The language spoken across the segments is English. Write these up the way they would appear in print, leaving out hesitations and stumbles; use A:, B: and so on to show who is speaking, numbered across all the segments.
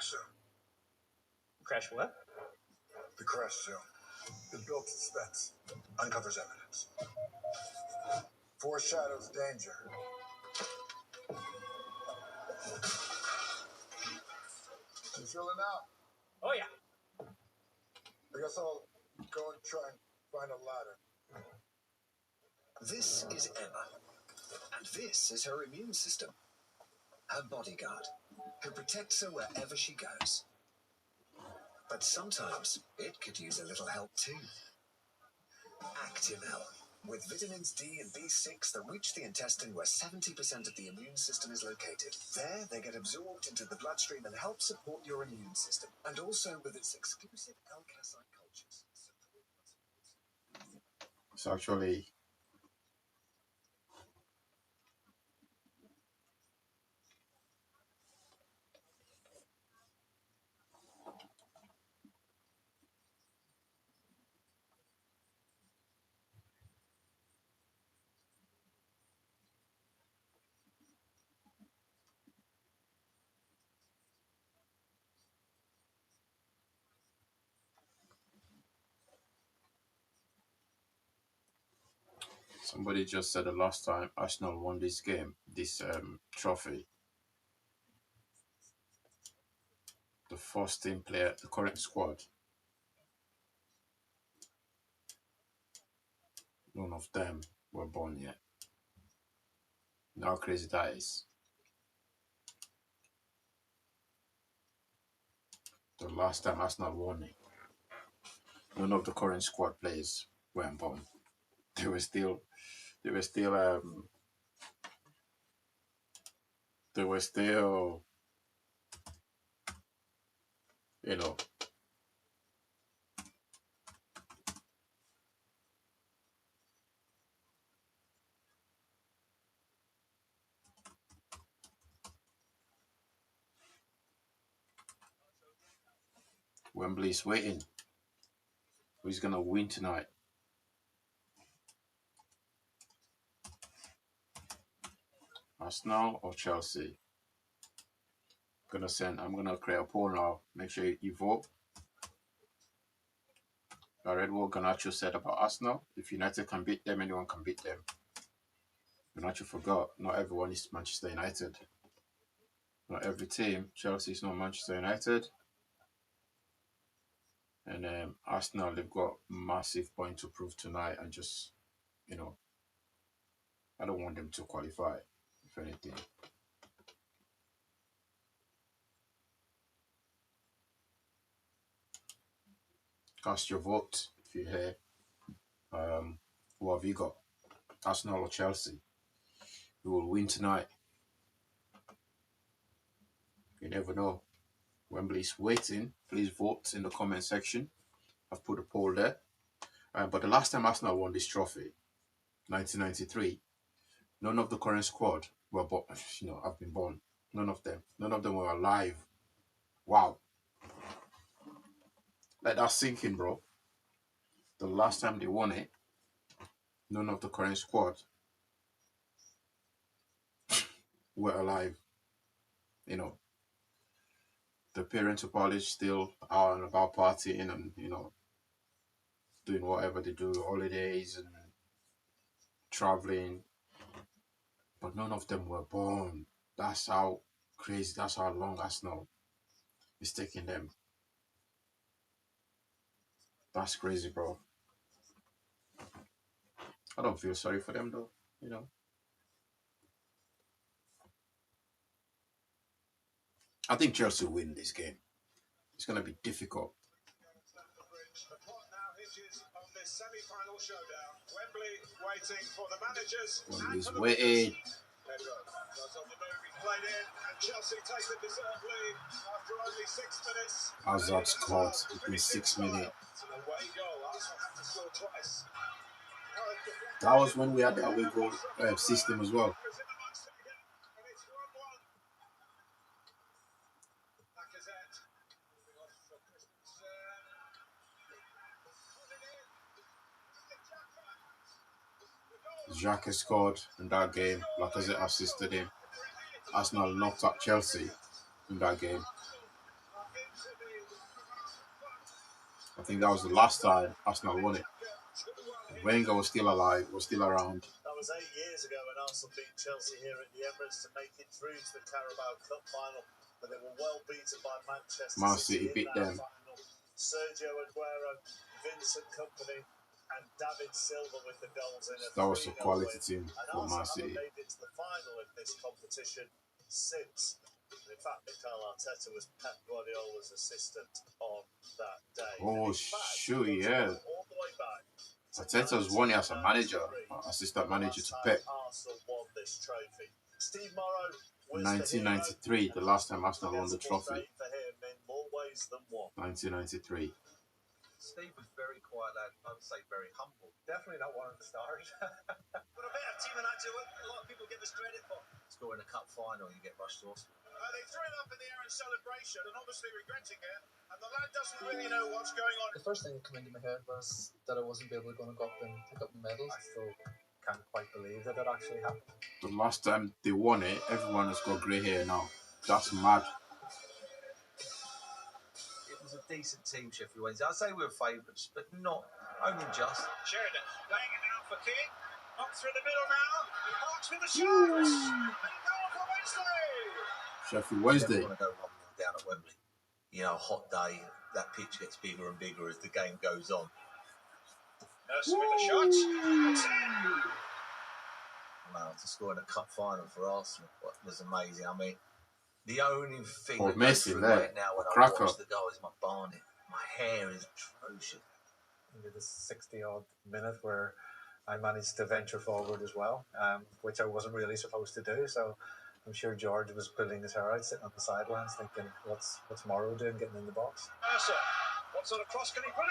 A: crash zone.
B: Crash what?
A: The crash zone. It built suspense, uncovers evidence, foreshadows danger. You feel it now?
B: Oh yeah.
A: I guess I'll go and try and find a ladder.
C: This is Emma, and this is her immune system. Her bodyguard, who protects her wherever she goes. But sometimes it could use a little help too. Actimel, with vitamins D and B6 that reach the intestine where 70% of the immune system is located. There, they get absorbed into the bloodstream and help support your immune system. And also with its exclusive L-casite cultures.
D: It's actually somebody just said the last time Arsenal won this game, this trophy, the first team player, the current squad, none of them were born yet. You know how crazy that is. The last time Arsenal won it, none of the current squad players weren't born. They were still, you know, Wembley's waiting. Who's gonna win tonight? Arsenal or Chelsea? I'm gonna create a poll now. Make sure you vote. I read what Garnacho said about Arsenal. If United can beat them, anyone can beat them. Garnacho forgot not everyone is Manchester United. Not every team. Chelsea is not Manchester United. And Arsenal, they've got massive point to prove tonight, and just, you know, I don't want them to qualify, if anything. Cast your vote if you're here. What have you got? Arsenal or Chelsea? Who will win tonight? You never know. Wembley's waiting. Please vote in the comment section. I've put a poll there. But the last time Arsenal won this trophy, 1993, none of the current squad were born. Have been born. None of them. None of them were alive. Wow. Let that sink in, bro. The last time they won it, none of the current squad were alive. You know, the parents are probably still out and about partying and, doing whatever they do, holidays and traveling. But none of them were born. That's how crazy, that's how long Arsenal is taking them. That's crazy, bro. I don't feel sorry for them, though, I think Chelsea will win this game. It's going to be difficult. Wembley's waiting. Hazard scored within 6 minutes. That was when we had the away goal system as well. Xhaka scored in that game. Lacazette assisted him. Arsenal knocked out Chelsea in that game. think that was the last time Arsenal won it. Wenger was still alive, was still around.
E: That was 8 years ago when Arsenal beat Chelsea here at the Emirates to make it through to the Carabao Cup final, but they were well beaten by Manchester
D: Man
E: City
D: City beat
E: in that
D: them.
E: final. Sergio Aguero, Vincent Kompany, and David Silva with the goals in it.
D: That was a quality team
E: And
D: for Man
E: Arsenal
D: City.
E: haven't made it to the final of this competition since. In fact, Mikel Arteta was Pep Guardiola's assistant on that day.
D: Oh,
E: In fact,
D: sure,
E: he
D: yeah.
E: goes all the way back to
D: Arteta's won it as a manager, assistant manager to Pep.
E: Arsenal won this trophy. Steve Morrow was
D: 1993, the last time Arsenal won the trophy.
E: for him in more ways than one.
D: 1993.
F: Steve was very quiet lad. I would say very humble.
B: Definitely not one of the stars.
F: But a bit of team manager, a lot of people give us credit for. Scoring a cup final, you get rushed off.
E: They threw it up in the air in celebration and obviously regretting it. And the lad doesn't really know what's going on.
G: The first thing that came into my head was that I wasn't able to go up and pick up the medals.
B: I still can't quite believe that it actually happened.
D: The last time they won it, everyone has got grey hair now. That's mad.
F: It was a decent team, Sheffield Wednesday. I'd say we were favourites, but not only just.
E: Sheridan laying it down for King. Up through the middle now. He marks with the shots. And goal for Wednesday.
D: Sheffield Wednesday.
F: Never want to go 1-0 down at Wembley. You know, a hot day, that pitch gets bigger and bigger as the game goes on.
E: Nurse with a shot. It's in.
F: Wow, to score in a cup final for Arsenal was amazing. I mean, the only thing
D: Oh,
F: that
D: Messi
F: goes through
D: there.
F: right now when I
D: Cracker.
F: watch the goal is my barnet. My hair is atrocious.
B: Into the 60-odd minute where I managed to venture forward as well, which I wasn't really supposed to do. So I'm sure George was pulling his hair out, sitting on the sidelines, thinking, "What's Morrow doing getting in the box?"
E: Mercer. What sort of cross can he put in?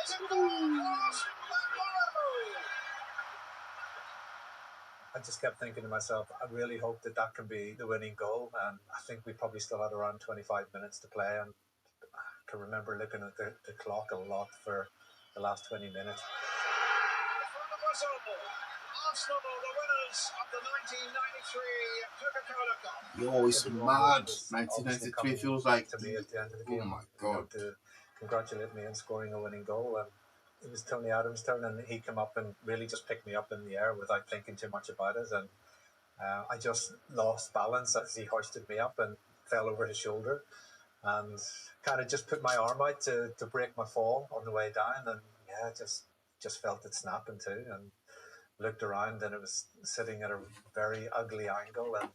E: It's a goal for Arsenal.
B: I just kept thinking to myself, I really hope that that can be the winning goal. And I think we probably still had around 25 minutes to play. And I can remember looking at the clock a lot for the last 20 minutes.
E: From the whistle, Arsenal are the winners of the 1993 Coca-Cola Cup.
D: Yo, it's
B: Everyone
D: mad.
B: was
D: 1993
B: obviously
D: feels like.
B: to me at the end of the
D: Oh
B: game.
D: my
B: you know,
D: God.
B: to congratulate me on scoring a winning goal. And it was Tony Adams' turn, and he came up and really just picked me up in the air without thinking too much about it. And I just lost balance as he hoisted me up and fell over his shoulder, and kind of just put my arm out to break my fall on the way down. And yeah, just felt it snap in two, and looked around, and it was sitting at a very ugly angle. And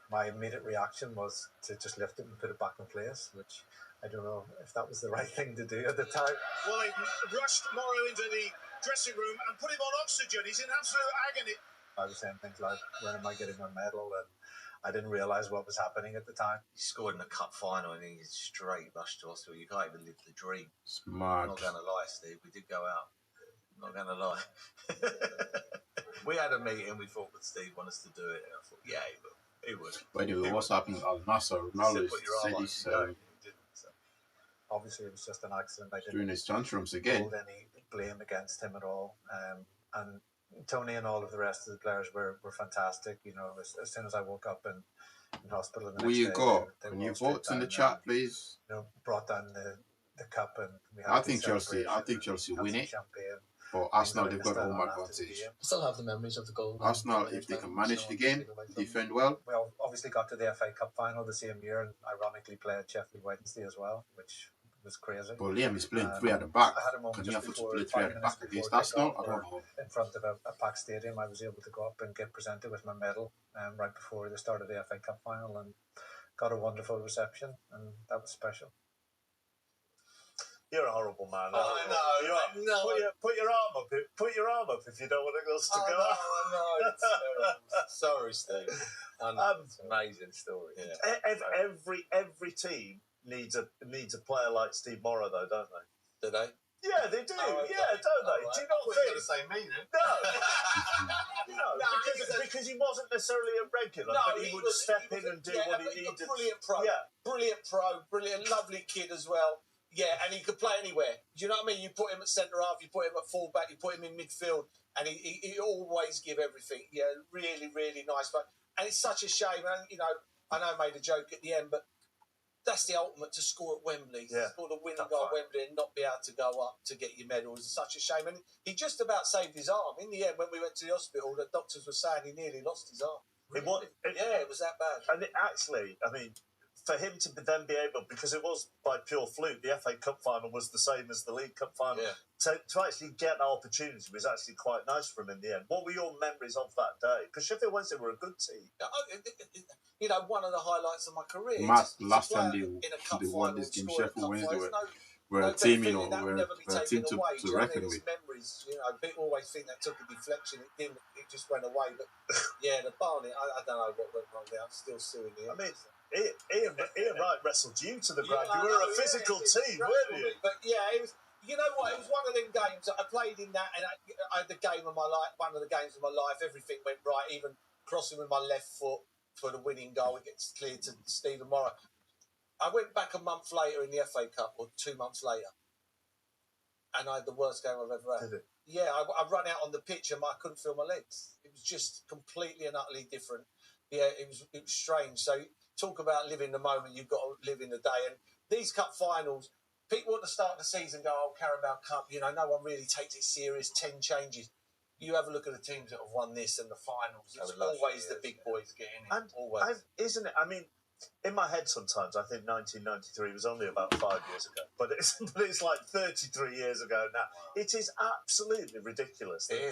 B: my immediate reaction was to just lift it and put it back in place, which I don't know if that was the right thing to do at the time.
E: Well, they rushed Morrow into the dressing room and put him on oxygen. He's in absolute agony.
B: I was saying things like, "When am I getting my medal?" And I didn't realise what was happening at the time.
F: He scored in the cup final and he's straight rushed to hospital. You can't even live the dream.
D: It's
F: I'm
D: mad.
F: not going to lie, Steve. We did go out. I'm not going to lie. We had a meeting. We thought that Steve wanted us to do it. And I thought, yeah, he would.
D: But anyway, what's happened? Al Nasser, Ronaldo
F: Put your arm
D: said
F: up.
D: he's
F: No, he didn't. So.
B: Obviously, it was just an accident. I
D: doing
B: didn't
D: his tantrums again.
B: hold any blame against him at all. And Tony and all of the rest of the players were fantastic. You know, as soon as I woke up in hospital the next
D: Where you
B: day,
D: go?
B: they
D: Can
B: were
D: you
B: all straight
D: vote in the
B: down
D: chat,
B: and,
D: please?
B: you know, brought down the cup, and we had
D: I
B: a
D: think
B: good
D: Chelsea. I
B: celebration
D: think Chelsea
B: and
D: win
B: some
D: it.
B: champagne.
D: But Arsenal,
B: Things
D: they've
B: that I
D: got
B: missed
D: home
B: out on after the
D: advantage.
B: game.
G: I still have the memories of the goal.
D: Arsenal, if they can manage the game, defend well.
B: We obviously got to the FA Cup final the same year, and ironically played Sheffield Wednesday as well, which was crazy.
D: But Liam is playing three at the back.
B: I had a moment
D: Can you
B: just
D: afford to
B: before
D: play three
B: 5
D: at the
B: minutes
D: back against
B: before
D: Arsenal?
B: kickoff,
D: I don't know.
B: in front of a packed stadium, I was able to go up and get presented with my medal right before the start of the FA Cup final, and got a wonderful reception, and that was special.
E: You're a horrible man.
F: Oh, no,
E: You are.
F: no.
E: Put your arm up. Put your arm up if you don't want us to go out.
F: No, it's terrible. Sorry, Steve. It's an amazing story. Yeah.
E: Every team needs a player like Steve Morrow, though, don't they?
F: Do they?
E: Yeah, they do.
F: Oh, okay.
E: Yeah, don't they?
F: All
E: Do you
F: right.
E: not
F: I thought
E: think?
F: you were going to say me then.
E: No, because he wasn't necessarily a regular, but he would step in and do what he needed.
H: Brilliant pro.
E: Yeah.
H: Brilliant pro. Brilliant, lovely kid as well. Yeah, and he could play anywhere. Do you know what I mean? You put him at centre half, you put him at full back, you put him in midfield, and he always give everything. Yeah, really, really nice. But and it's such a shame. And, you know, I know I made a joke at the end, but that's the ultimate, to score at Wembley.
F: Yeah.
H: Score the winning
F: Tough
H: goal at
F: fight.
H: Wembley and not be able to go up to get your medal is such a shame. And he just about saved his arm. In the end, when we went to the hospital, the doctors were saying he nearly lost his arm.
F: It was,
H: Yeah, it was that bad.
F: and it actually, I mean, for him to then be able, because it was by pure fluke, the FA Cup final was the same as the League Cup final.
H: Yeah.
F: To actually get an opportunity was actually quite nice for him in the end. What were your memories of that day? Because Sheffield Wednesday were a good team.
H: You know, one of the highlights of my career.
D: Matt,
H: to
D: last
H: play
D: time
H: in a cup
D: they
H: final
D: won this
H: and
D: game,
H: score in a
D: Sheffield
H: cup
D: Wednesday
H: final,
D: were
H: no
D: a team,
H: better
D: you know,
H: feeling. That will
D: were
H: never be
D: a team
H: taken away.
D: to reckon with.
H: It's memories, you know, people always think that took a deflection. It didn't. It just went away. But yeah, the Barnet, I don't know what went wrong there. I'm still suing him.
F: I mean, Ian Wright wrestled you to the ground.
H: Yeah,
F: you were a physical team, weren't you?
H: But yeah, it was. You know what? It was one of them games that I played in that, and I had the game of my life. One of the games of my life. Everything went right. Even crossing with my left foot for the winning goal, it gets cleared to Stephen Morrow. I went back a month later in the FA Cup, or 2 months later, and I had the worst game I've ever had.
F: Did it?
H: Yeah, I run out on the pitch and I couldn't feel my legs. It was just completely and utterly different. Yeah, it was strange. So talk about living the moment. You've got to live in the day. And these cup finals, people at the start of the season go, "Oh, Carabao Cup." You know, no one really takes it serious. 10 changes. You have a look at the teams that have won this and the finals. It's always the big boys getting it.
F: And
H: always.
F: isn't it? I mean, in my head sometimes I think 1993 was only about 5 years ago, but it's like 33 years ago now. It is absolutely ridiculous that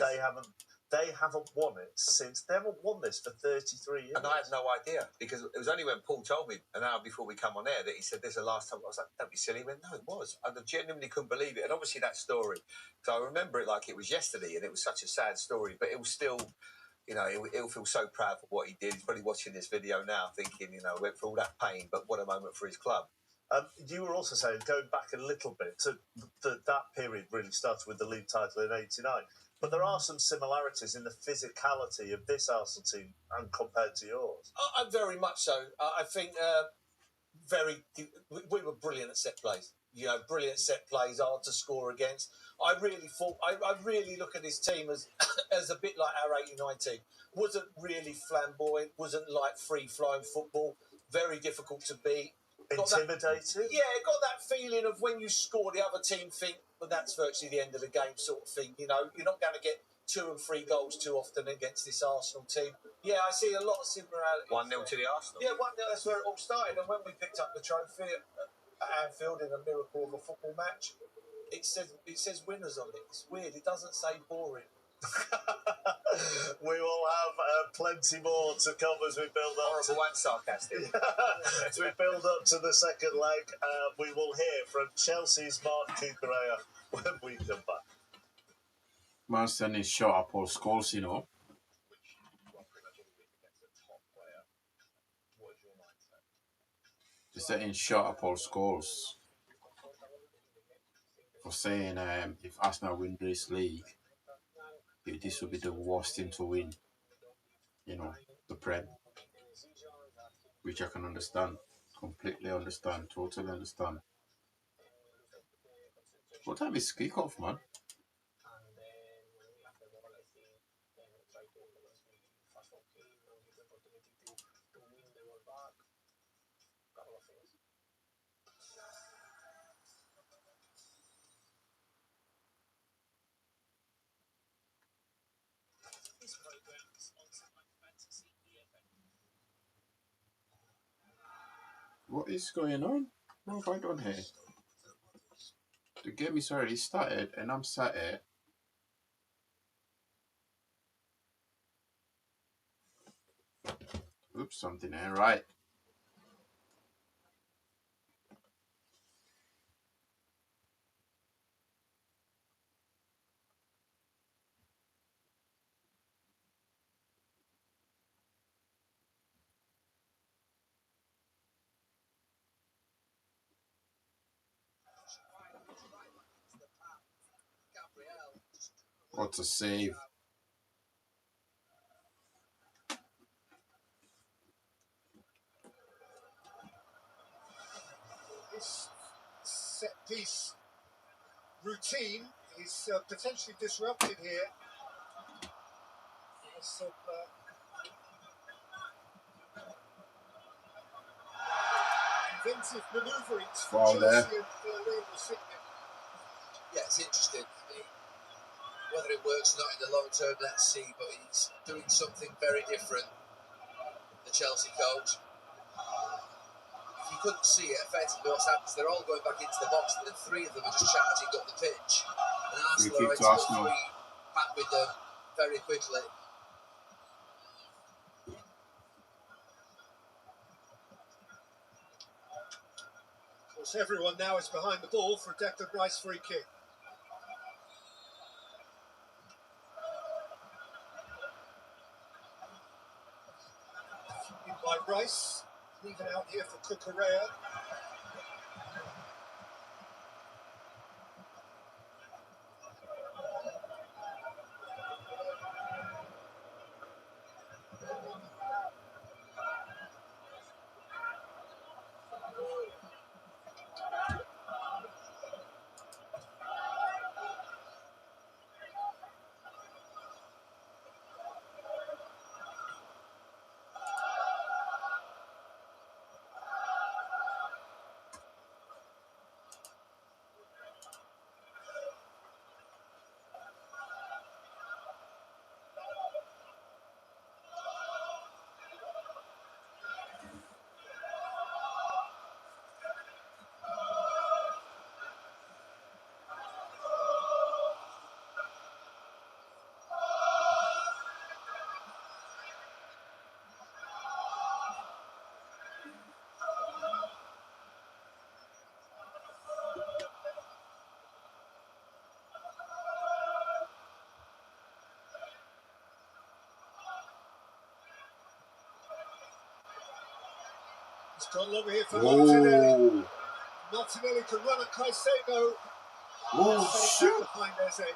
F: they haven't won it since. They haven't won this for 33 years.
I: And I had no idea, because it was only when Paul told me an hour before we come on air that he said this is the last time. I was like, don't be silly. He went, no, it was. I genuinely couldn't believe it. And obviously that story, so I remember it like it was yesterday, and it was such a sad story, but it was still, you know, he'll feel so proud for what he did. He's probably watching this video now thinking, you know, went through all that pain, but what a moment for his club.
F: You were also saying, going back a little bit, to that period really started with the league title in '89. But there are some similarities in the physicality of this Arsenal team and compared to yours.
H: Very much so. I think we were brilliant at set plays. You know, brilliant set plays, hard to score against. I really look at this team as as a bit like our '89 team. Wasn't really flamboyant, wasn't like free-flowing football, very difficult to beat.
F: Intimidating?
H: It got that feeling of when you score, the other team think, well, that's virtually the end of the game sort of thing. You know, you're not going to get 2 and 3 goals too often against this Arsenal team. Yeah, I see a lot of similarities.
I: 1-0 to the Arsenal.
H: Yeah, 1-0, that's where it all started. And when we picked up the trophy at Anfield in a miracle of a football match, it says winners on it. It's weird. It doesn't say boring.
F: We will have plenty more to come as we build up.
I: Horrible and sarcastic.
F: As we build up to the second leg, we will hear from Chelsea's Mark Cucurella when we come back.
D: Man sending shot at Paul Scholes, you know. They're setting shot at Paul Scholes for saying if Arsenal win this league, this will be the worst team to win, you know, the Prem. Which I can understand, completely understand, totally understand. What time is kickoff, man? What is going on? What have I done here? The game is already started and I'm sat here. Oops, something ain't right. What a save.
J: This set piece routine is potentially disrupted here. inventive manoeuvrings from
D: Foul
J: Chelsea
D: there.
J: and Real Madrid.
H: Yeah, it's interesting. Whether it works or not in the long term, let's see. But he's doing something very different, the Chelsea coach. If you couldn't see it, effectively what's happened is they're all going back into the box, and then three of them are just charging up the pitch. And Arsenal are
D: kick to
H: able to
D: Arsenal.
H: put three back with them very quickly.
J: Of course, everyone now is behind the ball for a Declan Rice free kick. In by Rice, leaving out here for Cucurella. It's gone over here for Martinelli. Martinelli can run at Caicedo.
D: Oh, shoot.
J: Behind Eze.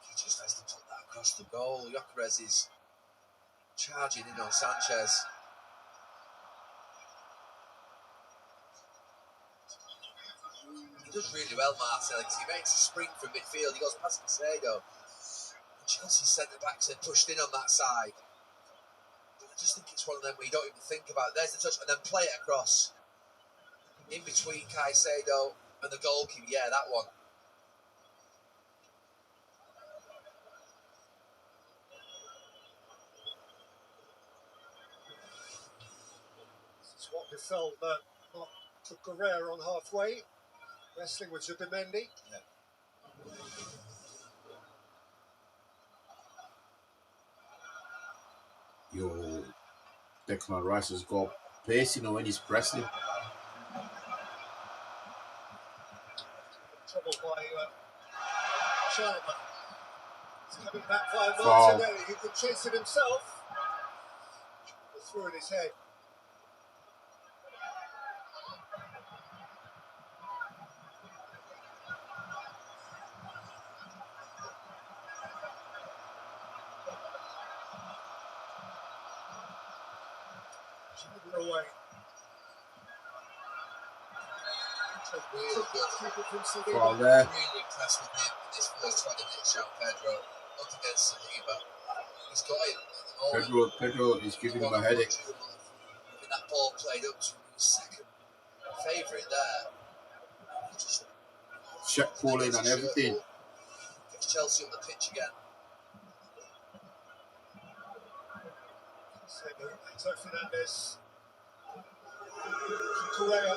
H: He just has to put that across the goal. Gyokeres is charging in on Sanchez. He does really well, Martinelli, because he makes a spring from midfield. He goes past Caicedo. Chelsea centre-backs are pushed in on that side. I just think it's one of them where you don't even think about it. There's the touch, and then play it across. In between Caicedo and the goalkeeper. Yeah, that one.
J: This is what we felt that took Cucurella on halfway. Wrestling with Zubimendi.
H: Yeah.
D: Yo, Declan Rice has got pace, you know, when he's pressing.
J: Trouble by Chalobah. He's coming back via
D: Foul.
J: Martinelli, who could chase it himself. It threw in his head. Away.
H: Really good.
D: Foul there.
H: Really impressed with him in this first 20 minutes, João Pedro. Not against Saliba. He's got it at the moment.
D: Pedro is giving him a headache.
H: With that ball played up to his second favourite there. Just
D: Check pulling and everything.
H: gets Chelsea on the pitch again.
J: Enzo Fernandez. Correa.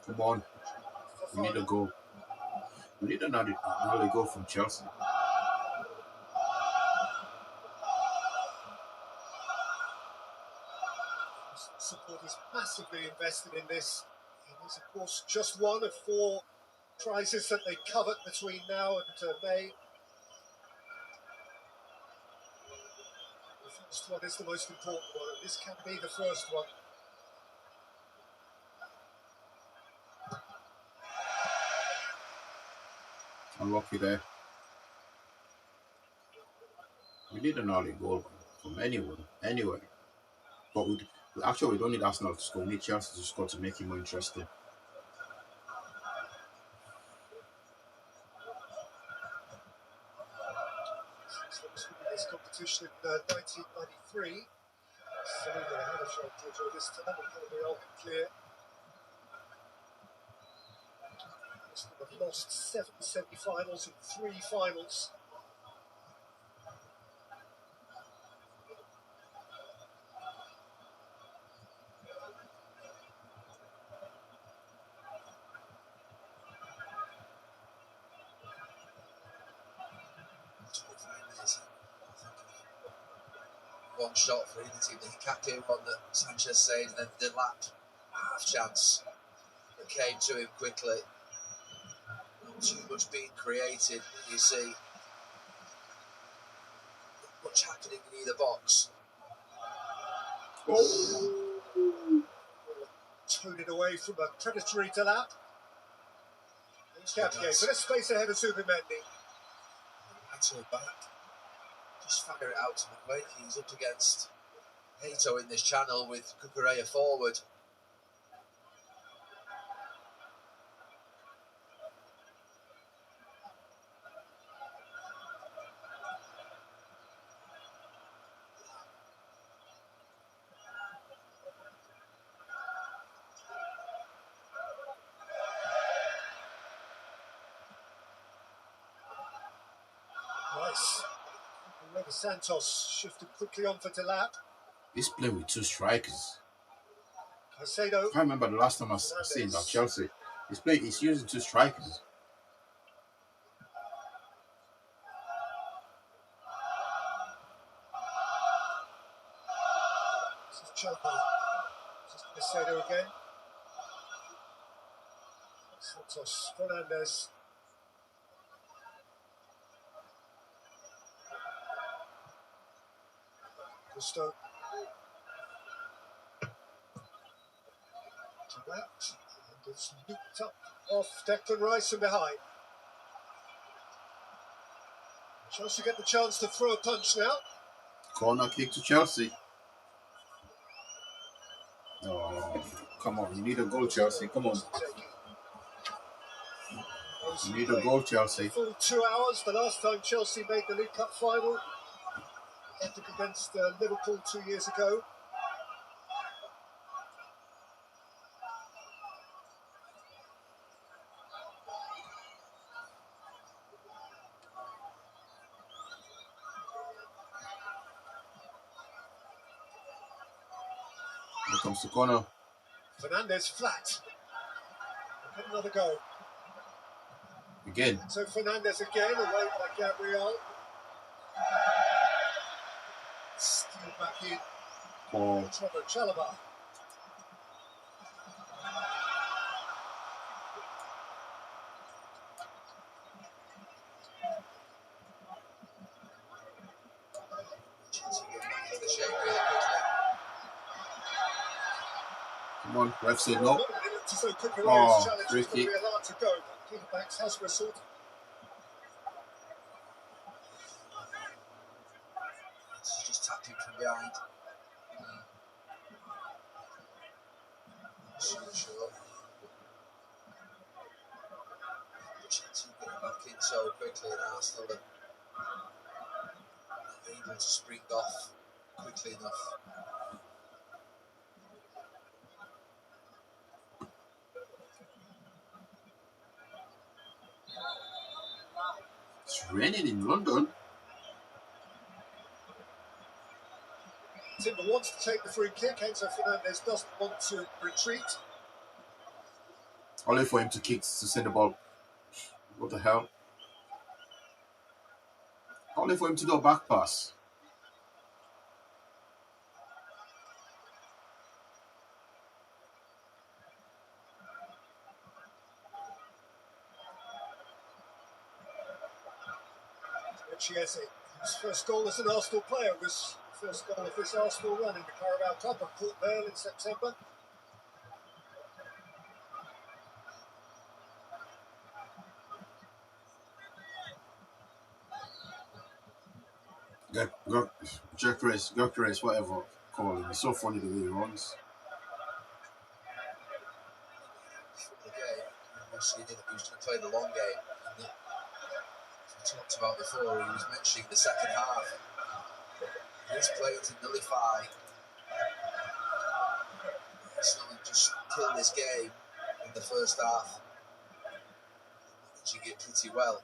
D: Come on. We need a goal. We need another goal from Chelsea.
J: Support is massively invested in this. It is, of course, just one of 4 prizes that they covet between now and May. The first one is the most important one, and this can be the first one.
D: Unlucky there. We need an early goal from anyone, anywhere. But we don't need Arsenal to score. We need Chelsea to score to make it more interesting.
J: competition in 1993. Salida ahead of Giorgio this time, and Gabriel clear. They've lost 7 semi-finals and 3 finals.
K: One shot for either team. The Hikake one that Sanchez saved, and then the lap half chance that came to him quickly. Not too much being created, you see. Not much happening in either box.
J: Tone it away from a predatory Delap. Capier, but a space ahead of Zubimendi.
K: Hato back. Just fire it out to McQuaid. He's up against Hato in this channel with Cucurella forward.
J: Nice. Remember Santos shifted quickly on for Delap.
D: He's playing with 2 strikers.
J: Caicedo.
D: I can't remember the last time I've seen that Chelsea. He's using 2 strikers.
J: This is Chalpa. This is Caicedo again. Santos, Fernandez. Gusto. Direct. And it's looped up off Declan Rice from behind. Chelsea get the chance to throw a punch now.
D: Corner kick to Chelsea. Oh, come on. You need a goal, Chelsea. Come on. You need a goal, Chelsea.
J: Full 2 hours. The last time Chelsea made the League Cup final. Epic against Liverpool 2 years ago.
D: Here comes the corner.
J: Fernandez flat. Get another goal.
D: Again.
J: So Fernandez again, away by Gabriel. Still back in.
D: Oh.
J: Trevor Chalobah.
D: Come on, ref said no.
J: So Cucurella's
D: Oh,
J: challenge is going to be allowed to go. Peter Banks has whistled.
K: Just tapped him from behind. Sure. Chelsea getting back in so quickly, and Arsenal are not able to spring off quickly enough.
D: It's raining in London.
J: Timber wants to take the free kick. Enzo Fernandez doesn't want to retreat.
D: Only for him to kick to send the ball. What the hell? Only for him to do a back pass.
J: Chiesa, his first goal as an Arsenal player was first goal of this Arsenal run in the Carabao Cup at Port Vale in September.
D: Gyokeres, whatever, call him. It's so funny the way he runs.
K: Before the game, obviously he was going to play the long game. As we talked about before, he was mentioning the second half. He's playing to nullify. Arsenal just killed this game in the first half, managing it pretty well.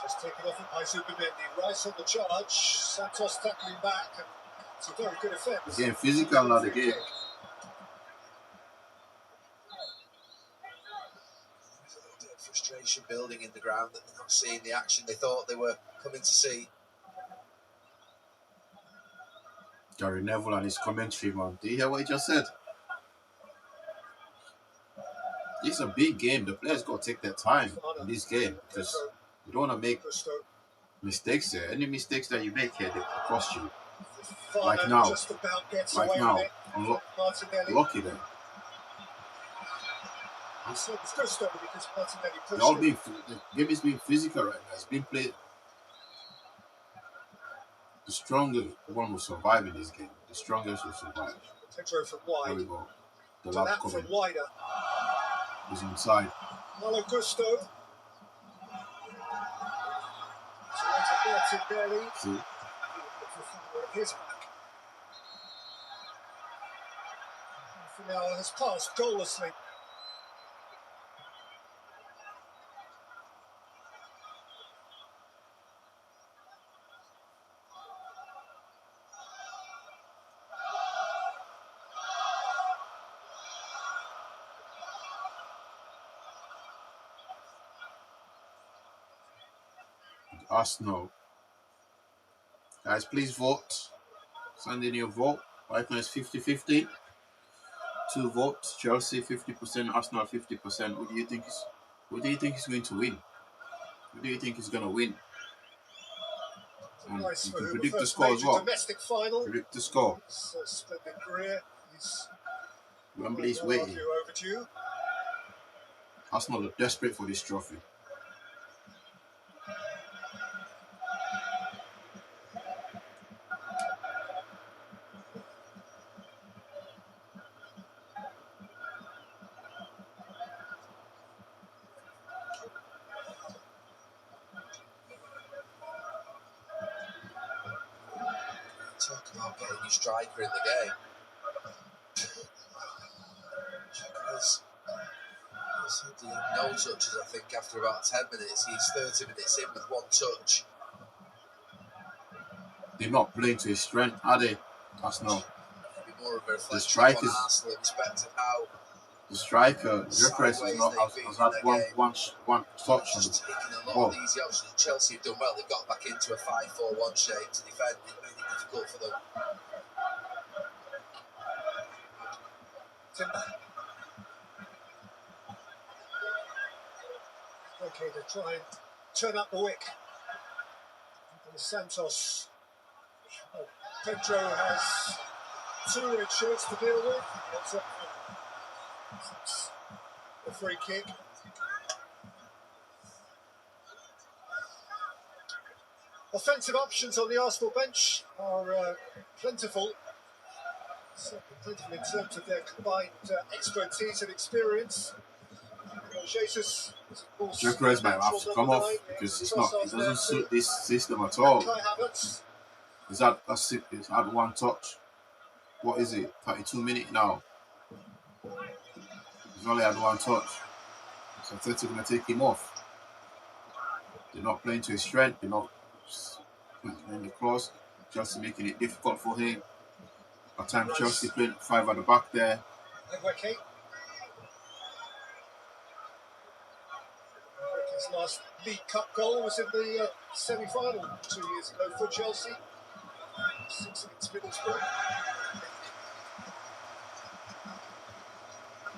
J: Just taken off it by Zubimendi, right on the charge. Santos tackling back, and it's a very good effect.
D: Again, physical now the game.
K: Frustration building in the ground that they're not seeing the action they thought they were coming to see.
D: Gary Neville and his commentary, man. Do you hear what he just said? It's a big game. The players got to take their time in this game because you don't want to make mistakes here. Any mistakes that you make here, they cost you. Like now. Lucky then. The game is being physical right now. It's being played. The stronger one will survive in this game. The strongest will survive.
J: Pedro from wide.
D: There we go. The lap coming.
J: From wider.
D: He's inside.
J: Malo Gusto.
D: See?
J: His back. Now has passed goallessly.
D: Arsenal. Guys, please vote. Send in your vote. Right now it's 50-50. 2 votes. Chelsea 50%, Arsenal 50%. Who do you think is going to win? Who do you think is going to win? And you can predict the score as well. Predict the score. Wembley's waiting. Arsenal are desperate for this trophy.
K: Talk about getting your striker in the game. Gyokeres said no touches, I think, after about 10 minutes. He's 30 minutes in with 1 touch.
D: They're not playing to his strength, are they? Arsenal.
K: Maybe more of a reflection
D: the strikers,
K: on Arsenal in respect of how
D: the striker, Gyokeres, has had one touch.
K: Just taking a lot of easy options. Chelsea have done well. They've got back into a 5-4-1 shape to defend. It made it difficult for them.
J: Okay, they try and turn up the wick. And Santos. Oh, Pedro has 2 red shirts to deal with. A free kick. Offensive options on the Arsenal bench are plentiful. Certainly plentiful in terms of their combined expertise and experience. Jesus,
D: Gyokeres might have to come off because it doesn't suit this system at all. He's had 1 touch. What is it? 32 minutes now. He's only had 1 touch. So Atletico going to take him off. They're not playing to his strength. They're not playing the cross. Chelsea making it difficult for him. At times Chelsea playing 5 at the back there.
J: His last League Cup goal was in the semi-final 2 years ago for Chelsea. 6 against Middlesbrough.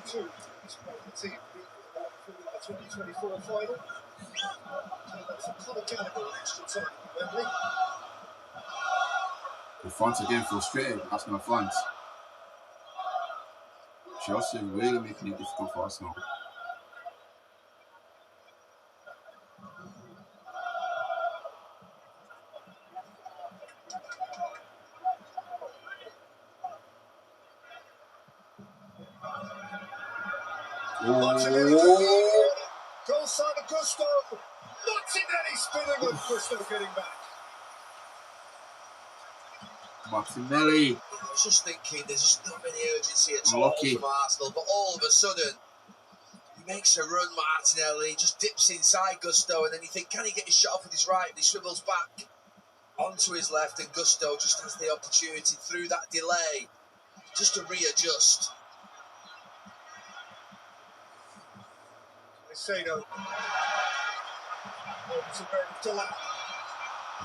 J: 2 as part of the team for the 2024 final. That's a Conor Gallagher extra time in Wembley.
D: The fans again frustrated, Arsenal fans. Chelsea really making it difficult for Arsenal.
J: Goal side of Gusto. Martinelli spinning and Gusto getting back.
D: Martinelli.
K: I was just thinking, there's just not any urgency at all
D: Lucky.
K: from Arsenal, but all of a sudden, he makes a run, Martinelli, just dips inside Gusto, and then you think, can he get his shot off with his right? But he swivels back onto his left, and Gusto just has the opportunity through that delay just to readjust.
J: Caicedo. It's a very delay.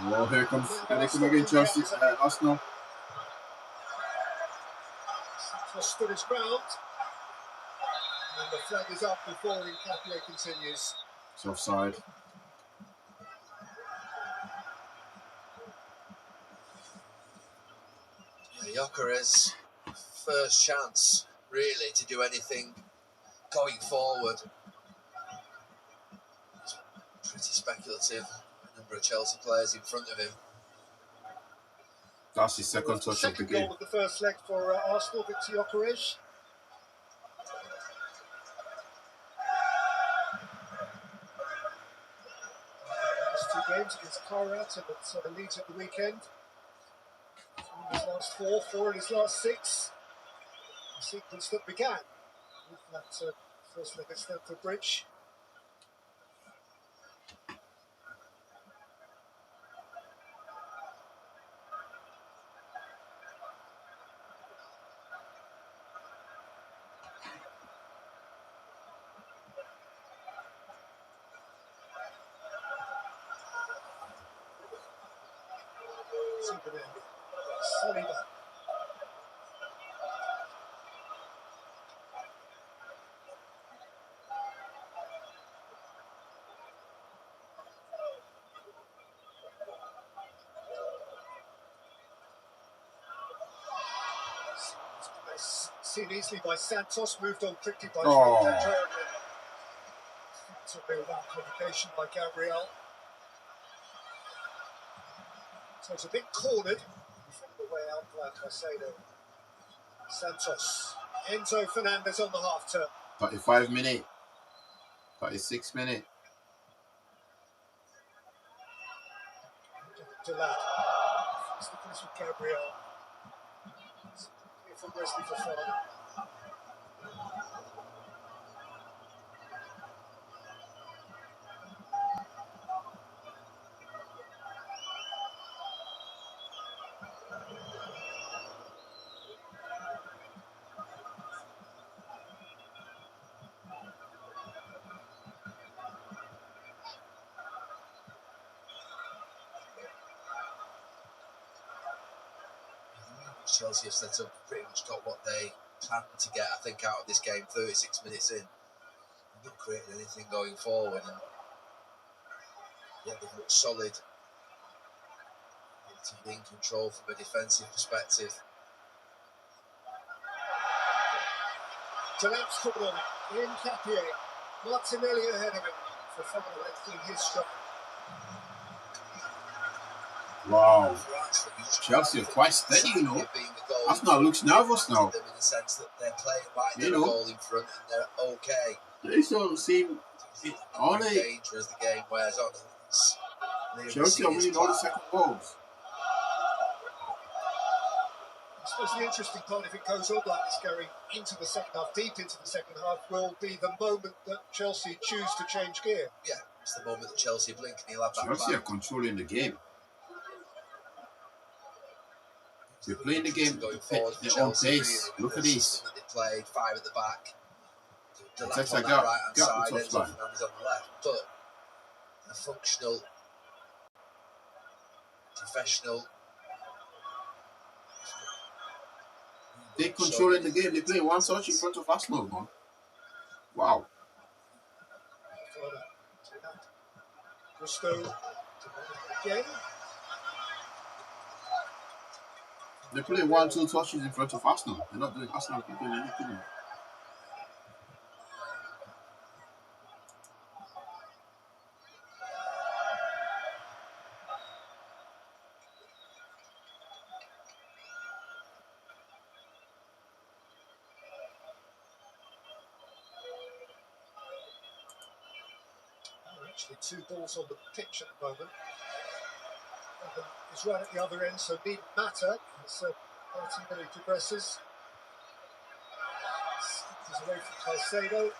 D: Oh, here they come again, Chelsea. Arsenal.
J: Santos stood his ground. And the flag is up before Nkapie continues.
D: It's offside.
K: Yeah, Gyokeres' first chance, really, to do anything going forward. It's pretty speculative. A number of Chelsea players in front of him.
D: That's his second touch of the game.
J: Goal of the first leg for Arsenal, Viktor Gyokeres. Last two games against Kairat and at Leeds at the weekend. In his last four in his last six. The sequence that began with that first leg at Stamford Bridge. Zubimendi. Saliba. Seen easily by Santos, moved on quickly by Jordan. Without provocation by Gabriel. So it's a bit cornered from the way out by Caicedo. Santos. Enzo Fernandez on the half turn.
D: 35 minute. 36 minute.
J: Delad. It's the place with Gabriel. Here from Wesley Fofana.
K: Chelsea have set up, pretty much got what they planned to get, I think, out of this game 36 minutes in. They've not created anything going forward, and yet they've looked solid to be in control from a defensive perspective.
J: Delad's caught on it. Nkapie. Martinelli ahead of him. Fofana lengthening his stride.
D: Wow. Chelsea are quite steady, you know. Arsenal looks nervous now.
K: In the sense that they're playing like they're a goal in front and they're okay.
D: They don't seem all they
K: danger as the game wears on.
D: Chelsea are winning all the second goals.
J: I suppose the interesting part, if it goes on like this, going into the second half, deep into the second half, will be the moment that Chelsea choose to change gear.
K: Yeah, it's the moment that Chelsea blink and he'll have that
D: Chelsea are controlling the game. They're playing the game at their own pace. Look at this.
K: They played 5 at the back.
D: That's
K: on
D: a
K: that
D: gap.
K: right-hand
D: Gap
K: side,
D: the
K: Enzo
D: touchline.
K: Fernandez on the left. But a functional, professional.
D: They're controlling the game. They're playing one touch in front of Arsenal, man. Wow.
J: Gusto again.
D: They're playing 1-2 touches in front of Arsenal. They're not doing Arsenal. They're doing anything.
J: Actually, 2 balls on the pitch at the moment. He's right at the other end, so needn't matter as Martin progresses. He's away from Caicedo.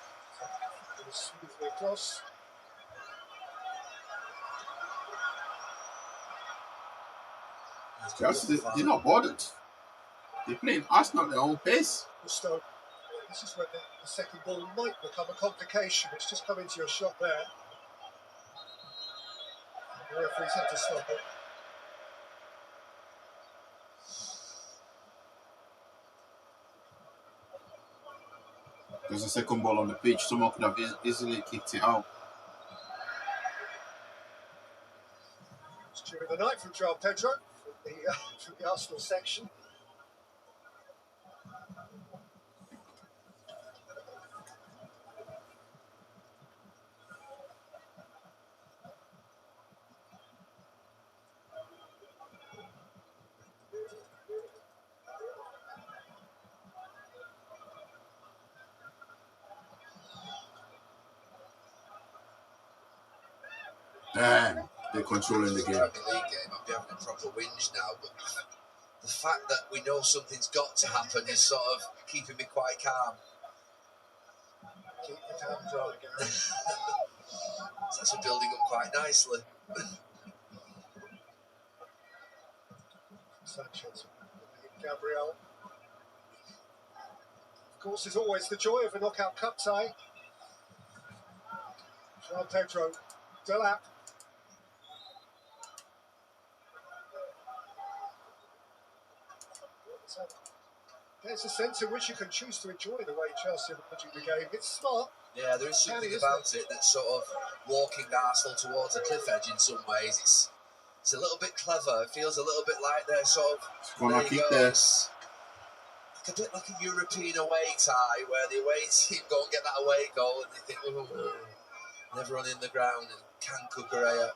J: Smoothly across.
D: Chelsea, they're not bothered. They're playing Arsenal at their own pace.
J: So this is where the second ball might become a complication. It's just come into your shot there. The referee's had to stop it.
D: There's a second ball on the pitch. Someone could have easily kicked it out.
J: It's during the night from João Pedro from the Arsenal section.
D: Damn, they're controlling the game.
K: Premier League game, I'd be having a proper whinge now, but the fact that we know something's got to happen is sort of keeping me quite calm.
J: Keep the time dry, Gary.
K: It's actually building up quite nicely.
J: Sanchez, Gabriel. Of course, is always the joy of a knockout cup tie. João Pedro, Delap. So there's a sense in which you can choose to enjoy the way Chelsea are managing the game. It's smart.
K: Yeah, there is something about it that's sort of walking Arsenal towards a cliff edge in some ways. It's a little bit clever. It feels a little bit like they're sort of there you go. It's like a bit like a European away tie where the away team go and get that away goal and they think, oh, and everyone in the ground and can Cucurella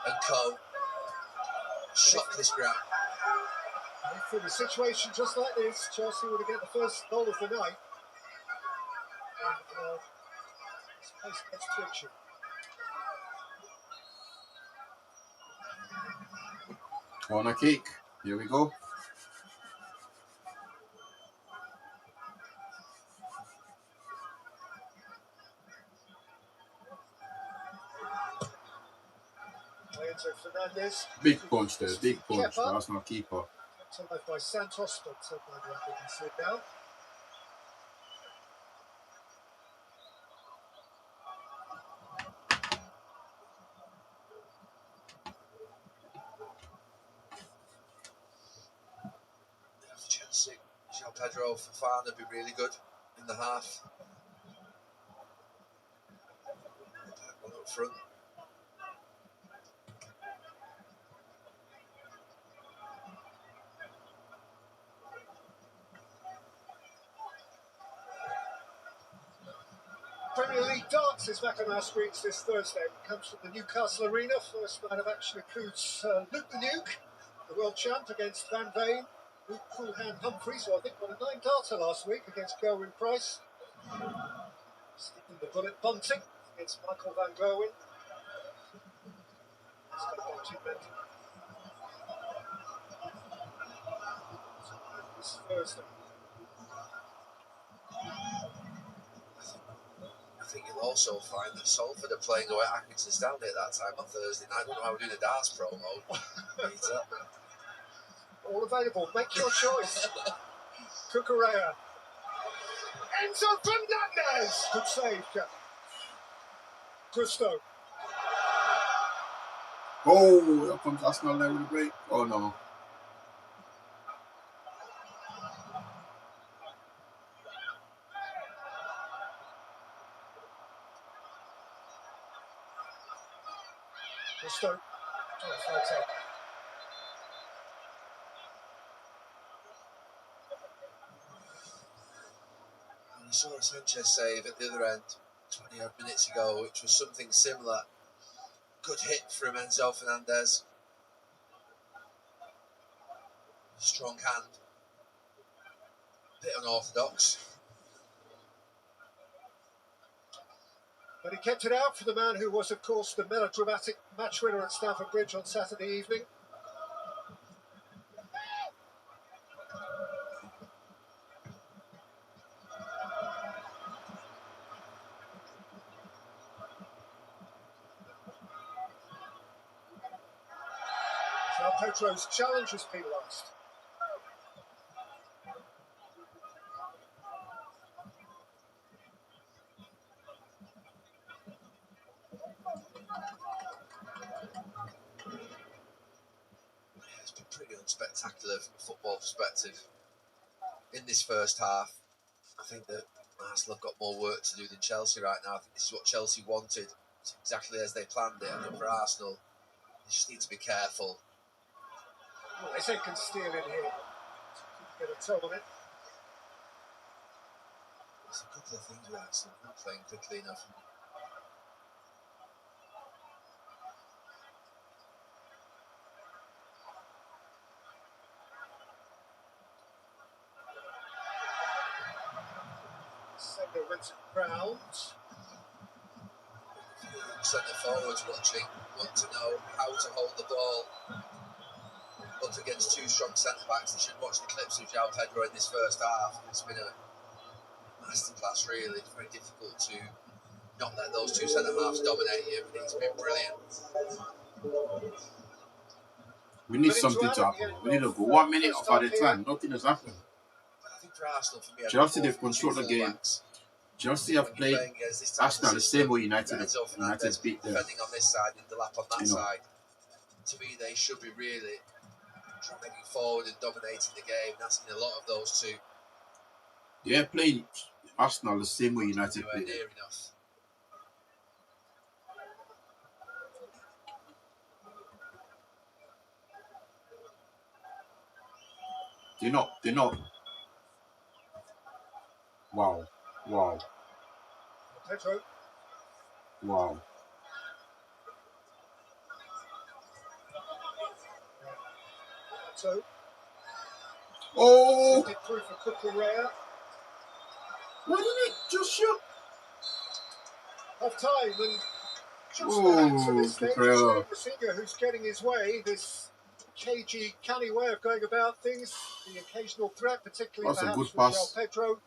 K: and co shock this ground.
J: For a situation just like this, Chelsea would have get the first goal of the night. And this place gets twitchy.
D: Corner kick. Here we go.
J: Fernandez.
D: Big punch there. Big punch. The Arsenal keeper.
J: Led by Santos, but I can see it now.
K: For Chelsea, João Pedro for Fafana would be really good in the half. One up front.
J: Premier League darts is back on our screens this Thursday. It comes from the Newcastle Arena. First man of action includes Luke the Nuke, the world champ, against Van Veen. Luke Coolhand Humphreys, who I think won a 9-darter last week against Gerwin Price. Stephen the Bullet Bunting against Michael Van Gerwen. This Thursday.
K: I think you'll also find that Salford are playing away at Atkinson Stanley at that time on Thursday night. I don't know how we're doing a darts promo.
J: All available. Make your choice. Cucurella. Enzo Fernandez. Good save, Jack. Gusto.
D: Oh, here comes Arsenal there with a break. Oh no.
J: Gusto.
K: I saw a Sanchez save at the other end 20 odd minutes ago, which was something similar. Good hit from Enzo Fernandez. Strong hand. Bit unorthodox.
J: But he kept it out for the man who was, of course, the melodramatic match winner at Stamford Bridge on Saturday evening. Now Pedro's challenge has been lost.
K: It's been pretty unspectacular from a football perspective in this first half. I think that Arsenal have got more work to do than Chelsea right now. I think this is what Chelsea wanted. It's exactly as they planned it. I think for Arsenal, they just need to be careful.
J: Well, they can steal in here. Get a toe on it.
K: There's a couple of things with Arsenal not playing quickly enough.
J: Sender went round.
K: Centre forwards watching want to know how to hold the ball up against two strong centre backs. They should watch the clips of João Pedro in this first half. It's been a masterclass, really. It's very difficult to not let those two centre halves dominate you, but he's been brilliant.
D: We need something to happen. We need a go 1 minute of added time. Nothing has happened.
K: I think for Arsenal, for me,
D: Chelsea, they've controlled the game. Chelsea have played Arsenal the same way United beat them.
K: Defending on this side and the lap on that side. To me, they should be really moving forward and dominating the game. That's in a lot of those two.
D: They have played Arsenal the same way United played them.
K: Near enough.
D: They're not. Wow.
J: Pedro.
D: Wow.
J: So.
D: Oh!
J: Through for Cucurella.
D: Why didn't it just shoot?
J: Half time and just perhaps at this stage, Rafinha, who's getting his way, this cagey, canny way of going about things, the occasional threat, particularly
D: That's
J: perhaps
D: a good pass.
J: with João Pedro.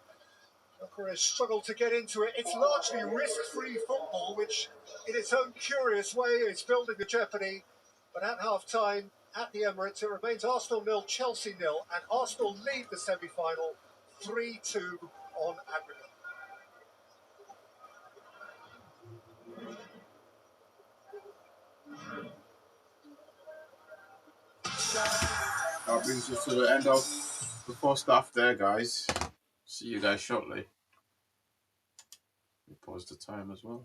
J: Gyokeres struggled to get into it. It's largely risk-free football, which in its own curious way is building the jeopardy. But at half-time, at the Emirates, it remains Arsenal 0, Chelsea 0, and Arsenal lead the semi-final 3-2 on aggregate.
D: That brings us to the end of the first half there, guys. See you guys shortly. We pause the time as well.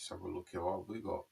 D: Let's have a look at what we got.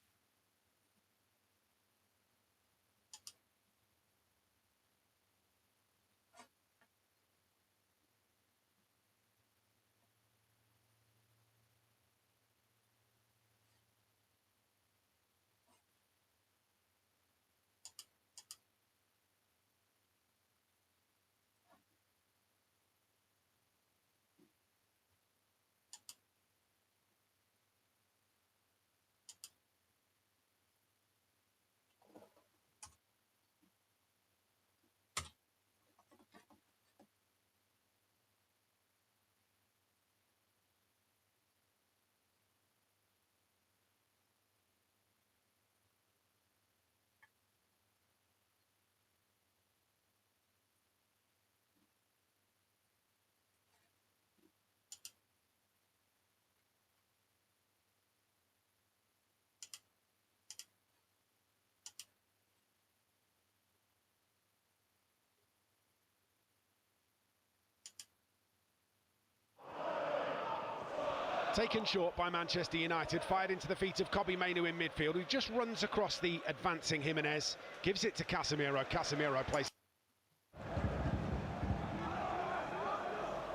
L: Taken short by Manchester United, fired into the feet of Kobbie Mainoo in midfield, who just runs across the advancing Jimenez, gives it to Casemiro. Casemiro plays.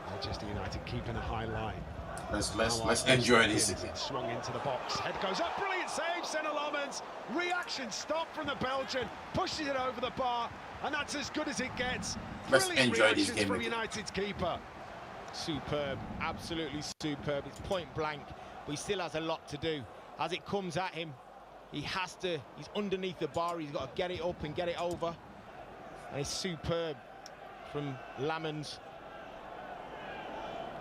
L: Manchester United keeping a high line.
D: Let's enjoy this.
L: It swung into the box. Head goes up. Brilliant save, Senna Lomans. Reaction stop from the Belgian. Pushes it over the bar, and that's as good as it gets.
D: Let's
L: Brilliant
D: enjoy this
L: reactions
D: game
L: from United's keeper.
M: Superb, absolutely superb. It's point blank, but he still has a lot to do. As it comes at him, he's underneath the bar. He's got to get it up and get it over. And it's superb from Lamans.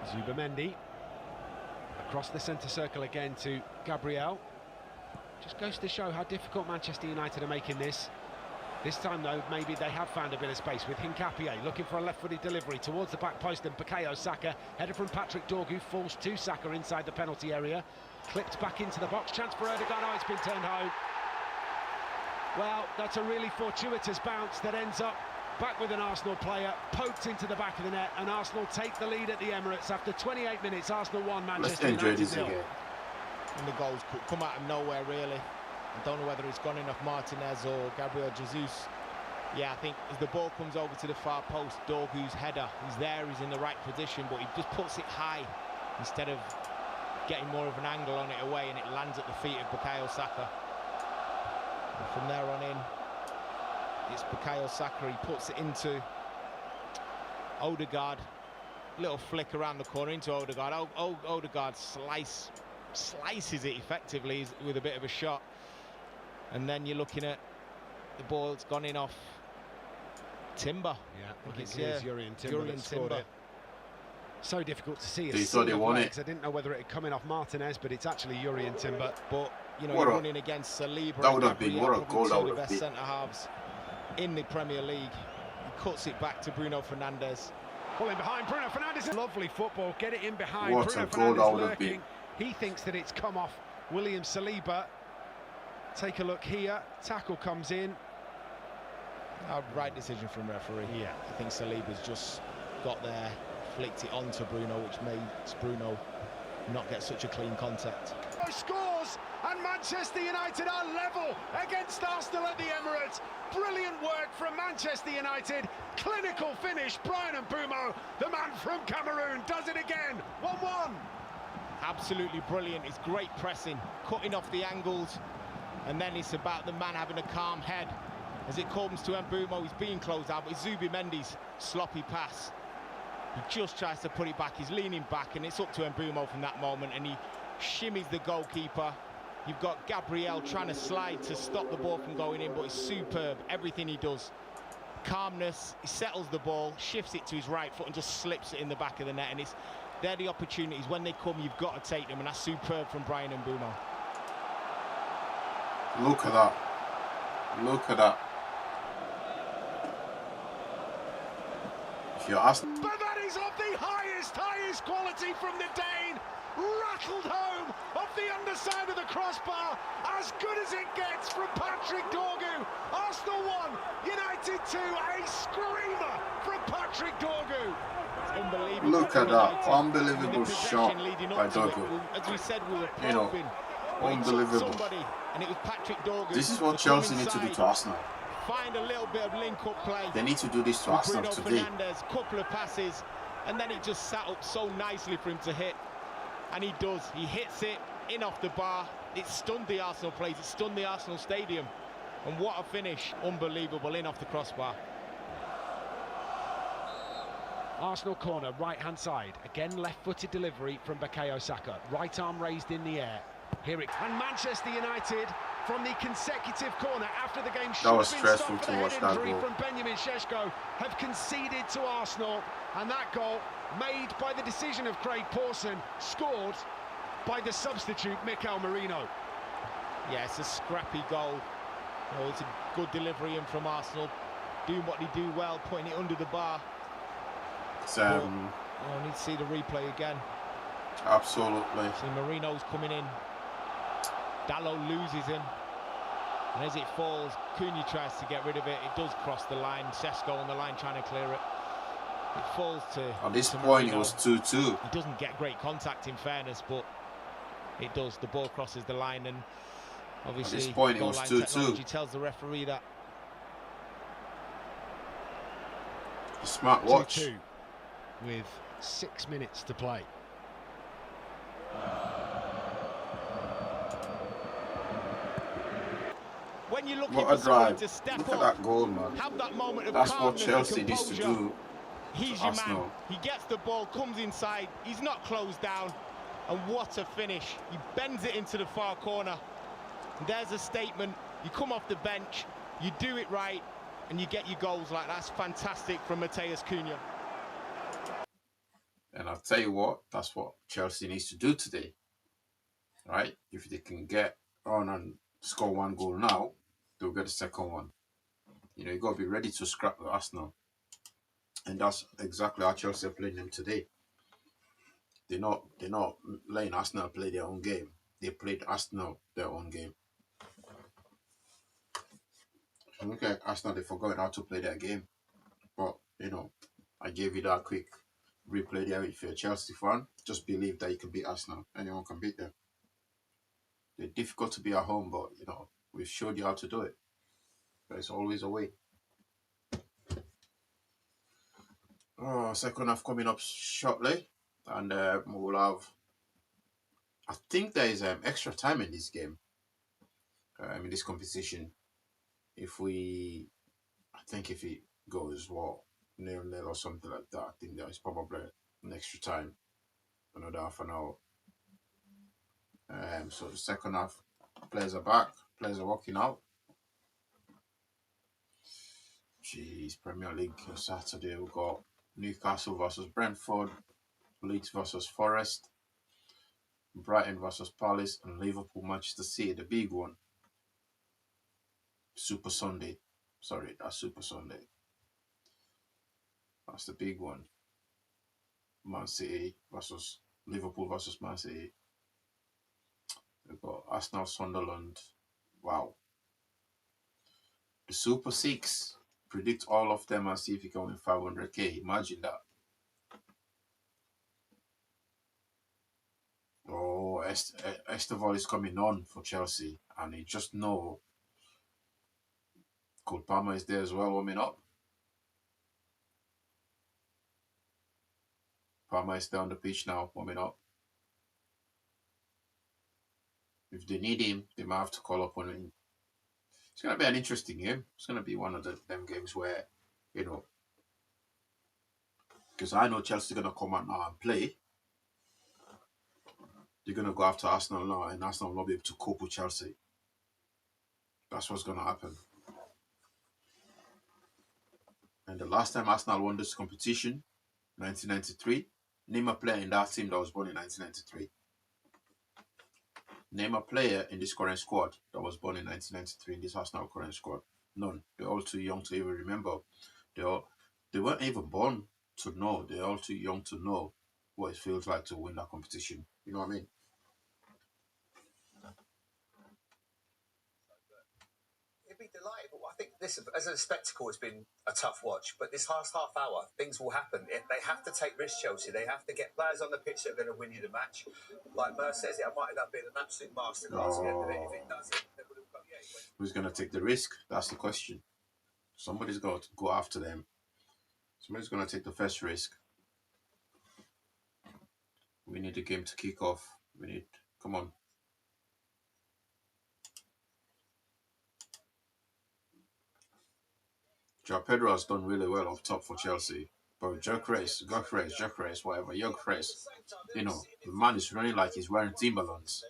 L: Zubimendi across the centre circle again to Gabriel. Just goes to show how difficult Manchester United are making this. This time, though, maybe they have found a bit of space with Hincapié looking for a left-footed delivery towards the back post, and Bukayo Saka, header from Patrick Dorgu, falls to Saka inside the penalty area. Clipped back into the box, chance for Ødegaard. Oh, it's been turned home. Well, that's a really fortuitous bounce that ends up back with an Arsenal player, poked into the back of the net, and Arsenal take the lead at the Emirates after 28 minutes. Arsenal 1, Manchester United 0.
M: And the goals could come out of nowhere, really. I don't know whether it's gone enough Martinez or Gabriel Jesus. Yeah, I think as the ball comes over to the far post, Dorgu's header, he's there, he's in the right position, but he just puts it high instead of getting more of an angle on it away, and it lands at the feet of Bukayo Saka. And from there on in, it's Bukayo Saka. He puts it into Ødegaard. Little flick around the corner into Ødegaard. Ødegaard slices it effectively with a bit of a shot. And then you're looking at the ball that's gone in off Timber.
L: Yeah, I think it's Jurriën Timber that scored it. So difficult to see.
D: They thought they won it.
L: I didn't know whether it had come in off Martinez, but it's actually Jurriën Timber.
M: But you know, you're running against Saliba.
D: That would have been what a goal that would
M: the
D: have
M: best
D: been.
M: centre halves in the Premier League. He cuts it back to Bruno Fernandes.
L: Pulling behind Bruno Fernandes. Lovely football. Get it in behind.
D: What
L: Bruno
D: a goal that would
L: Fernandes
D: have been.
L: lurking. He thinks that it's come off William Saliba. Take a look here. Tackle comes in.
M: Right decision from referee.
L: Yeah,
M: I think Saliba's just got there, flicked it onto Bruno, which makes Bruno not get such a clean contact.
L: Scores, and Manchester United are level against Arsenal at the Emirates. Brilliant work from Manchester United. Clinical finish. Bryan Mbeumo, the man from Cameroon, does it again. 1-1.
M: Absolutely brilliant. It's great pressing, cutting off the angles, and then it's about the man having a calm head. As it comes to Mbeumo, he's being closed out, but it's Zubimendi's sloppy pass. He just tries to put it back. He's leaning back, and it's up to Mbeumo from that moment, and he shimmies the goalkeeper. You've got Gabriel trying to slide to stop the ball from going in, but it's superb, everything he does. Calmness, he settles the ball, shifts it to his right foot, and just slips it in the back of the net, and they're the opportunities. When they come, you've got to take them, and that's superb from Bryan Mbeumo.
D: Look at that. Look at that. If you're asking...
L: But that is of the highest quality from the Dane. Rattled home off the underside of the crossbar. As good as it gets from Patrick Dorgu. Arsenal 1, United 2. A screamer from Patrick Dorgu.
M: Unbelievable.
D: Look at that. Unbelievable shot by Dorgu.
M: As we said, we were
D: You know, unbelievable.
M: And it was Patrick Dorgu.
D: This is what Chelsea need to do to Arsenal.
M: Find a little bit of link-up play.
D: They need to do this to Arsenal
M: Bruno
D: today.
M: Fernandes, couple of passes, and then it just sat up so nicely for him to hit. And he does. He hits it in off the bar. It stunned the Arsenal players. It stunned the Arsenal stadium. And what a finish. Unbelievable, in off the crossbar.
L: Arsenal corner, right-hand side. Again, left-footed delivery from Bukayo Saka. Right arm raised in the air. Here it... And Manchester United, from the consecutive corner after the game
D: that was stressful to watch that goal.
L: From Benjamin Šeško, have conceded to Arsenal, and that goal made by the decision of Craig Pawson, scored by the substitute Mikel Merino.
M: Yeah, it's a scrappy goal. Oh, it's a good delivery in from Arsenal, doing what they do well, putting it under the bar. I need to see the replay again.
D: Absolutely.
M: See, Marino's coming in. Dalot loses him. And as it falls, Cunha tries to get rid of it. It does cross the line. Šeško on the line trying to clear it. It falls to...
D: At this
M: to
D: point,
M: Marino.
D: it was 2-2.
M: He doesn't get great contact, in fairness, but it does. The ball crosses the line, and obviously
D: at this point it
M: goal
D: was
M: line
D: 2-2.
M: technology tells the referee that
D: A smart watch.
L: 2-2 with 6 minutes to play.
M: when you're looking
D: What a
M: for someone
D: drive.
M: to step
D: Look
M: up,
D: at that goal, man.
M: have that moment of
D: That's what
M: calmness
D: Chelsea
M: and
D: needs to
M: composure.
D: do.
M: He's
D: to
M: your man.
D: Arsenal.
M: He gets the ball, comes inside. He's not closed down. And what a finish. He bends it into the far corner. And there's a statement. You come off the bench, you do it right, and you get your goals like that. That's fantastic from Matheus Cunha.
D: And I'll tell you what, that's what Chelsea needs to do today. Right? If they can get on and score one goal now, they'll get the second one. You know, you got to be ready to scrap with Arsenal. And that's exactly how Chelsea are playing them today. They're not letting Arsenal play their own game. They played Arsenal their own game. Look at Arsenal, they forgot how to play their game. But, you know, I gave you that quick replay there. If you're a Chelsea fan, just believe that you can beat Arsenal. Anyone can beat them. They're difficult to be at home, but, you know, we've showed you how to do it. There's always a way. Oh, second half coming up shortly. And we'll have... I think there is extra time in this game. In this competition. I think if it goes, 0-0 or something like that, I think there is probably an extra time. Another half an hour. So the second half, players are back. Players are walking out. Jeez, Premier League on Saturday. We've got Newcastle versus Brentford, Leeds versus Forest, Brighton versus Palace, and Liverpool, Manchester City, the big one. Super Sunday. Sorry, that's Super Sunday. That's the big one. Man City versus Liverpool versus Man City. We've got Arsenal, Sunderland. Wow. The Super Six. Predict all of them and see if you can win 500k. Imagine that. Oh, Esteval is coming on for Chelsea. And you just know Cole Palmer is there as well, warming up. Palmer is there on the pitch now, warming up. If they need him, they might have to call upon him. It's going to be an interesting game. It's going to be one of them games where, you know, because I know Chelsea are going to come out now and play. They're going to go after Arsenal now, and Arsenal will not be able to cope with Chelsea. That's what's going to happen. And the last time Arsenal won this competition, 1993, name a player in that team that was born in 1993. Name a player in this current squad that was born in 1993 in this Arsenal current squad. None. They're all too young to even remember. They weren't even born to know. They're all too young to know what it feels like to win that competition. You know what I mean?
I: It'd be delightful. I think this, as a spectacle, it's been a tough watch. But this last half hour, things will happen. They have to take risks, Chelsea. They have to get players on the pitch that are going to win you the match. Like Mer says, it might end up being an absolute masterclass at the end of it. If it doesn't, they would have got,
D: who's going to take the risk? That's the question. Somebody's got to go after them. Somebody's going to take the first risk. We need the game to kick off. Come on. João Pedro has done really well up top for Chelsea. But Gyokeres, whatever, Gyokeres, you know, the man is running like he's wearing Timberlands.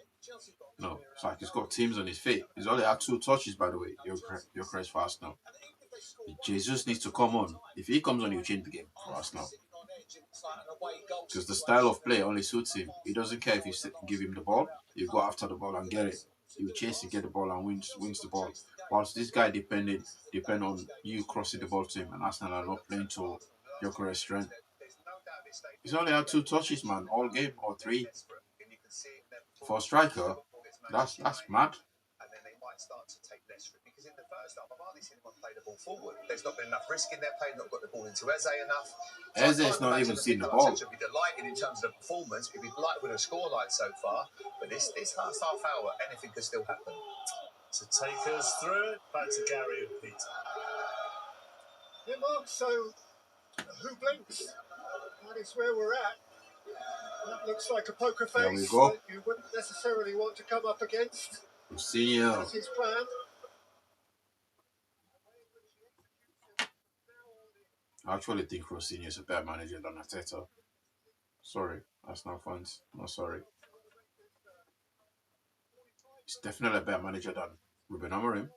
D: No, it's like he's got teams on his feet. He's only had 2 touches, by the way. Gyokeres for Arsenal. Jesus needs to come on. If he comes on, he'll change the game for Arsenal. Because the style of play only suits him. He doesn't care if you give him the ball. You go after the ball and get it. You chase and get the ball and wins the ball. Whilst this guy depend on you crossing the ball to him, and Arsenal are not playing to Gyokeres' strength. He's only had 2 touches, man, all game, or 3. For a striker, that's mad.
I: and then they might start to take less. Because in the first half, I've hardly seen him on play the ball forward. There's not been enough risk in their play, not got the ball into Eze enough.
D: Eze's not even seen the ball.
I: Should be delighted in terms of the performance. He'd be delighted with a scoreline so far. But this last half hour, anything could still happen.
E: To take us through it, back to Gary and Peter.
J: Yeah, Mark, so who blinks? That is where we're at. That looks like a poker face
D: There we go.
J: that you wouldn't necessarily want to come up against.
D: Rosinha.
J: That's his plan.
D: I actually think Rosinha is a better manager than Arteta. Sorry, that's not fun. No, sorry. He's definitely a better manager than Ruben Amorim.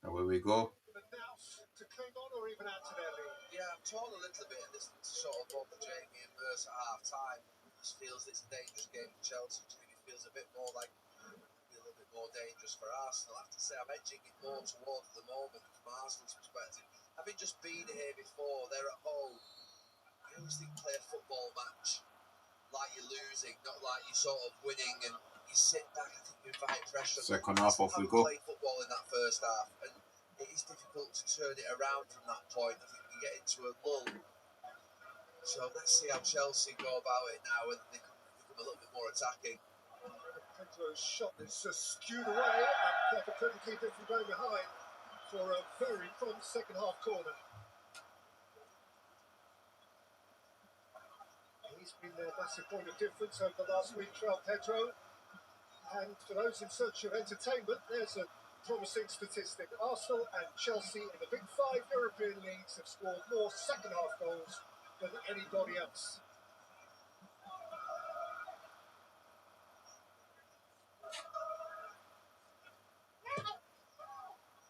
D: Away we go.
J: To cling on or even add to their lead?
K: Yeah, I'm torn a little bit listening to sort of both Jamie and Merce at half time. It just feels it's a dangerous game for Chelsea. To me, it feels a bit more like a little bit more dangerous for Arsenal. I have to say, I'm edging it more towards the moment from Arsenal's perspective. Having just been here before, they're at home. I always think play a football match like you're losing, not like you're sort of winning, and you sit back. I think you invite pressure.
D: Second half, off we go.
K: Play football in that first half, and it is difficult to turn it around from that point. I think you get into a lull. So let's see how Chelsea go about it now, whether they can become a little bit more attacking.
J: Pedro's shot is skewed away, and Kepa couldn't keep it from going behind for a very prompt second half corner. He's been their massive point of difference over the last week, Pedro. And for those in search of entertainment, there's a promising statistic. Arsenal and Chelsea in the big five European leagues have scored more second half goals than anybody else.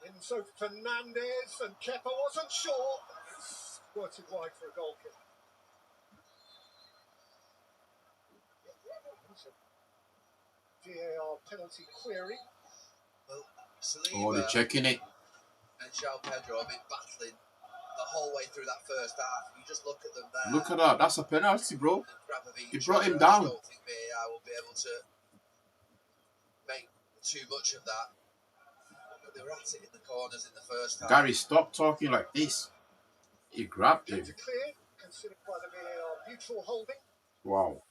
J: Enzo Fernandez, and Kepa wasn't sure. It's squirted wide for a goal kick. VAR penalty query.
K: Well,
D: Oh, they're checking it.
K: And João Pedro have been battling the whole way through that first half. You just look at them there.
D: Look at that. That's a penalty, bro. He brought him down.
K: I don't think VAR will be able to make too much of that. But they were at it in the corners in the first half.
D: Gary, stop talking like this. He grabbed him.
J: Clear, considered by the VAR mutual holding.
D: Wow.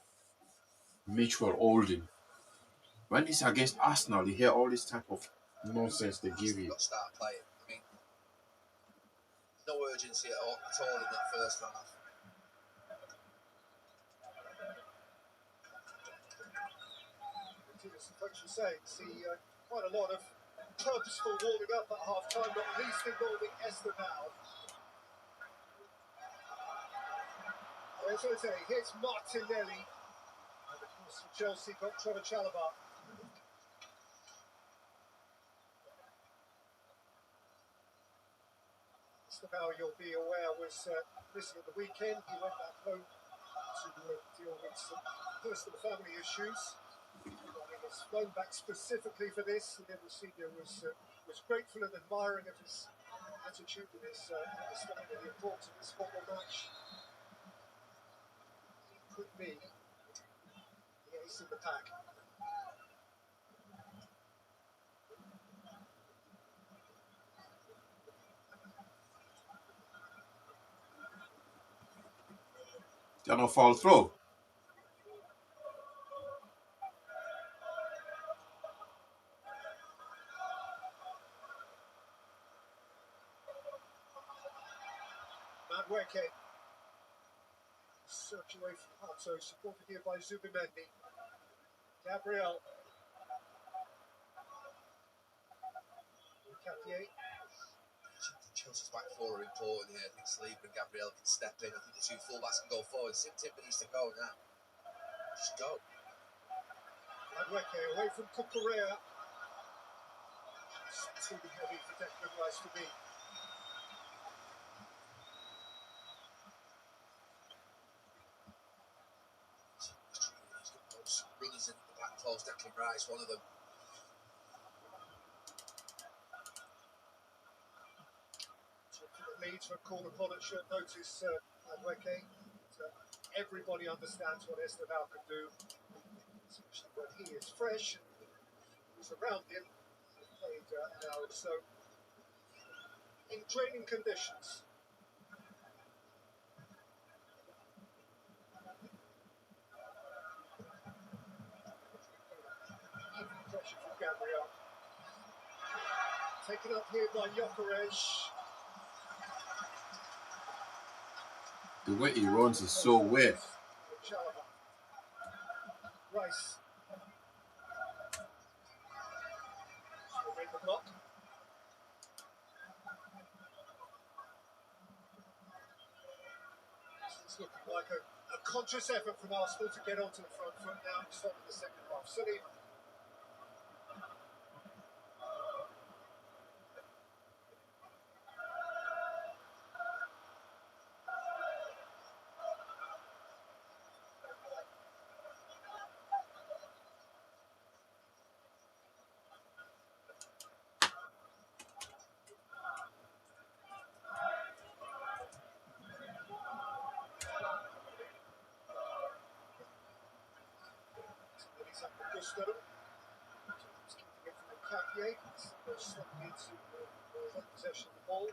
D: Mutual holding. When it's against Arsenal, you hear all this type of nonsense they give you.
K: Start playing. I mean, no urgency at all in that first half.
J: As the coach was saying, see quite a lot of purposeful warming up at half time, not least involving Esteban. As I say, here's Martinelli. And of course, for Chelsea got Trevor Chalobah. Now you'll be aware was missing at the weekend. He went back home to deal with some personal family issues. He was flown back specifically for this, and Eversenior was grateful and admiring of his attitude and his understanding of the importance of this football match. He could be the ace in the pack.
D: Gonna fall through.
J: Madueke. Search away from Hato, supported here by Zubimendi. Gabriel. Capier.
K: Chelsea's back four are important here. I think Saliba and Gabriel can step in. I think the two fullbacks can go forward. Timber needs to go now. Just go.
J: Madueke away from Cucurella. It's too heavy for Declan Rice to be.
K: Those runners in the back close. Declan Rice, one of them.
J: Leeds were called upon at short notice, Madueke. Everybody understands what Esteban can do. when he is fresh and who's around him, played an hour or so in training conditions. Pressure from Gabriel. Taken up here by Gyokeres.
D: The way he runs is so weird.
J: Rice. Made the block. It's looking like a conscious effort from Arsenal to get onto the front foot now and stop in the second half. Zubimendi. Gusto. He's keeping it from Kapier. Goes slightly into possession of the ball.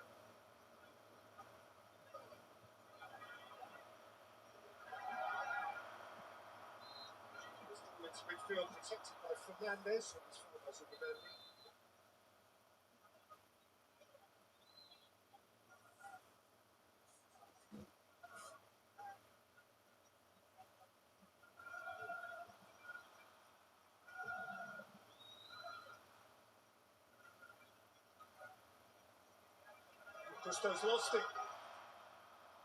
J: Into midfield, protected by Fernandez. And it's followed by Zubimendi. Gusto's lost it.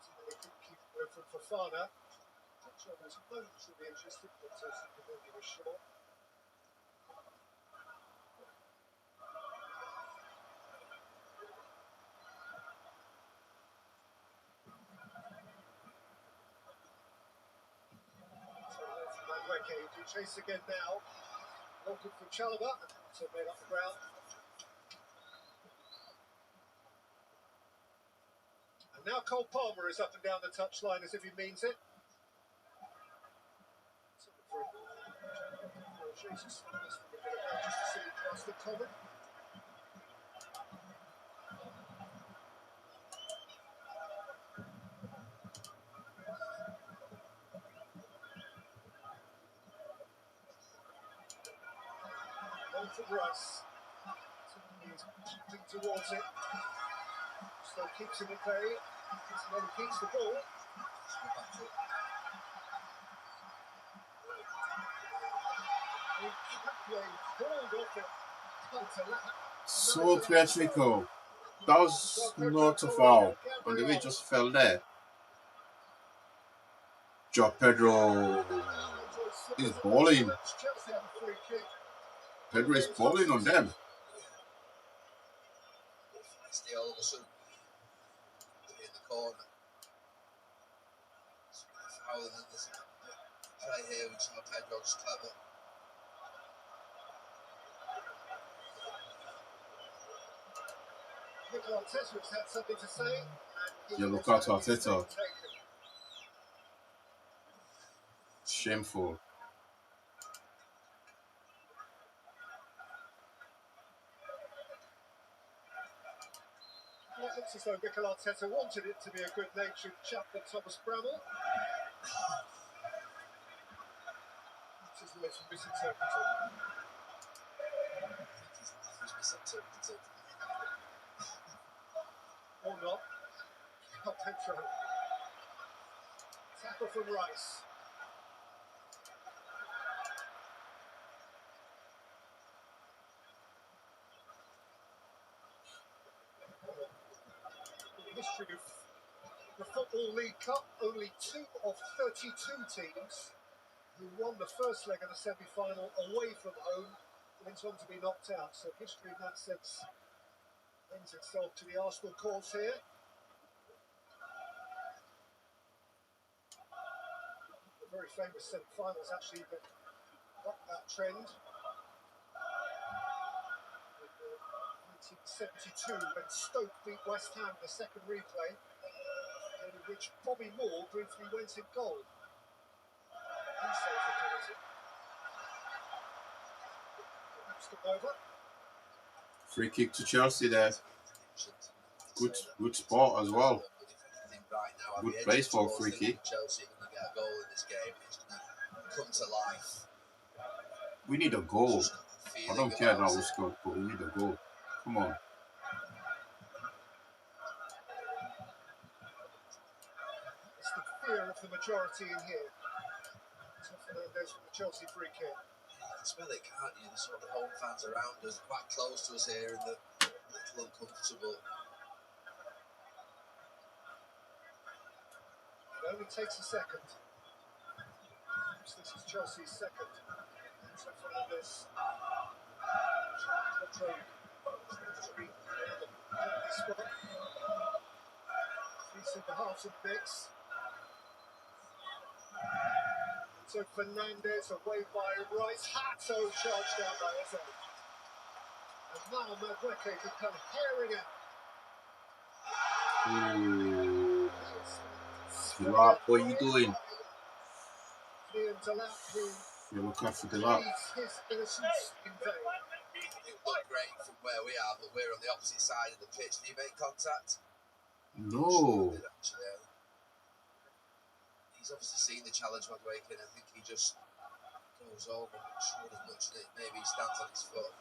J: So they couldn't keep it away from Fofana. I'm sure there's a moment should be interested, but Zubimendi was short. So from Manweke, who can chase again now. Looking for Chalaba, so made up the ground. And now Cole Palmer is up and down the touchline as if he means it. Jesus, just to see past the common. One for Rice. He's keeping towards it. Still keeps him at bay. Then keeps the ball.
D: So theatrical. That was not a foul. And the way it just fell there. Joe Pedro is balling. Pedro is balling on them.
K: All of a sudden, in the corner. Foul, and then there's a play here which Joe Pedro's clever.
J: Viktor Gyokeres has had something to say.
D: Yeah, look at Arteta. Shameful.
J: It looks as though Viktor Gyokeres wanted it to be a good-natured chap with Thomas Bramall. Which is the most misinterpreted.
K: He's misinterpreted.
J: Or not. Not Pedro. Tackle from Rice. In the history of the Football League Cup, only 2 of 32 teams who won the first leg of the semi-final away from home went on to be knocked out. So history in that sense lends itself to the Arsenal cause here. The very famous semi-finals actually that bucked that trend. 1972 when Stoke beat West Ham in the second replay, in which Bobby Moore briefly went in goal. He saved the penalty.
D: Free kick to Chelsea there. Good spot as well. Good place for a free kick.
K: Chelsea are going to get a goal in this game. It's going to come to life.
D: We need a goal. I don't care now who scored, but we need a goal. Come on.
J: It's the fear of the majority in here. Fernandez with the Chelsea free kick.
K: You can smell it, can't you? The sort of home fans around us, quite close to us here, and they're a little uncomfortable.
J: It only takes a second. This is Chelsea's second. So Fernandez. Three centre halves in the mix. So Fernandez away by Rice. Hato charged down by Eze. And now Madueke can come herring out.
D: What are you doing?
J: You
D: look after the lot.
J: His innocence in vain.
K: It looked great from where we are, but we're on the opposite side of the pitch. Did he make contact?
D: No.
K: He's obviously seen the challenge Madueke, and I think he just goes over. I'm not sure as much that maybe he stands on his foot.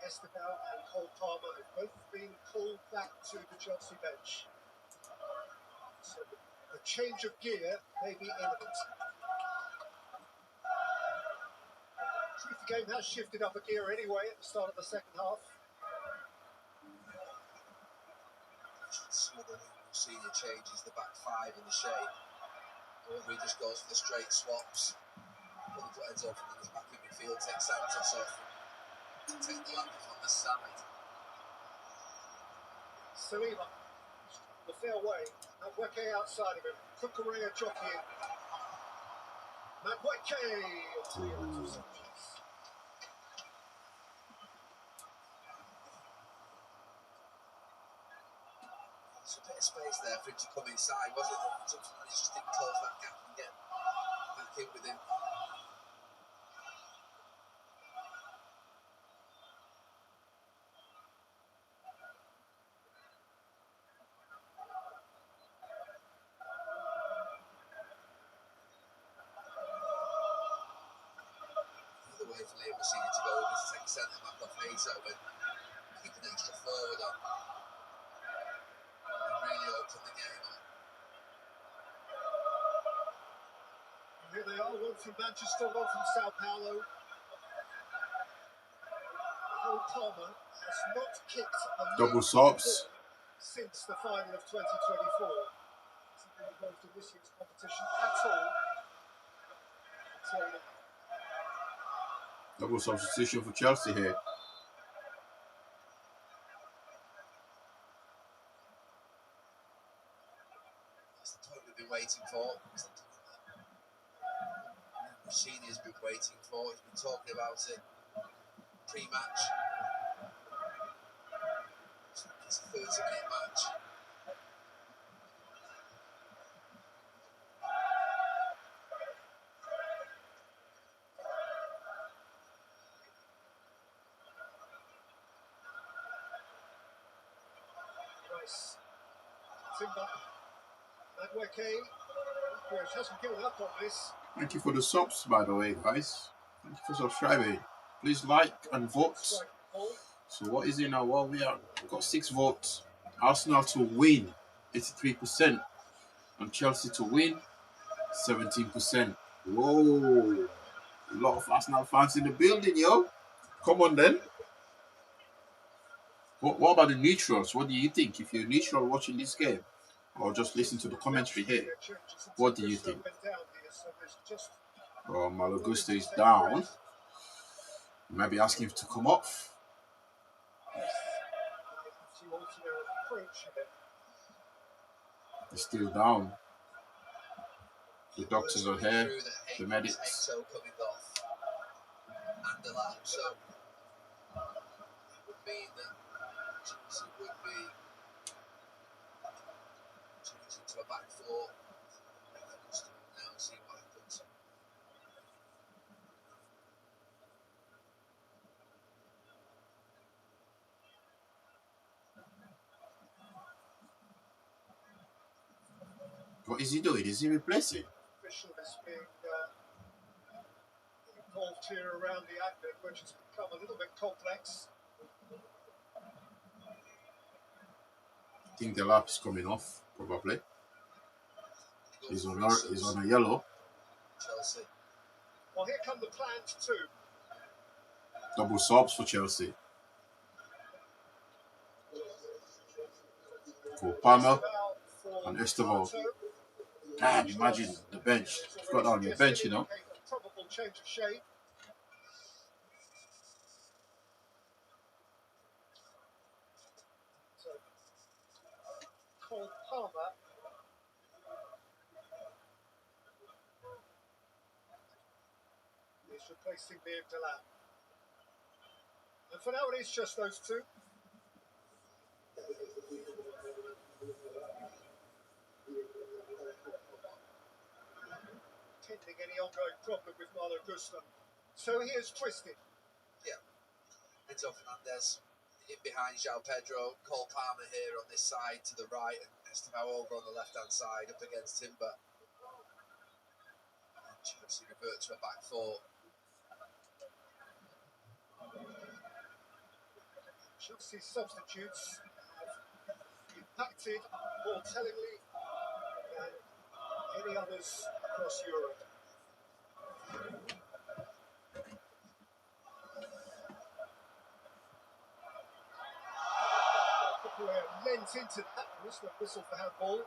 J: Esteban and Cole Palmer have both been called back to the Chelsea bench. So a change of gear may be imminent. The game has shifted up a gear anyway at the start of the second half.
K: Some of the senior changes the back five in the shape. Or he just goes for the straight swaps. Put Enzo Fernandez back in midfield, takes Santos off. Take the lap on the side.
J: Salima, the fair way. Madueke outside of him. Kukurea jockeying. Madueke.
K: There's a bit of space there for him to come inside, wasn't it? Sometimes he just didn't close that gap and get back in with him. For Liam Massini to go over to take centre back off Hato and keep an extra forward on and really open the game up.
J: Here they are, one from Manchester, one from Sao Paulo. Cole Palmer has not kicked a
D: double subs
J: since the final of 2024. He's not involved in this year's competition at all. So,
D: double substitution for Chelsea here.
K: That's the point we've been waiting for. Massini has been waiting for. He's been talking about it pre-match. It's a 30-minute match.
J: Madueke hasn't given up on this.
D: Thank you for the subs, by the way, guys. Thank you for subscribing. Please like and vote. So what is it now? Well, we've got 6 votes. Arsenal to win, 83%. And Chelsea to win, 17%. Whoa. A lot of Arsenal fans in the building, yo. Come on, then. What about the neutrals? What do you think? If you're neutral watching this game, or just listen to the commentary here, what do you think? Oh, Malagusta is down. Maybe asking him to come off. He's still down. The doctors are here. The medics.
K: mean that Chelsea would be changing to a back four. Just now and see what happens.
D: What is he doing? Is he replacing?
J: Official is being involved here around the admin, which has become a little bit complex.
D: I think the lap is coming off, probably. He's on a yellow.
K: Chelsea.
J: Well, here come the plans too.
D: Double subs for Chelsea. For Palmer and Estevao. Damn, imagine the bench. You've got that on your bench, you know.
J: Probable change of shape. So, Cole Palmer. He's replacing Liam Delap. And for now, it is just those two. Tending any ongoing problem with Marlo Gusto. So he is twisted.
K: Yeah. Enzo Fernandez in behind João Pedro. Cole Palmer here on this side to the right, and Estevao over on the left-hand side up against him. But Chelsea revert to a back four.
J: Chelsea substitutes have impacted more tellingly than any others across Europe. Lent into that, was the whistle for handball.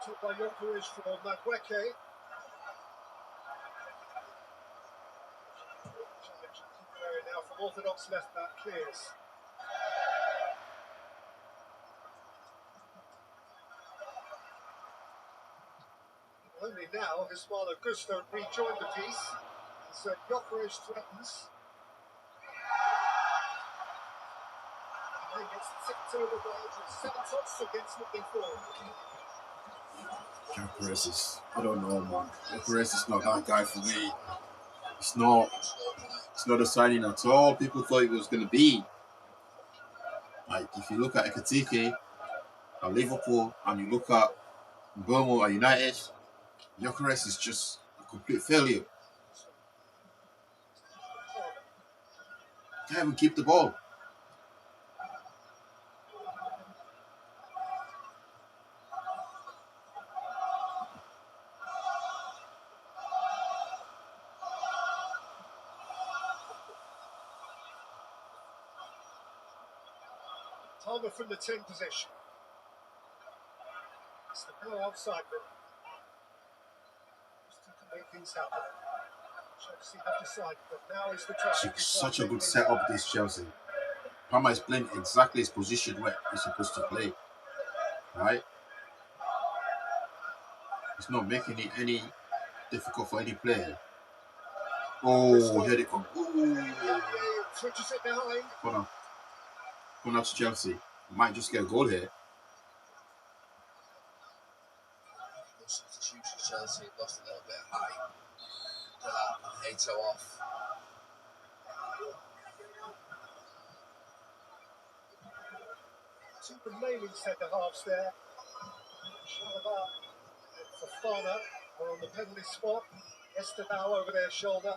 J: Took by Gyokeres for Madueke. Now from orthodox left back clears. Only now has Marlo Gusto rejoined the piece. So Gyokeres threatens. And then gets tipped over by Santos against looking forward.
D: Gyokeres is, I don't know, man. Gyokeres is not that guy for me. It's not a signing at all. People thought it was going to be. Like, if you look at Ekitike at Liverpool and you look at Bournemouth at United, Gyokeres is just a complete failure. Can't even keep the ball.
J: Palmer from the 10 position. It's the ball outside them. Just to make things happen. Chelsea have decided that now is the time.
D: It's such a good setup, this Chelsea. Palmer is playing exactly his position where he's supposed to play. Right? It's not making it any difficult for any player. Oh, here they come.
J: Switches it behind.
D: Hold on. Going out to Chelsea. Might just get a goal here.
K: Substitutions, Chelsea lost a little bit of height. Hato off.
J: Two remaining centre halves there. Shalaba and Fofana are on the penalty spot. Estevao over their shoulder.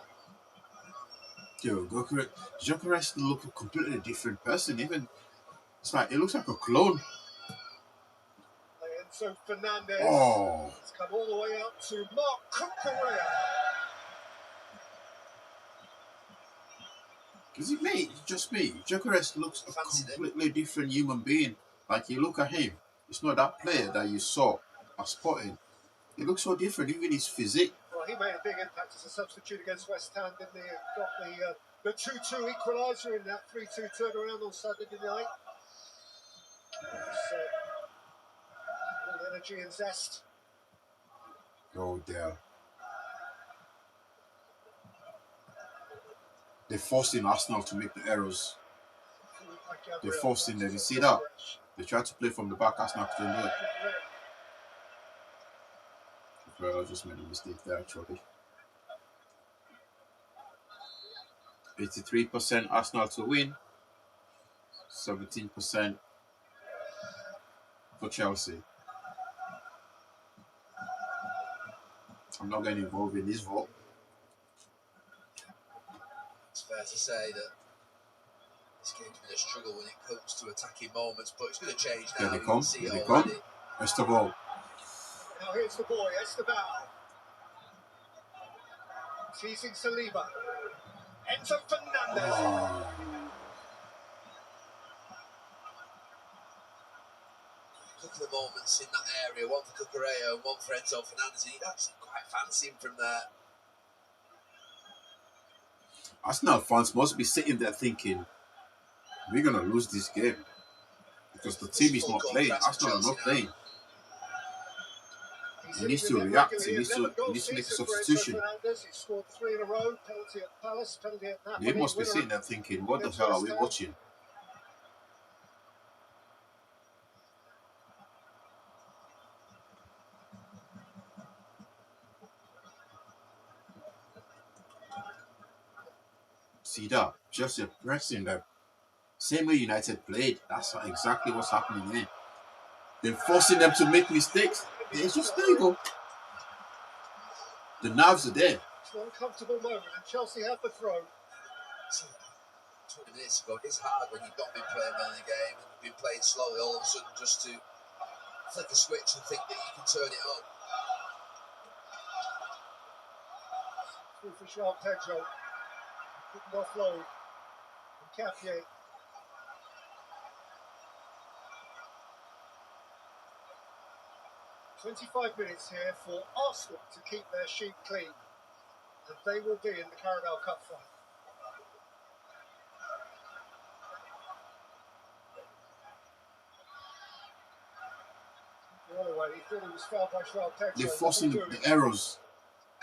D: Yo, Gyokeres look a completely different person. Even it's like it looks like a clone.
J: And so Fernandez has come all the way out to Mark Cucurella.
D: Is it me? Just me. Gyokeres looks a completely different human being. Like you look at him, it's not that player that you saw at Sporting. He looks so different, even his physique.
J: Well, he made a big impact as a substitute against West Ham, didn't he? Got the 2-2 equaliser in that 3-2 turnaround on Saturday night. So, all energy and zest.
D: Oh dear. They're forcing Arsenal to make the errors. They're forcing them. You see that? They try to play from the back. Arsenal couldn't do it. Well, I just made a mistake there, actually. 83% Arsenal to win. 17% for Chelsea. I'm not getting involved in this vote.
K: It's fair to say that this game's been a struggle when it comes to attacking moments, but it's going to change now.
D: Here they come. Here they come. That's the ball.
J: Now here's the boy, Esteban. Teasing Saliba. Enzo Fernandez.
D: Oh.
K: A couple of moments in that area, one for Cucurella and one for Enzo Fernandez, and you'd actually quite fancy him from there.
D: Arsenal fans must be sitting there thinking, we're going to lose this game. Because the team is not playing. Arsenal are not playing. He needs to react. He needs to make a substitution.
J: He scored 3 in a row. Penalty at Palace, penalty at Napoli.
D: They must be sitting there thinking, what the hell are we watching? See that? Just pressing them. Same way United played. That's exactly what's happening here. They're forcing them to make mistakes. There you go. The nerves are there.
J: It's an uncomfortable moment, and Chelsea have the throw.
K: 20 minutes ago, it's hard when you've not been playing well in the game and you've been playing slowly all of a sudden just to flick a switch and think that you can turn it on.
J: Through for João Pedro. Couldn't offload. And Capier. "25 minutes here for Arsenal to keep their sheet clean, and they will be in the Carabao Cup final." The other way, he thought he was fouled by João Pedro.
D: They're forcing the errors.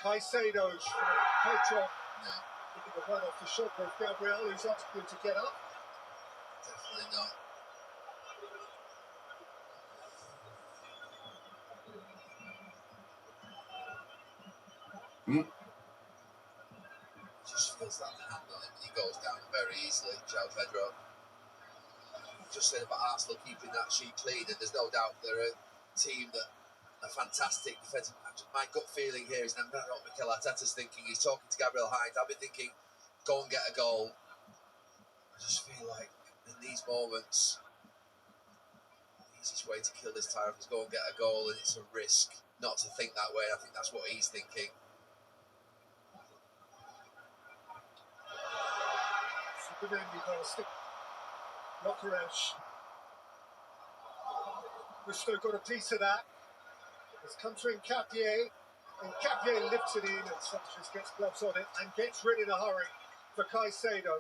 J: Caicedo's Pedro looking to run off the shoulder of Gabriel, who's asking to get up.
K: Definitely not. Just feels that hand on him and he goes down very easily, João Pedro. Just saying about Arsenal keeping that sheet clean, and there's no doubt they're a team that are fantastic defensive. My gut feeling here is that what Mikel Arteta's thinking. He's talking to Gabriel Hines. I've been thinking, go and get a goal. I just feel like in these moments, the easiest way to kill this tyrant is go and get a goal, and it's a risk not to think that way. I think that's what he's thinking.
J: Zubimendi got a stick. Gyokeres. Gusto got a piece of that. It's come through in Capier, and Capier lifts it in, and Sanchez gets gloves on it and gets rid in a hurry for Caicedo.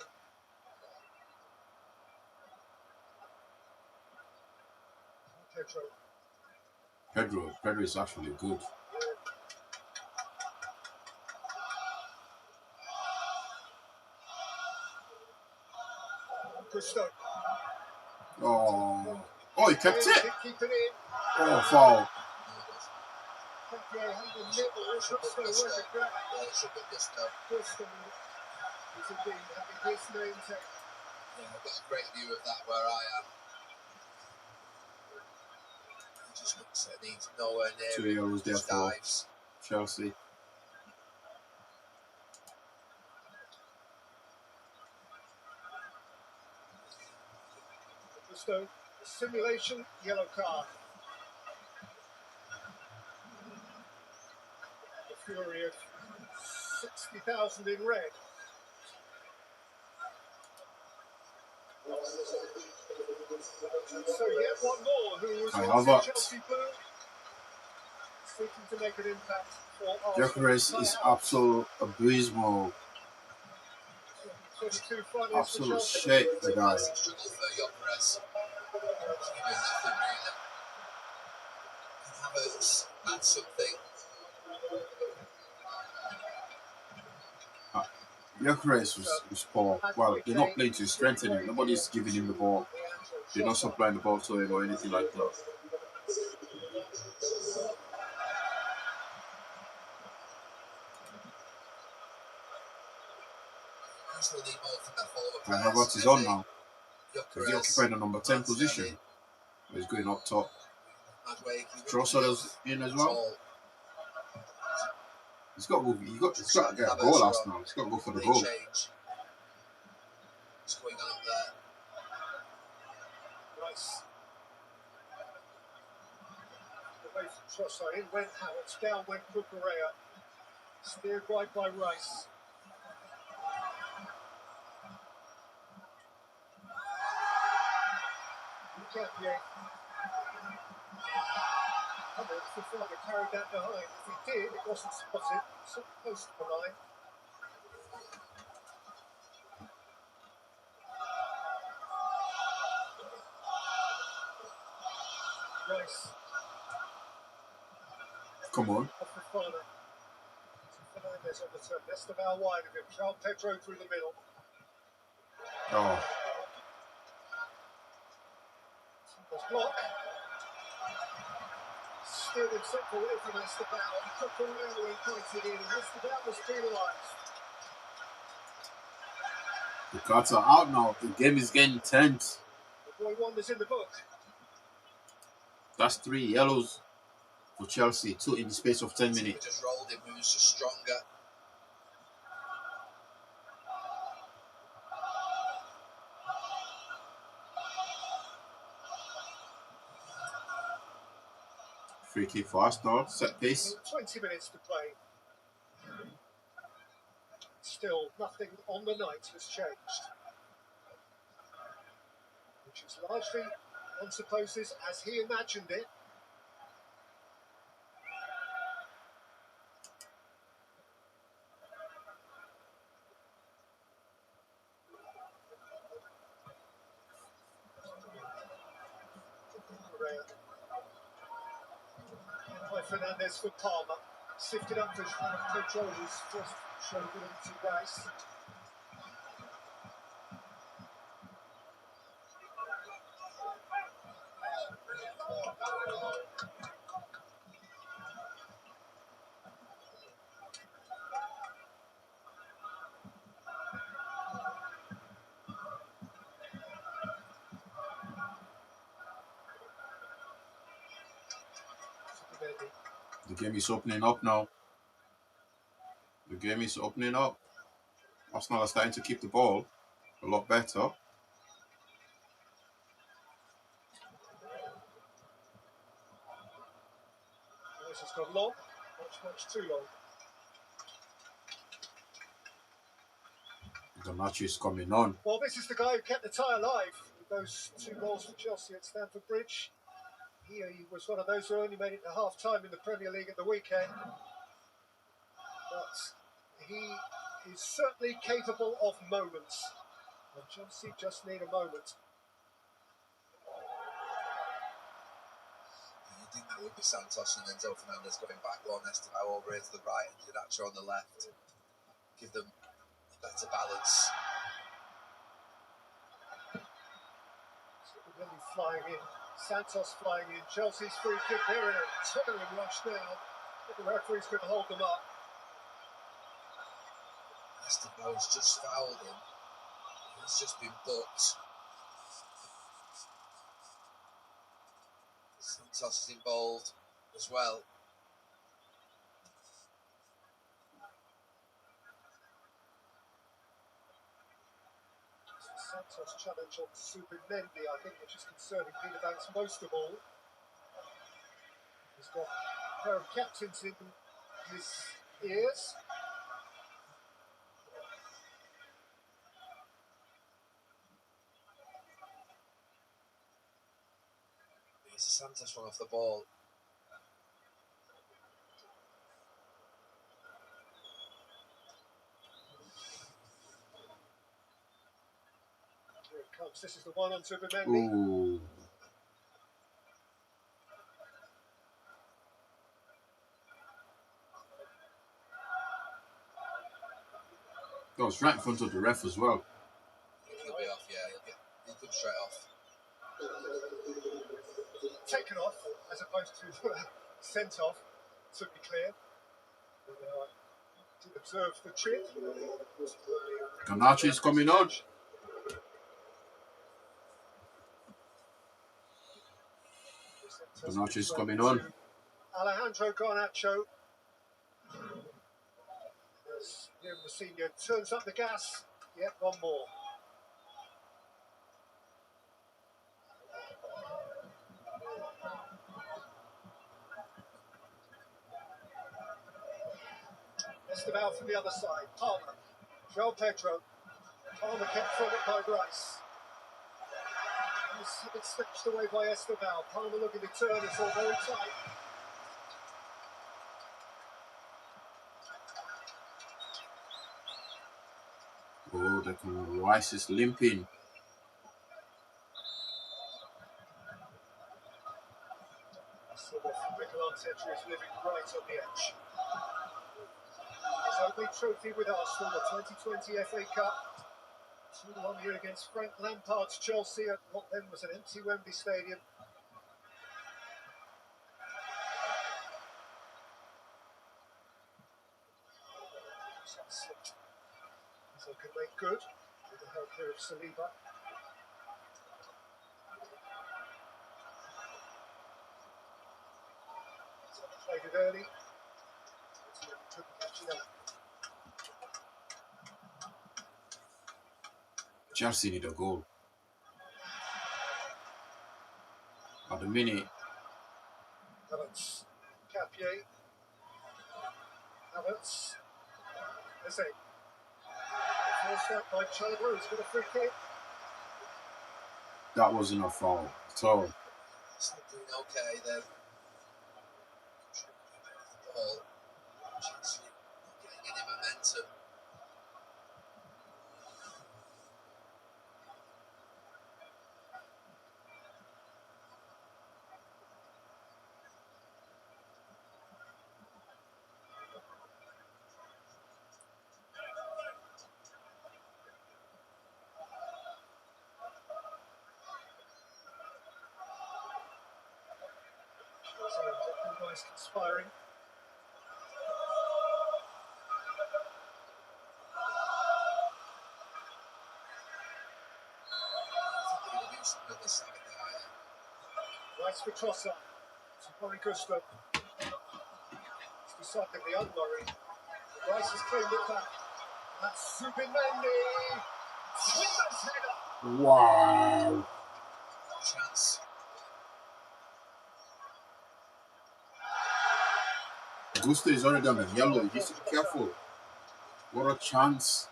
D: Pedro is actually good.
J: Gusto.
D: Oh, he kept it.
J: Keep it in.
D: Oh, foul.
J: Capier had the nibble. Gusto went to grab it. Gusto is indeed having his name taken.
K: Yeah, I've got a great view of that where I am. He just looks at it, he's nowhere near
D: 2 euros there for
K: dives.
D: Chelsea.
J: Gusto, simulation, yellow card. The fury of 60,000 in red. And so yet one more who was once in Chelsea blue, seeking to make an impact for Arsenal.
D: Gyokeres is absolute abysmal.
J: 22 finals
D: Absolute
J: for Chelsea.
D: shit, the guy.
K: Struggle for Gyokeres. Nothing really. Havertz had something.
D: Gyokeres was poor. Well, they're not playing to strengthen him. Nobody's giving him the ball. They're not supplying the ball to him or anything like that. And Havertz is on now. He's occupying the number 10 position. He's going up top. Trossard's in as well. He's got to get a goal last now. He's got to go for the goal.
K: What's going on there?
J: Rice. Away from Trossard. In went Havertz. Down went Cucurella. Steered right by Rice. Capier. Havertz, the father, carried that behind. If he did, it wasn't spotted. It's close to the line. Rice.
D: Come on.
J: Off the father. Fernandez on the turn. Esteban wide of him. João Pedro through the middle.
D: Oh.
J: Was blocked. Steered himself away from Esteban. Cucurella pointed in. Esteban was penalised.
D: The cards are out now. The game is getting tense.
J: The boy wonders in the book.
D: That's 3 yellows for Chelsea. 2 in the space of 10 minutes.
K: Just rolled him. He was just stronger.
D: Free kick for Arsenal. Set piece.
J: 20 minutes to play. Still, nothing on the night has changed. Which is largely, one supposes, as he imagined it. By Fernandez for Palmer. Sifted up to Pedro, who's first showed it to Rice.
D: The game is opening up now. The game is opening up. Arsenal are starting to keep the ball a lot better.
J: This has gone long, much too long.
D: Garnacho is coming on.
J: Well, this is the guy who kept the tie alive with those 2 goals for Chelsea at Stamford Bridge. He was one of those who only made it to half time in the Premier League at the weekend. But he is certainly capable of moments. And Chelsea just need a moment.
K: I think that would be Santos and Enzo Fernandez going back one, Esteban over here to the right and Garnacho on the left. Give them a better balance.
J: Zubimendi flying in. Santos flying in. Chelsea's free kick. They're in a tearing rush now. The referee's going to hold them up.
K: Esteban's just fouled him. He's just been booked. Santos is involved as well.
J: Santos' challenge on Zubimendi, I think, which is concerning Peter Banks most of all. He's got a pair of captains in his ears.
K: It's a Santos one off the ball.
J: Here it comes. This is the one on Zubimendi.
D: Ooh. That was right in front of the ref as well.
K: He'll be off, yeah. He'll come straight off.
J: Taken off as opposed to sent off, to be clear. Did observe the chip.
D: Garnacho is coming on. Garnacho is coming on.
J: Alejandro Garnacho. As the senior turns up the gas. Yep, one more. Esteban from the other side. Palmer. João Pedro. Palmer kept from it by Rice. It's been snatched away by Esteban. Palmer looking to turn. It's all very tight.
D: Oh, Rice is limping.
J: Mikel Arteta is living right on the edge. His only trophy with Arsenal, the 2020 FA Cup. 2-1 here against Frank Lampard's Chelsea at what then was an empty Wembley Stadium. So can make good with the help here of Saliba. Played it early. Couldn't catch it up.
D: Chelsea need a goal. At the minute.
J: Havertz. Capier. Havertz. Let's see. Forced out by Chalobah, who's got a free kick.
D: That wasn't a foul at all.
K: Something okay then. Ball. Chelsea not getting any momentum.
J: So, two guys conspiring. Rice for Trossard. To Murray Gusto. It's decidedly unworried. Rice has claimed it back. That's Zubimendi. Swingman's header.
D: Wow.
K: Chance.
D: Gusto is already on the yellow. He needs to be careful. What a chance.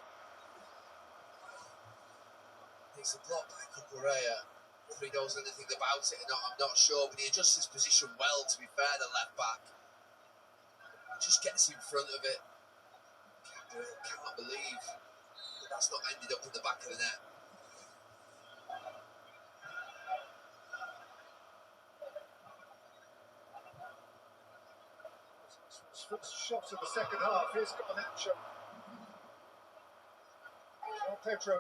K: It's a block by Cucurella. Whether he knows anything about it or not, I'm not sure, but he adjusts his position well, to be fair, the left back. He just gets in front of it. Can't believe that that's not ended up in the back of the net.
J: Shot of the second half. Here's Garnacho. João Pedro.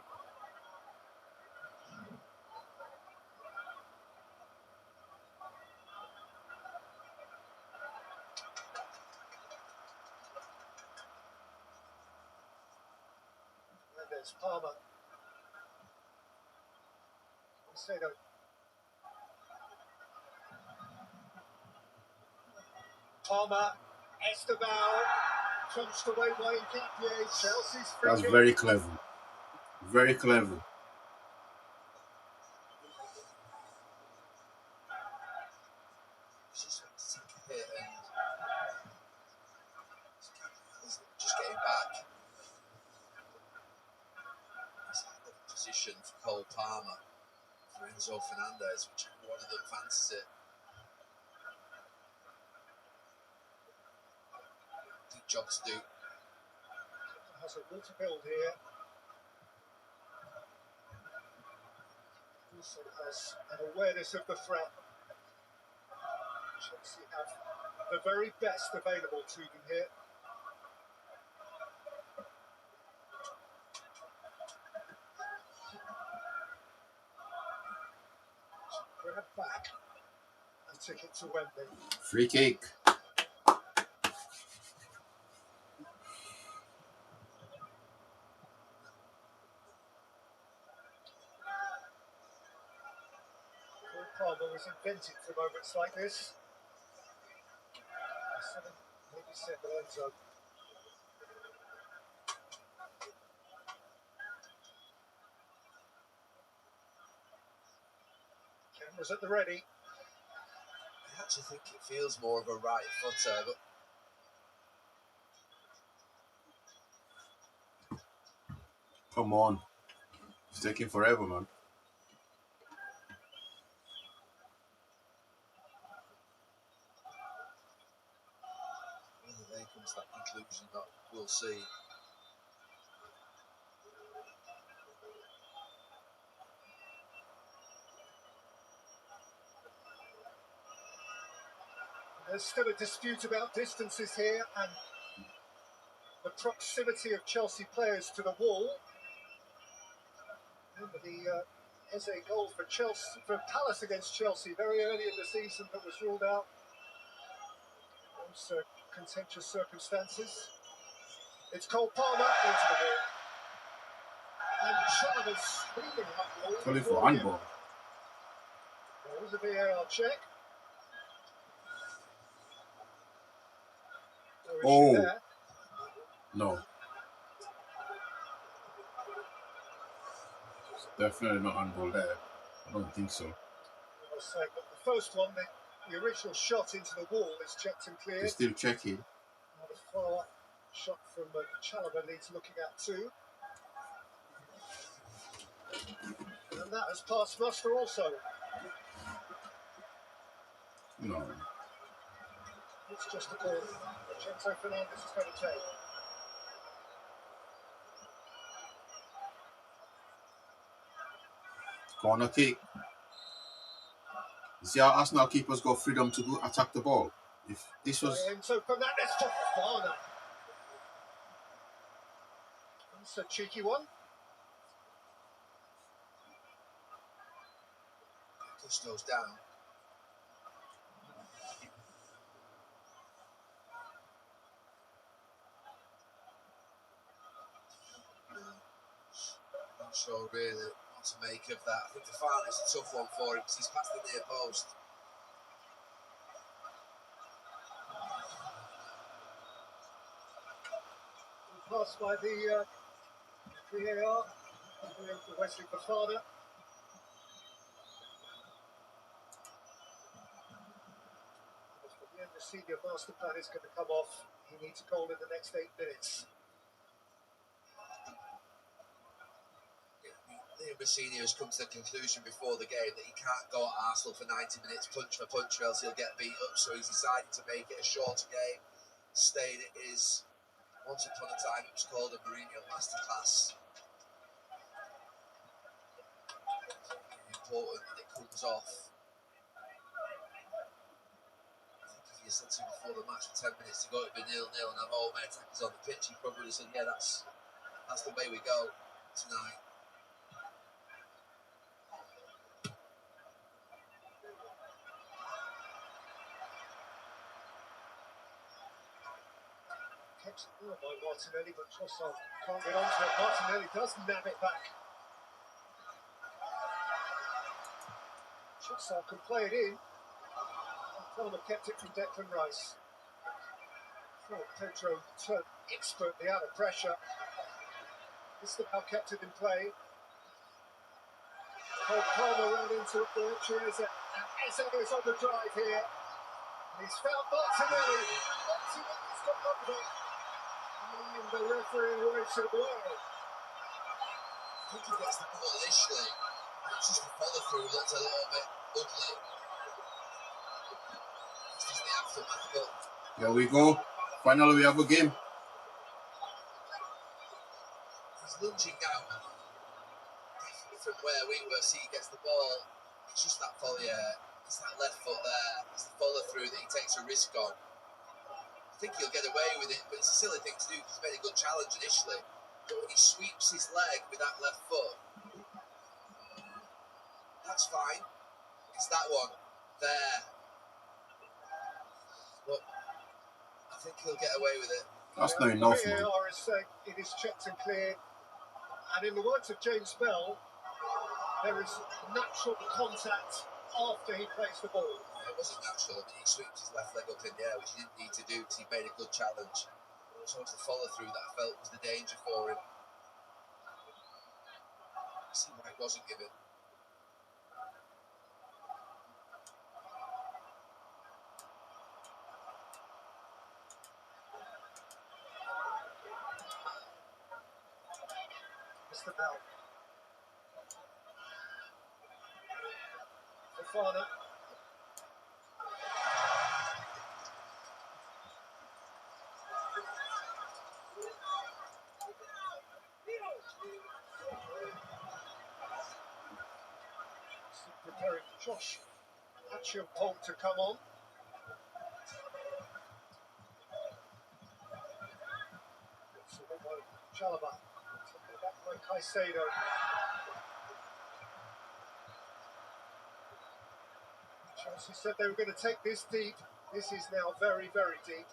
J: And there's Palmer. Macedo. Palmer. Esteban, crunched away by Capier. Chelsea's free
D: That's
J: kick.
D: very clever. Very clever.
K: Just take a hit and just getting back. It's a good position for Cole Palmer, for Enzo Fernandez, whichever one of them fancies it. Job to do.
J: Has a will to build here. Also has an awareness of the threat. Chelsea have the very best available to them here. grab back and took it to Wembley.
D: Free kick.
J: Palmer was invented for moments like this. Maybe central end zone. Cameras at the ready.
K: I actually think it feels more of a right footer, but
D: Come on. It's taking forever, man.
K: whether they come to that conclusion, that we'll see.
J: There's still a dispute about distances here and the proximity of Chelsea players to the wall. Remember the Eze goal for Chelsea, for Palace against Chelsea very early in the season that was ruled out. Those contentious circumstances. It's Cole Palmer into the wall. And Chalobah's speeding up the wall.
D: Calling for handball.
J: There was a VAR check.
D: Oh. No. Definitely not handball there. I don't think so.
J: But the first one, the original shot into the wall is checked and cleared.
D: They're still checking.
J: Now the follow-up shot from Chalobah needs looking at too. And that has passed muster also.
D: No.
J: It's just a call that Enzo Fernandez is going to take.
D: Corner kick. You see how Arsenal keepers got freedom to go attack the ball? If this was...
J: Enzo Fernandez for Fofana. That's a cheeky one.
K: Gusto's down. Not sure really what to make of that. I think the final is a tough one for him because he's past the near post.
J: Passed by the VAR. For Wesley Fofana. The senior master plan is going to come off. He needs a goal in the next 8 minutes.
K: Messina has come to the conclusion before the game that he can't go at Arsenal for 90 minutes punch for punch or else he'll get beat up, so he's decided to make it a shorter game. Staying it is, once upon a time it was called a Mourinho masterclass. Important that it comes off. You said to him before the match with 10 minutes to go, it'd be 0-0 and have all my attackers on the pitch. He probably said, yeah, that's the way we go tonight.
J: Kept it by Martinelli, but Trossard can't get onto it. Martinelli does nab it back. Trossard can play it in. Palmer kept it from Declan Rice. Pedro turned expertly out of pressure. This now kept it in play. Palmer ran into it for Eze. And Eze is on the drive here. And he's found Martinelli. Martinelli's got over it. And the referee waits it away.
K: I think he gets the ball initially. It's just the follow through looked a little bit ugly. This is the aftermath, but
D: here we go. Finally, we have a game.
K: he's lunging down. Definitely from where we were, see he gets the ball. It's just that follow, it's that left foot there. It's the follow through that he takes a risk on. I think he'll get away with it, but it's a silly thing to do because he's made a good challenge initially. But when he sweeps his leg with that left foot, that's fine. It's that one there. But I think he'll get away with it.
D: That's not enough,
J: The
D: man.
J: VAR is saying it is checked and cleared. And in the words of James Bell, there is natural contact after he plays the ball.
K: Yeah, it wasn't natural. I mean, he sweeps his left leg up in the air, which he didn't need to do because he made a good challenge. So it's the follow through that I felt was the danger for him. I see why it wasn't given.
J: Mr. Bell. Fofana. Preparing Josh Achilpong to come on. Chalaba. Taken back by Caicedo. Chelsea said they were going to take this deep. This is now very, very deep.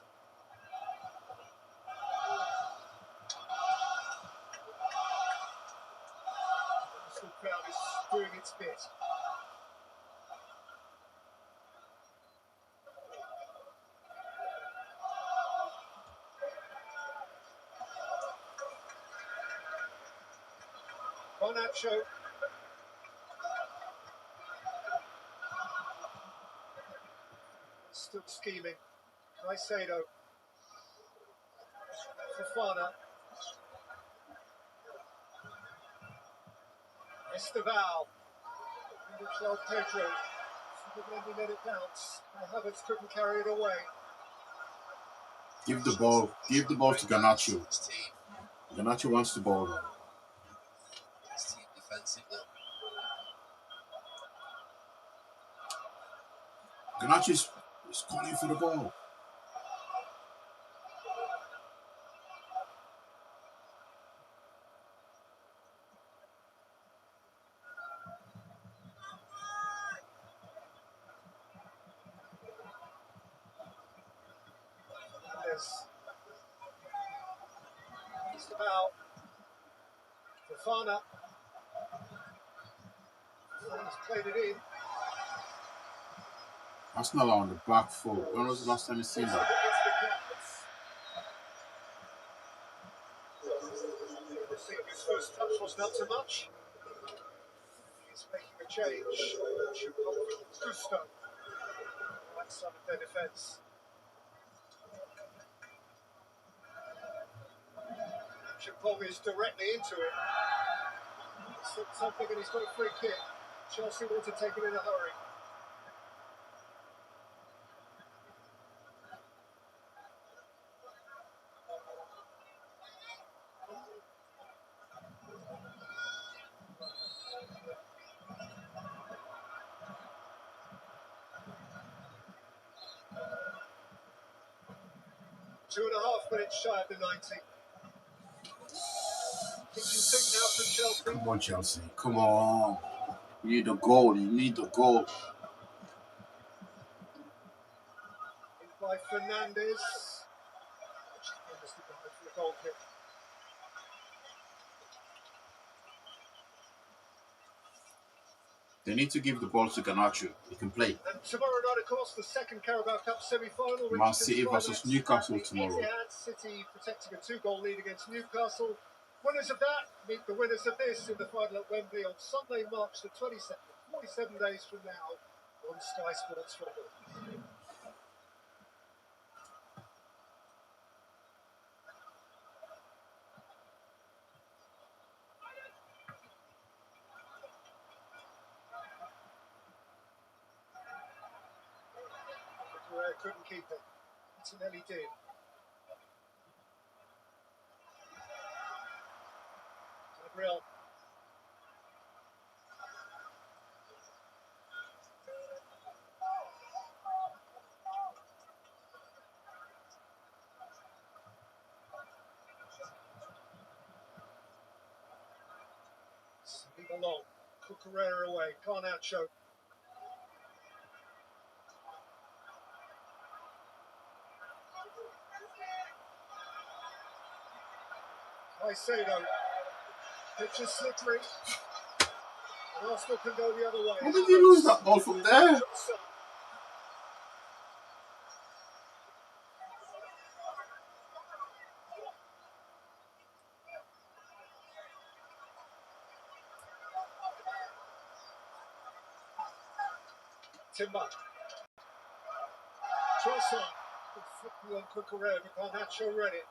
J: The crowd is doing its bit. Garnacho. Still scheming. Caicedo. Fofana. Esteval. Michel Pedro. Zubimendi let it bounce. Havertz couldn't carry it away.
D: Give the ball to Garnacho. Garnacho wants the ball now.
K: His team defensively.
D: Garnacho's calling for the ball.
J: Esteval. Fofana. Fofana's played it in.
D: Arsenal are on the back foot. When was the last time you seen that?
J: His first touch wasn't up to much. He's making a change. Gusto. Right side of their defence. Chipong is directly into it. Something, and he's got a free kick. Chelsea want to take it in a hurry. Two and a half minutes shy of the 90. Now from Chelsea.
D: Come on, Chelsea. Come on. You need a goal. You need a goal.
J: By Fernandez. Goal kick.
D: They need to give the ball to Garnacho. He can play.
J: And tomorrow night, of course, the second Carabao Cup semi-final.
D: Man City versus Newcastle tomorrow.
J: City protecting a 2-goal lead against Newcastle. Winners of that meet the winners of this in the final at Wembley on Sunday, March the 22nd, 47 days from now on Sky Sports Football. Couldn't keep it. Martinelli did. Gabriel. Leave along. Cucurella away. Garnacho. Caicedo. Pitch is slippery. And Arsenal can go the other way.
D: How did he lose that ball from there?
J: Timber. Trossard. Flipping on Cucurella, but Garnacho read it.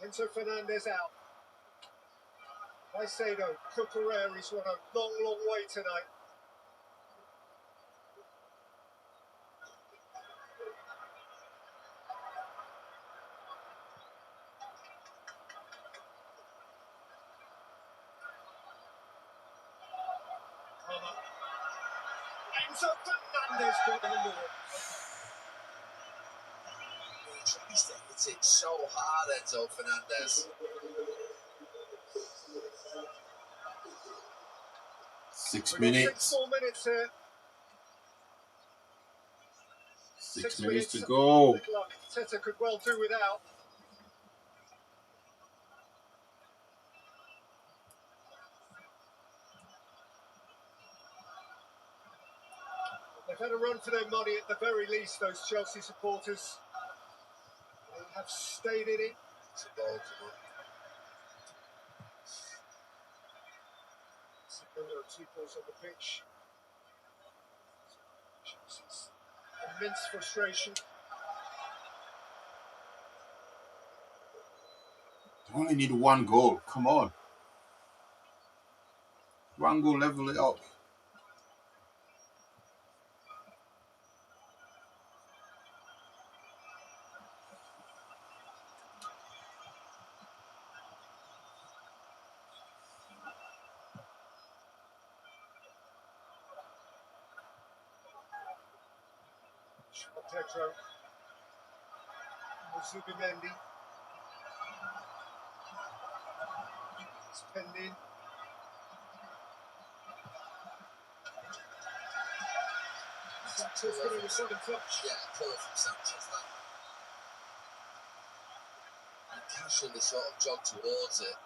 J: Enzo Fernandez out. Caicedo. Cucurella, he's run a long, long way tonight. Enzo Fernandez got under it.
K: He tries to hit it so hard, Enzo Fernandez.
D: 6 minutes.
J: 4 minutes here.
D: 6 minutes to go.
J: Teta could well do without. They've had a run for their money at the very least, those Chelsea supporters. They have stayed in it.
K: It's a ball to go.
J: There are 2 balls on the pitch. Chelsea's immense frustration.
D: They only need 1 goal. Come on. 1 goal, level it up.
J: Pedro. Zubimendi. It's penned in. Sanchez getting a second touch.
K: Yeah, pull from Sanchez, that. And casually sort of jog towards it.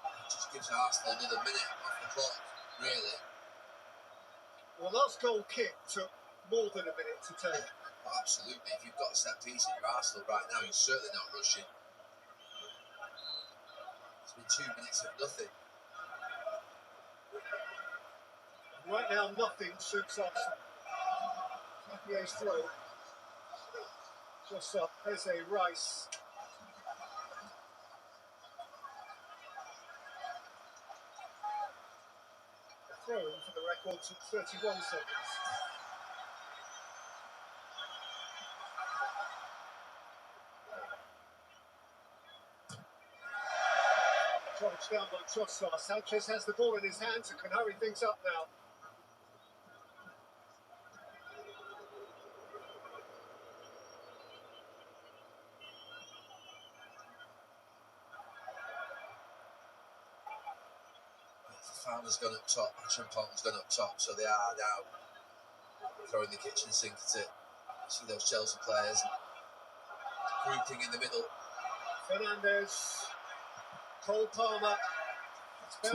K: It just gives Arsenal another minute off the clock, really.
J: Well, last goal kick took more than a minute to take.
K: Oh, absolutely. If you've got a set piece in your Arsenal right now, you're certainly not rushing. It's been 2 minutes of nothing.
J: Right now, nothing suits Arsenal. Capier's throw. Just up. There's a Rice. Throwing for the record took 31 seconds. Charged down by Trossard. Sanchez has the ball in his hands and can hurry things up now.
K: Farmer's gone up top, Champagne's gone up top, so they are now throwing the kitchen sink at it. See those Chelsea players grouping in the middle.
J: Fernandez, Cole Palmer.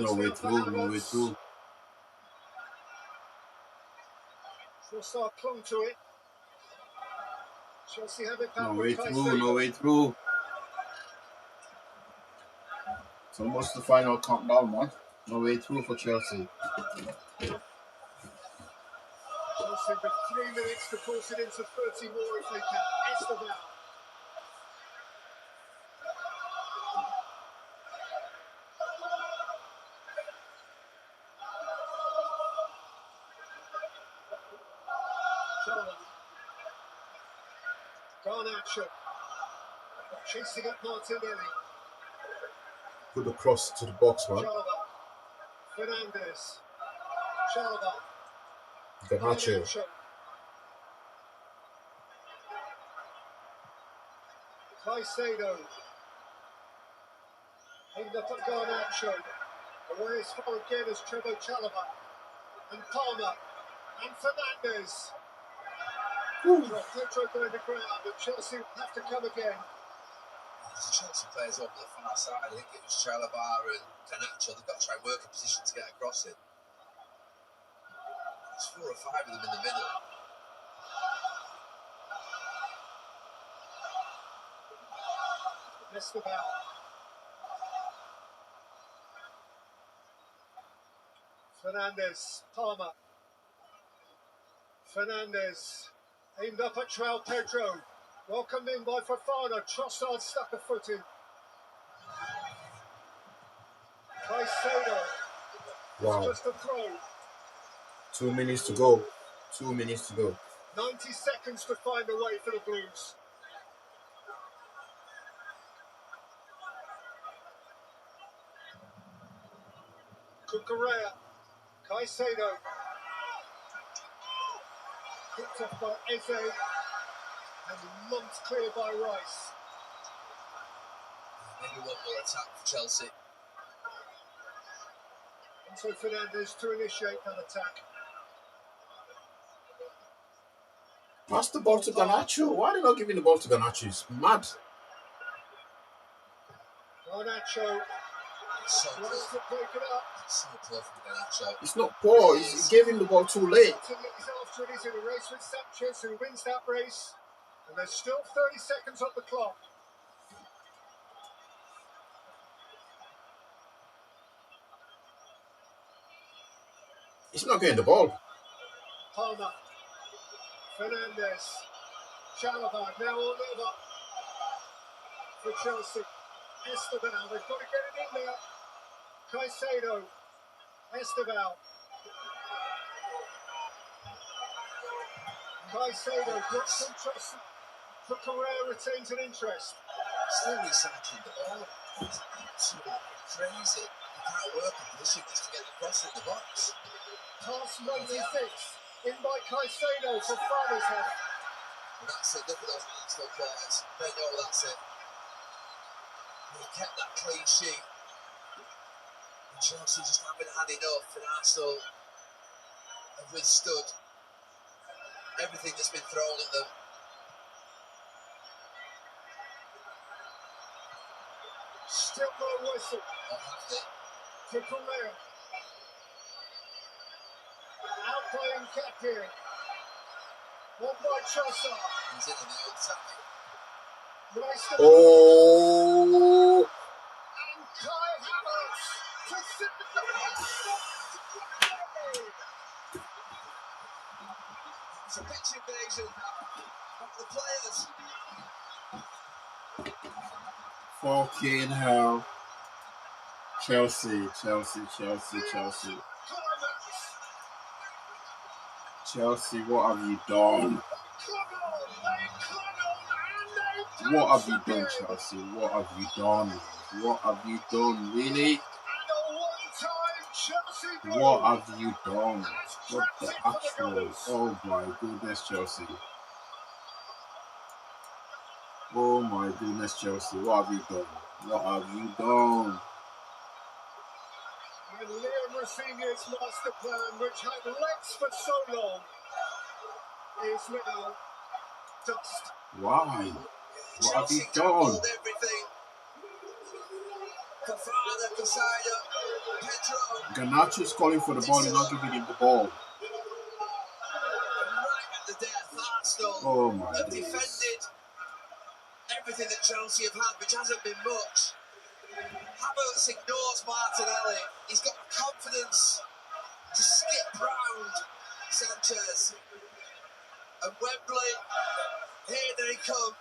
D: No way through, no way through.
J: Trossard clung to it. Chelsea have it back.
D: No way through, no way through. It's almost the final countdown, man. No way through for Chelsea.
J: Chelsea with 3 minutes to force it into 30 more if they can. Esteban. Garnacho. Chasing up Martinelli.
D: Put the cross to the box, man.
J: Fernandez. Chalaba.
D: Garnacho.
J: Caicedo. Aimed up at Garnacho. Away as far again as Trevoh Chalaba. And Palmer. And Fernandez. Pedro going to ground, but Chelsea will have to come again.
K: The Chelsea players over the far side, I think it was Chalobah and Garnacho, they've got to try and work a position to get across it. There's 4 or 5 of them in the middle.
J: Esteban. Fernandez, Palmer. Fernandez aimed up at João Pedro. Welcomed in by Fofana. Trossard stuck a foot in. Caicedo.
D: Wow.
J: It's just a throw.
D: 2 minutes to go. 2 minutes to go.
J: 90 seconds to find a way for the Blues. Cucurella. Caicedo. Picked up by Eze. And lumped clear by Rice.
K: Maybe one more attack for Chelsea.
J: So Fernandez to initiate that attack.
D: Pass the ball to Garnacho. Why are they not giving the ball to Garnacho? It's mad.
J: Garnacho wants to break it up.
K: So poor from Garnacho.
D: It's not poor. He gave him the ball too late.
J: He's after it. He's in a race with Sanchez, who wins that race. And there's still 30 seconds on the clock.
D: He's not getting the ball.
J: Palmer. Fernandez. Chalobah now or never for Chelsea. Esteban, they've got to get it in there. Caicedo. Esteban. Caicedo drops some trust. Cucurella retains an interest.
K: Still recycling the ball. It's absolutely crazy. You can't work a position just to get the cross in the box.
J: Pass 96. In by Caicedo for Farmer's head.
K: And that's it. Look at those Arsenal players. They know that's it. They kept that clean sheet. And Chelsea just haven't had enough. And Arsenal have withstood everything that's been thrown at them.
J: Still no whistle. To Correa. Outplaying Captain. One by Trossard.
K: He's in on the old tackle.
D: Oh!
J: And Kai Havertz to sit the
K: It's a pitch invasion of the players.
D: Fucking hell. Chelsea, Chelsea, Chelsea, Chelsea. Chelsea, what have you done? What have you done, Chelsea? What have you done? What have you done, really? What have you done? What the actual? Oh my goodness, Chelsea. Oh my goodness, Chelsea. What have you done? What have you done?
J: And Liam Rosenior's master plan, which had legs for so long, is now dust.
D: Why? What have you done? Garnacho's calling for the ball, he's not giving him the ball.
K: Right at the death, Arsenal have defended everything that Chelsea have had, which hasn't been much. Havertz ignores Martinelli. He's got the confidence to skip round Sanchez. And Wembley, here they come.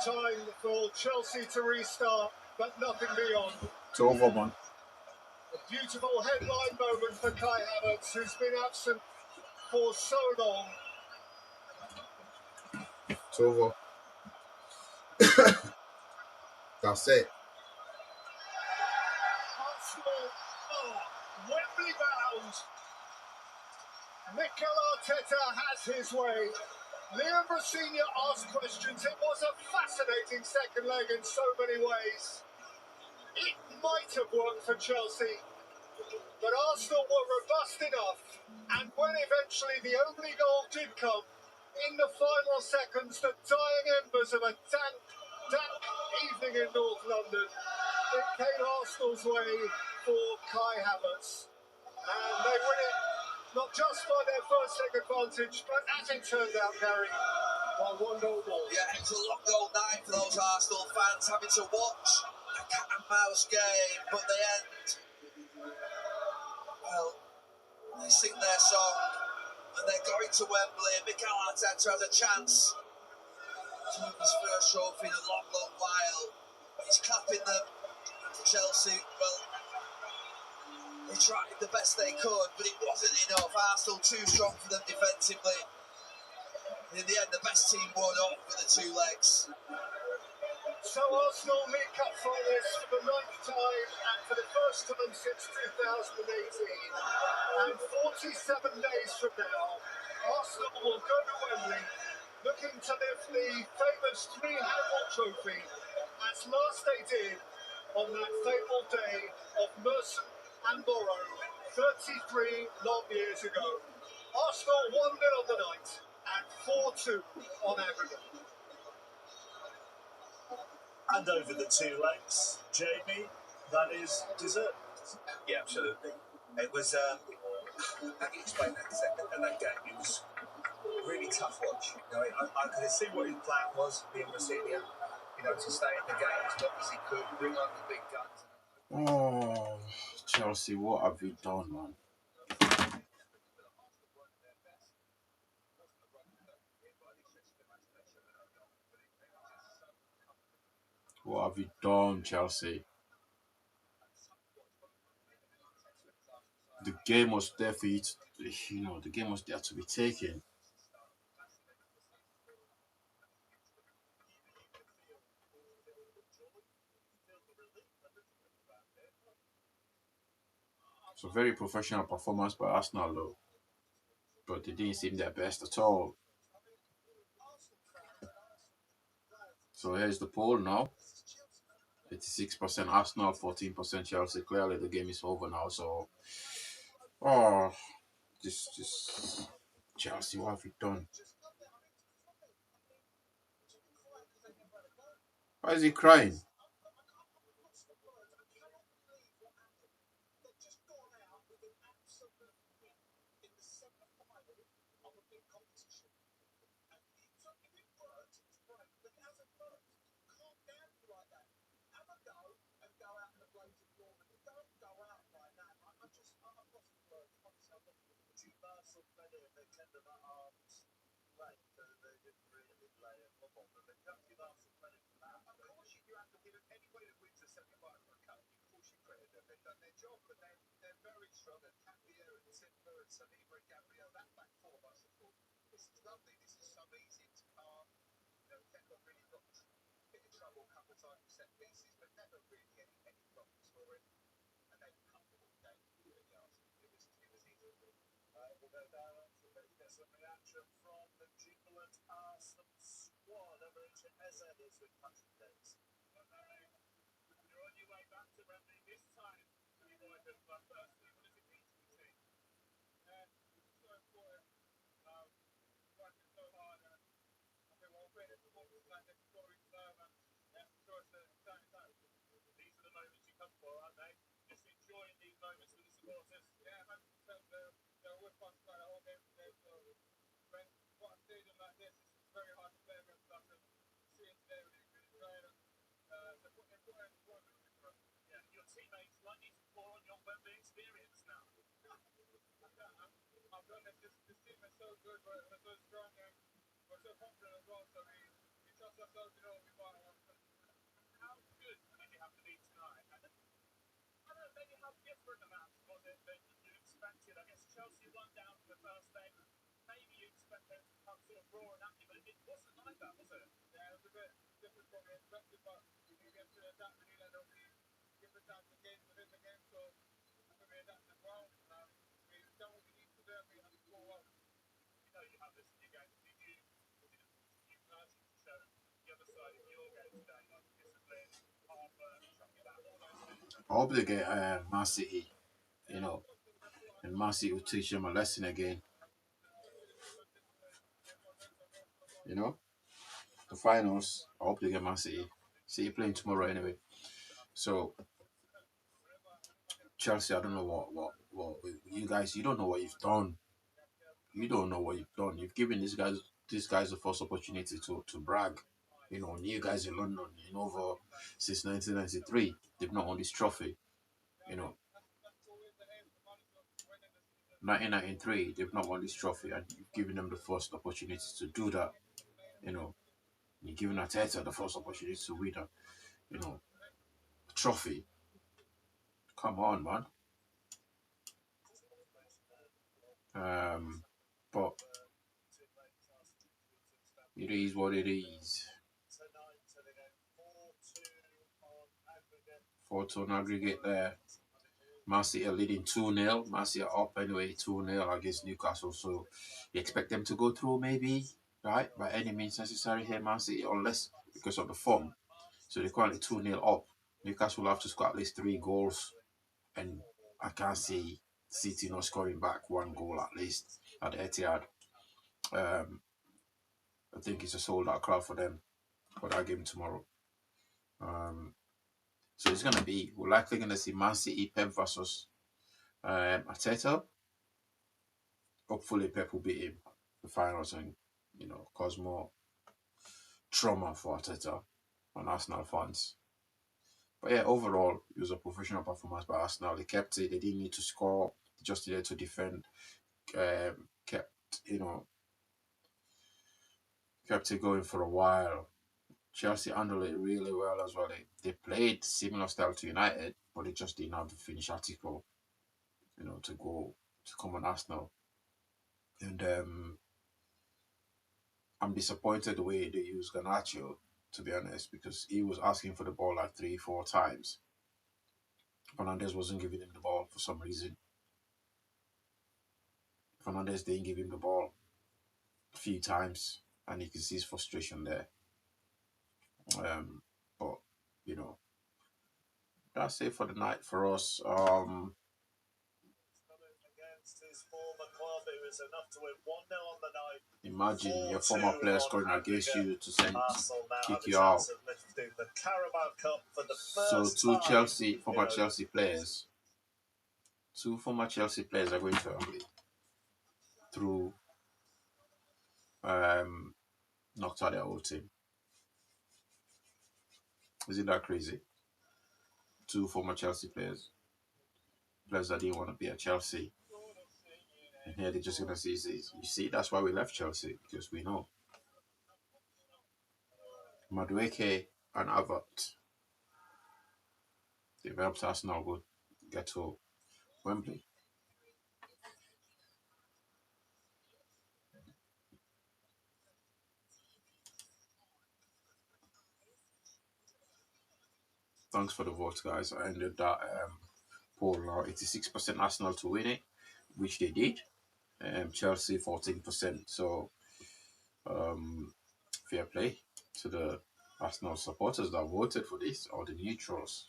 J: Time for Chelsea to restart, but nothing beyond.
D: It's over, man.
J: A beautiful headline moment for Kai Havertz, who's been absent for so long.
D: It's over. That's it.
J: Arsenal are Wembley bound. Mikel Arteta has his way. Liam Rosenior asked questions. It was a fascinating second leg in so many ways. It might have worked for Chelsea, But Arsenal were robust enough, and when eventually the only goal did come, in the final seconds, the dying embers of a damp evening in North London, it came Arsenal's way for Kai Havertz. And they win it, not just by their first leg advantage, but as it turned out, Gary, by 1 goal more.
K: Yeah, it was a long goal night for those Arsenal fans having to watch a cat and mouse game, but they end, well, they sing their song and they're going to Wembley. Mikel Arteta has a chance to win his first trophy in a long, long while. He's clapping them. And for Chelsea, well, they tried the best they could, but it wasn't enough. Arsenal too strong for them defensively. And in the end, the best team won over the 2 legs.
J: So Arsenal meet cup finalists for the 9th time and for the first time since 2018. And 47 days from now, Arsenal will go to Wembley looking to lift the famous 3-handle trophy as last they did on that fabled day of Merson and Morrow 33 long years ago. Arsenal 1-0 on the night and 4-2 on aggregate.
F: And over the 2 legs, Jamie, that is deserved.
I: Yeah, absolutely. It was, how do you explain that game? It was really tough watch. You know, I could see what his plan was, being Rosenior, you know, to stay in the game as long as he could, bring on the big guns.
D: Oh, Chelsea, what have you done, man? What have you done, Chelsea? The game was there for you to, the game was there to be taken. It's a very professional performance by Arsenal, though. But they didn't seem their best at all. So here's the poll now. 86% Arsenal, 14% Chelsea. Clearly the game is over now. So, just Chelsea, what have you done? Why is he crying? I hope they get Man City you know, and Man City will teach them a lesson again. You know, the finals, I hope they get Man City. City playing tomorrow anyway. So, Chelsea, I don't know what you guys, you don't know what you've done. You don't know what you've done. You've given these guys the first opportunity to brag. You know, you guys in London, over since 1993, they've not won this trophy. You know, 1993, they've not won this trophy, and you've given them the first opportunity to do that. You know, you're giving Arteta the first opportunity to win a trophy. Come on, man. But it is what it is. 4-2 on aggregate there. Man City are leading 2-0. Man City are up anyway, 2-0 against Newcastle. So you expect them to go through maybe, right? By any means necessary here, Man City, unless because of the form. So they're currently 2-0 up. Newcastle will have to score at least 3 goals. And I can't see City not scoring back 1 goal at least at the Etihad. I think it's a sold-out crowd for them for that game tomorrow. So it's going to be, we're likely going to see Man City, Pep versus Arteta. Hopefully Pep will beat him the finals and, cause more trauma for Arteta and Arsenal fans. But yeah, overall, it was a professional performance by Arsenal. They kept it. They didn't need to score. They just needed to defend. Kept it going for a while. Chelsea handled it really well as well. They played similar style to United, but they just didn't have the finish article, to come on Arsenal. And I'm disappointed the way they used Garnacho, to be honest, because he was asking for the ball like 3-4 times. Fernandes wasn't giving him the ball for some reason. Fernandes didn't give him the ball a few times, and you can see his frustration there. But that's it for the night for us.
E: His former club, it was enough to win 1-0 on the night.
D: Imagine your former player scoring against you to kick you
E: out.
D: out.
E: The Carabao Cup for the
D: So two former Chelsea players are going to through knocked out their whole team. Isn't that crazy? 2 former Chelsea players that didn't want to be at Chelsea. And here they're just going to see, you see, that's why we left Chelsea, because we know. Madueke and Avert, they've helped Arsenal get to Wembley. Thanks for the vote, guys. I ended that poll now. 86% Arsenal to win it, which they did. Chelsea 14%. So fair play to the Arsenal supporters that voted for this, or the neutrals.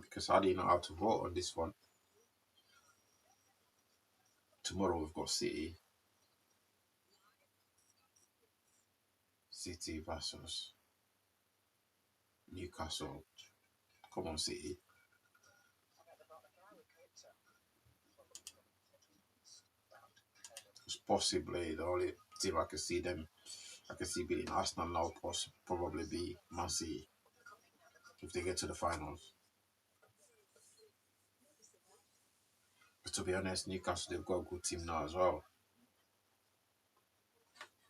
D: Because I didn't know how to vote on this one. Tomorrow we've got City versus Newcastle. Come on, City. It's possibly the only team I can see beating Arsenal now. Probably be Man City if they get to the finals. But to be honest, Newcastle, they've got a good team now as well.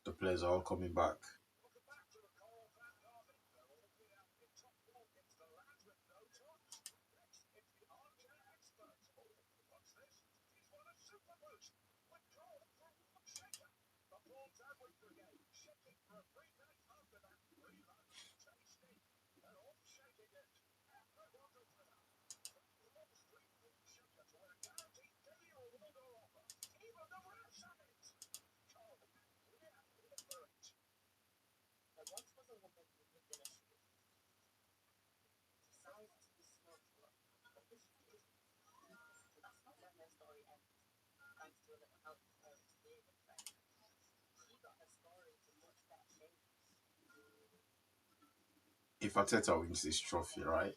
D: The players are all coming back. if Arteta wins this trophy, right,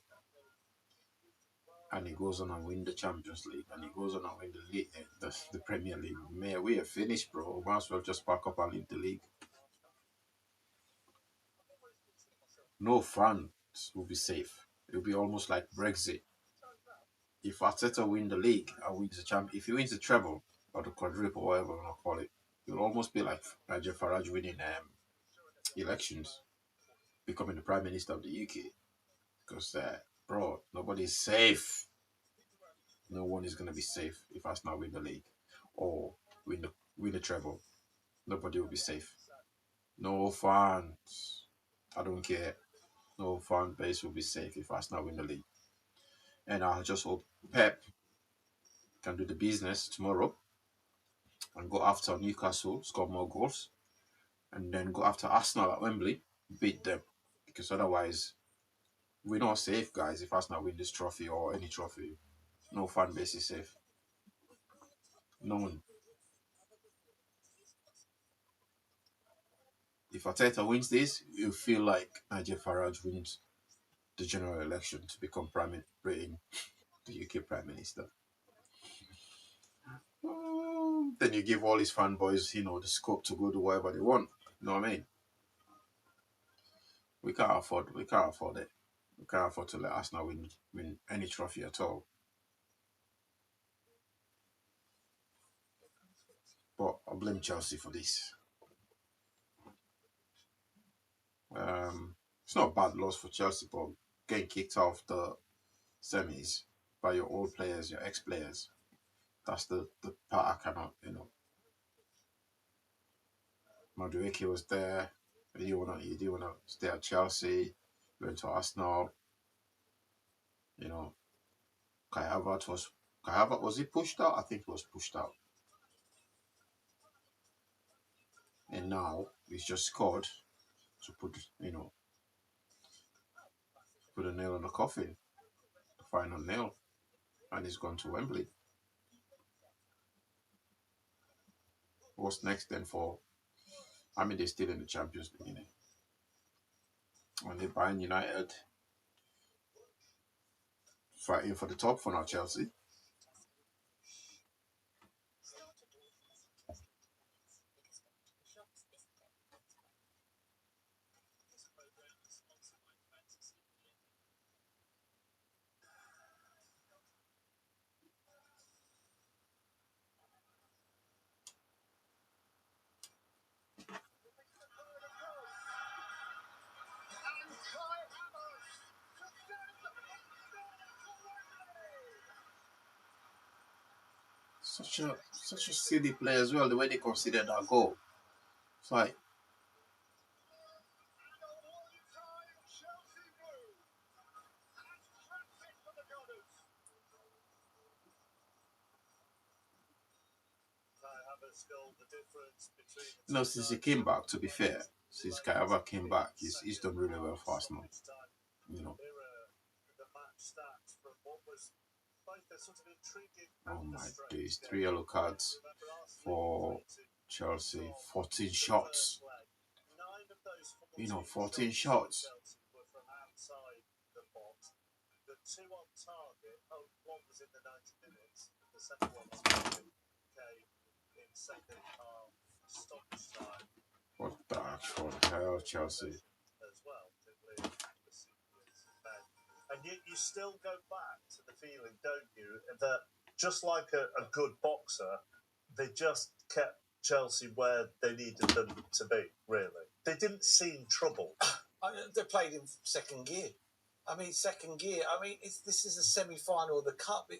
D: and he goes on and win the Champions League, and he goes on and win the league, the Premier League, man, we are finished, bro. Might as well just pack up and leave the league. No fans will be safe. It'll be almost like Brexit. If Arteta win the league and wins the champion, if he wins the treble or the quadruple, or whatever you want to call it, it'll almost be like Nigel Farage winning elections, becoming the Prime Minister of the UK. Because, bro, nobody's safe. No one is going to be safe if Arsenal win the league or win the treble. Nobody will be safe. No fans. I don't care. No fan base will be safe if Arsenal win the league. And I just hope Pep can do the business tomorrow and go after Newcastle, score more goals, and then go after Arsenal at Wembley, beat them. Because otherwise, we're not safe, guys, if Arsenal win this trophy or any trophy. No fan base is safe. No one. If Arteta wins this, you feel like Nigel Farage wins the general election to become the UK Prime Minister. Then you give all his fanboys, the scope to go do whatever they want. You know what I mean? We can't afford it. We can't afford to let Arsenal win any trophy at all. But I blame Chelsea for this. It's not a bad loss for Chelsea, but getting kicked off the semis by your old players, your ex-players, that's the part I cannot, Madueke was there. You didn't wanna stay at Chelsea. Went to Arsenal. Kai Havertz was he pushed out? I think he was pushed out. And now he's just scored to put a nail on the coffin, the final nail, and he's gone to Wembley. What's next then for? They're still in the Champions League, and they're Bayern United fighting for the top for now, Chelsea. Such a silly play as well, the way they considered that goal. It's like, since he came back, to be fair, since Kai Havertz came back, he's done really well for Arsenal. Oh my days, 3 yellow cards for Chelsea, 14 shots. 14 shots.
E: The 2 on target, one was in the 90 minutes, the second one came in second half stoppage time.
D: What the actual hell, Chelsea?
E: As well, and yet you still go back to the feeling, don't you, that just like a good boxer, they just kept Chelsea where they needed them to be, really. They didn't seem troubled.
H: They played in second gear. Second gear. This is a semi-final of the cup.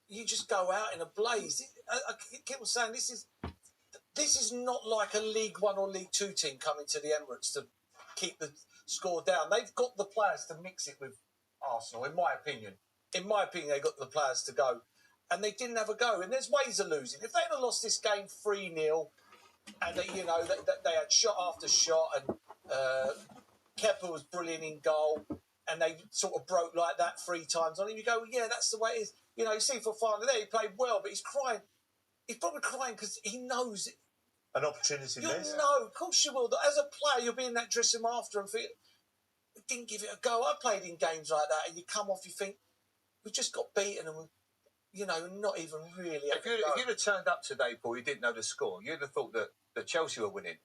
H: You just go out in a blaze. I keep on saying this is not like a League One or League Two team coming to the Emirates to keep the score down. They've got the players to mix it with Arsenal, in my opinion. In my opinion, they got the players to go, and they didn't have a go. And there's ways of losing. If they'd have lost this game 3-0, and they had shot after shot, and Kepa was brilliant in goal, and they sort of broke like that 3 times on him, you go, yeah, that's the way it is. You see for Fafana there, he played well, but he's crying. He's probably crying because he knows it.
E: An opportunity missed.
H: No, of course you will. As a player, you'll be in that dressing room after and think, didn't give it a go. I played in games like that, and you come off, you think we just got beaten, and not even really.
I: If you'd have turned up today, Paul, you didn't know the score, you'd have thought that Chelsea were winning.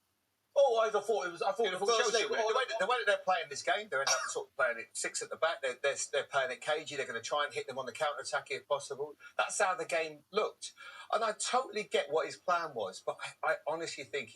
H: Oh, I thought it was. I thought the first leg.
I: The way that they're playing this game, they're sort of playing it 6 at the back. They're playing it cagey. They're going to try and hit them on the counter attack if possible. That's how the game looked, and I totally get what his plan was. But I honestly think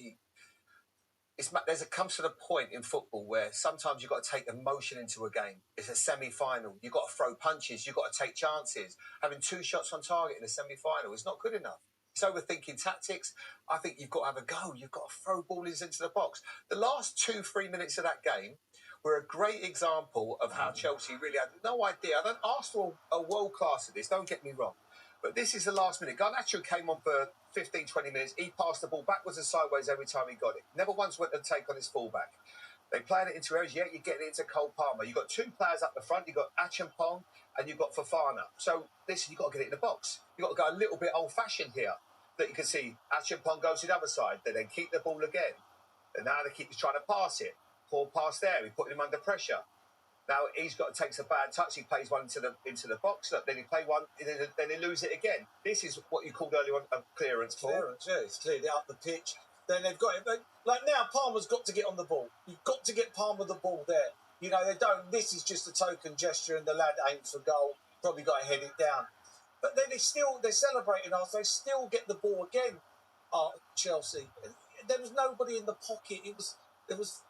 I: comes to the point in football where sometimes you've got to take emotion into a game. It's a semi-final. You've got to throw punches. You've got to take chances. Having 2 shots on target in a semi-final is not good enough. It's overthinking tactics. I think you've got to have a go. You've got to throw balls into the box. The last 2-3 minutes of that game were a great example of how Chelsea really had no idea. Arsenal are world class at this, don't get me wrong. But this is the last minute. Garnacho came on for 15, 20 minutes. He passed the ball backwards and sideways every time he got it. Never once went to take on his fullback. They played it into areas. Yeah, you're getting it into Cole Palmer. You've got 2 players up the front. You've got Achampong and you've got Fofana. So, listen, you've got to get it in the box. You've got to go a little bit old-fashioned here. That you can see Achampong goes to the other side. They then keep the ball again. And now they keep trying to pass it. Poor pass there. He put him under pressure. Now he's got to take a bad touch. He plays one into the box. Look, then he play one. Then he lose it again. This is what you called earlier on a clearance.
H: Clearance, yeah. He's cleared it up the pitch. Then they've got it. Like now, Palmer's got to get on the ball. You've got to get Palmer the ball there. They don't. This is just a token gesture, and the lad aims for goal. Probably got to head it down. But then they're celebrating us. They still get the ball again. Chelsea. There was nobody in the pocket. There was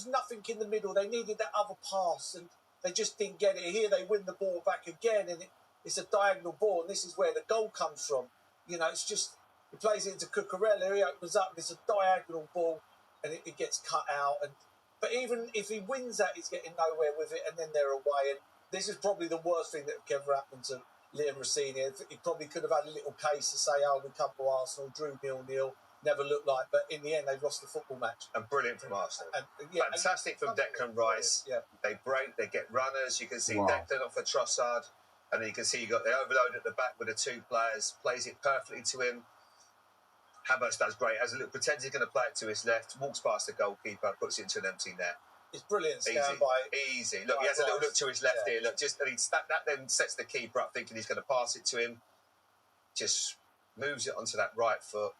H: nothing in the middle. They needed that other pass, and they just didn't get it. Here they win the ball back again, and it's a diagonal ball, and this is where the goal comes from. It's just he plays it into Cucurella. He opens up. It's a diagonal ball, and it gets cut out. But even if he wins that, he's getting nowhere with it, and then they're away. And this is probably the worst thing that could ever happen to Liam Rossini. He probably could have had a little case to say, we come to Arsenal, drew 0-0, never looked like, but in the end, they've lost the football match.
I: And brilliant from Arsenal. Fantastic from Declan Rice. Yeah. They break, they get runners. You can see Declan off of Trossard, and then you can see they overload at the back with the 2 players, plays it perfectly to him. Havertz does great. Pretends he's going to play it to his left, walks past the goalkeeper, puts it into an empty net.
H: It's brilliant.
I: Easy. Look, he has a little look to his left here. Look, that then sets the keeper up, thinking he's going to pass it to him. Just moves it onto that right foot.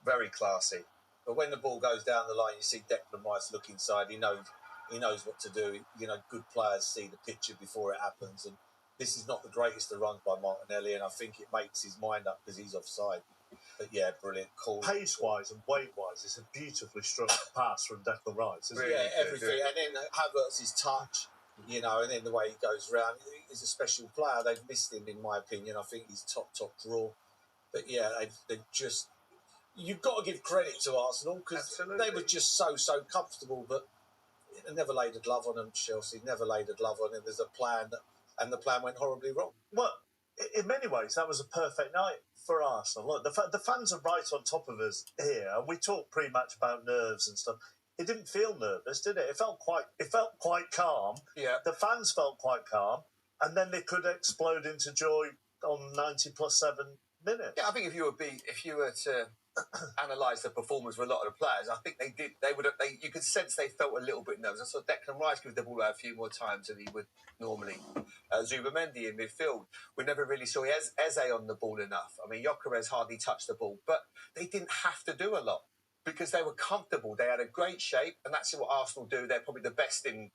I: Very classy.
H: But when the ball goes down the line, you see Declan Rice look inside. He knows what to do. Good players see the picture before it happens. And this is not the greatest of runs by Martinelli, and I think it makes his mind up because he's offside. But yeah, brilliant. Cool.
F: Pace-wise and weight-wise, it's a beautifully struck pass from Declan Rice, isn't
H: it? Everything. And then Havertz's touch, and then the way he goes around. He's a special player. They've missed him, in my opinion. I think he's top draw. But yeah, they've just... You've got to give credit to Arsenal because they were just so comfortable, but they never laid a glove on them, Chelsea. Never laid a glove on them. There's a plan, and the plan went horribly wrong.
F: Well, in many ways, that was a perfect night for Arsenal. Look, the fans are right on top of us here, and we talk pre-match about nerves and stuff. It didn't feel nervous, did it? It felt quite calm.
I: Yeah.
F: The fans felt quite calm, and then they could explode into joy on 90+7 minutes.
I: Yeah, I think if you were to analyse the performance of a lot of the players, I think they did. You could sense they felt a little bit nervous. I saw Declan Rice give the ball out a few more times than he would normally. Zubimendi in midfield, we never really saw Eze on the ball enough. I mean, Gyokeres hardly touched the ball, but they didn't have to do a lot because they were comfortable. They had a great shape, and that's what Arsenal do. They're probably the best in.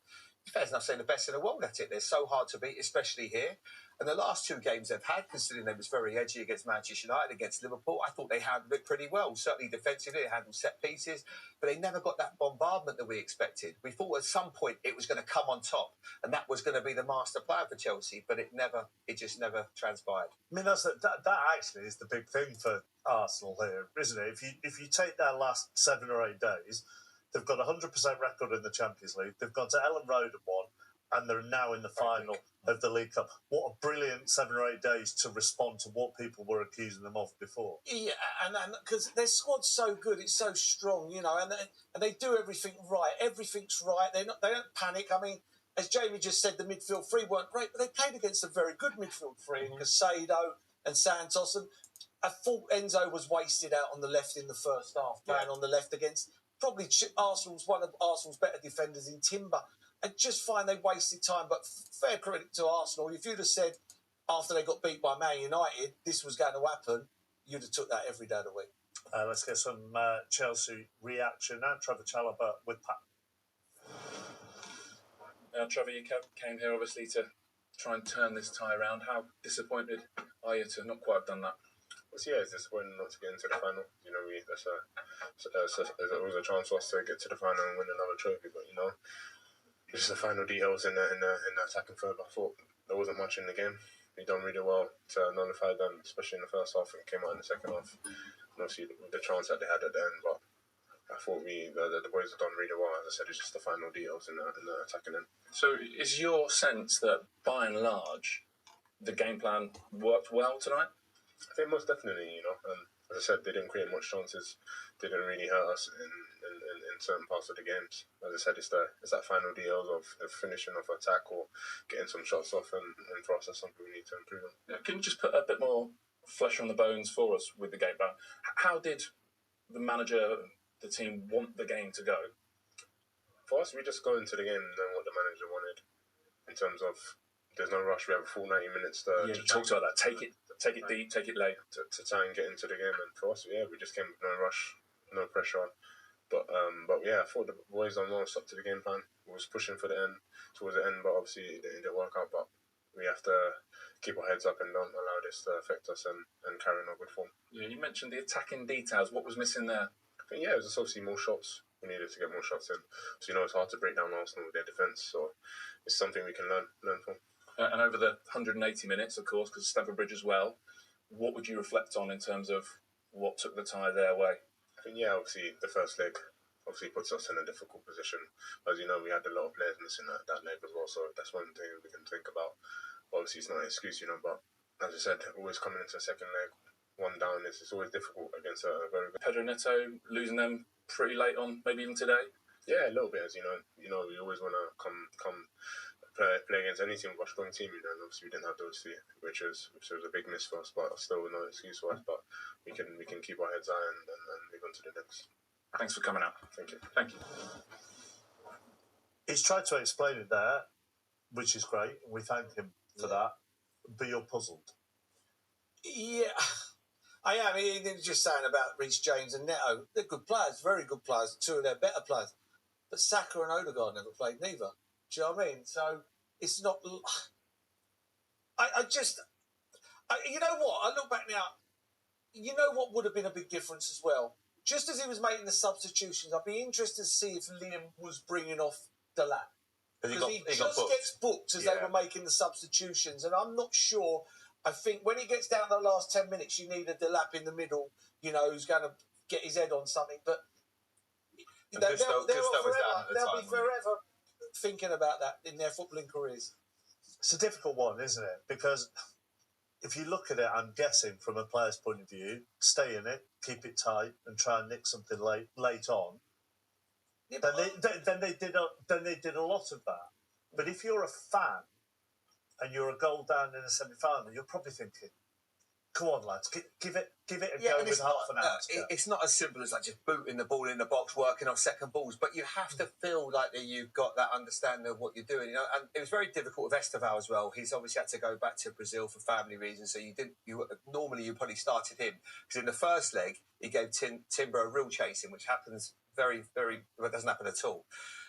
I: Fair enough, saying the best in the world at it. They're so hard to beat, especially here. And the last 2 games they've had, considering they was very edgy against Manchester United, against Liverpool, I thought they handled it pretty well. Certainly defensively, they handled set pieces, but they never got that bombardment that we expected. We thought at some point it was going to come on top, and that was going to be the master plan for Chelsea, but it just never transpired.
F: I mean, that actually is the big thing for Arsenal here, isn't it? If you take their last 7 or 8 days, they've got a 100% record in the Champions League. They've gone to Ellen Road and won, and they're now in the final of the League Cup. What a brilliant 7 or 8 days to respond to what people were accusing them of before.
H: Yeah, and because their squad's so good, it's so strong, and they do everything right. Everything's right. They don't panic. I mean, as Jamie just said, the midfield 3 weren't great, but they played against a very good midfield 3, Casado and Santos. And I thought Enzo was wasted out on the left in the first half, playing on the left against probably Arsenal's one of Arsenal's better defenders in Timber. I just find they wasted time. But fair credit to Arsenal. If you'd have said after they got beat by Man United, this was going to happen, you'd have took that every day of the week.
F: Let's get some Chelsea reaction now. Trevor Chalobah with Pat.
N: Trevor, you came here obviously to try and turn this tie around. How disappointed are you to not quite have done that?
O: Well, yeah, it's disappointing not to get into the final. You know, it was a chance for us to get to the final and win another trophy. But you know, it's just the final details in the attacking third. I thought there wasn't much in the game. We done really well to nullify them, especially in the first half, and came out in the second half. And obviously, with the chance that they had at the end, but I thought the boys have done really well. As I said, it's just the final details in the attacking end.
N: So, is your sense that by and large, the game plan worked well tonight?
O: I think most definitely, you know. As I said, they didn't create much chances. They didn't really hurt us in certain parts of the games. As I said, it's that final deal of finishing off attack or getting some shots off, and for us, that's something we need to improve on.
N: Yeah, can you just put a bit more flesh on the bones for us with the game plan? How did the manager, the team, want the game to go?
O: For us, we just go into the game knowing what the manager wanted in terms of there's no rush. We have a full 90 minutes to
N: talk about that. Take it deep, take it late.
O: To try and get into the game. And for us, we just came with no rush, no pressure on. But yeah, I thought the boys done well, stuck to the game plan. We was pushing for the end, towards the end, but obviously it didn't work out. But we have to keep our heads up and don't allow this to affect us and carry on our good form.
N: Yeah, you mentioned the attacking details. What was missing there?
O: I think, it was just obviously more shots. We needed to get more shots in. So, you know, it's hard to break down Arsenal with their defence. So it's something we can learn from.
N: And over the 180 minutes, of course, because Stamford Bridge as well, what would you reflect on in terms of what took the tie their way?
O: I think, obviously the first leg puts us in a difficult position. As you know, we had a lot of players missing that leg as well, so that's one thing we can think about. Obviously, it's not an excuse, you know, but as I said, always coming into a second leg, one down, it's always difficult against a very good...
N: Pedro Neto, losing them pretty late on, maybe even today?
O: Yeah, a little bit, as you know, we always want to come play against any team with a strong team, you know, and obviously we didn't have those two, which was a big miss for us, but still no excuse for us. But we can keep our heads high and move on to the next.
N: Thanks for coming out.
O: Thank you.
N: Thank you.
F: He's tried to explain it there, which is great, and we thank him for that. But you're puzzled.
H: Yeah, I am. He was just saying about Reece James and Neto. They're good players, very good players, two of their better players. But Saka and Odegaard never played neither. Do you know what I mean? So it's not. You know what? I look back now. You know what would have been a big difference as well? Just as he was making the substitutions, I'd be interested to see if Liam was bringing off Delap. Because he just gets booked as they were making the substitutions. And I'm not sure. I think when he gets down to the last 10 minutes, you need a Delap in the middle, you know, who's going to get his head on something. But they'll be forever thinking about that in their footballing careers.
F: It's a difficult one, isn't it? Because if you look at it, I'm guessing from a player's point of view, stay in it, keep it tight, and try and nick something late on. Yeah, then they did a lot of that. But if you're a fan and you're a goal down in a semi-final, you're probably thinking, come on, lads, give it a go with half an hour.
I: It's not as simple as like just booting the ball in the box, working off second balls, but you have to feel like that you've got that understanding of what you're doing. You know, and it was very difficult with Esteval as well. He's obviously had to go back to Brazil for family reasons, so normally you probably started him because in the first leg he gave Timber a real chasing, which happens it doesn't happen at all.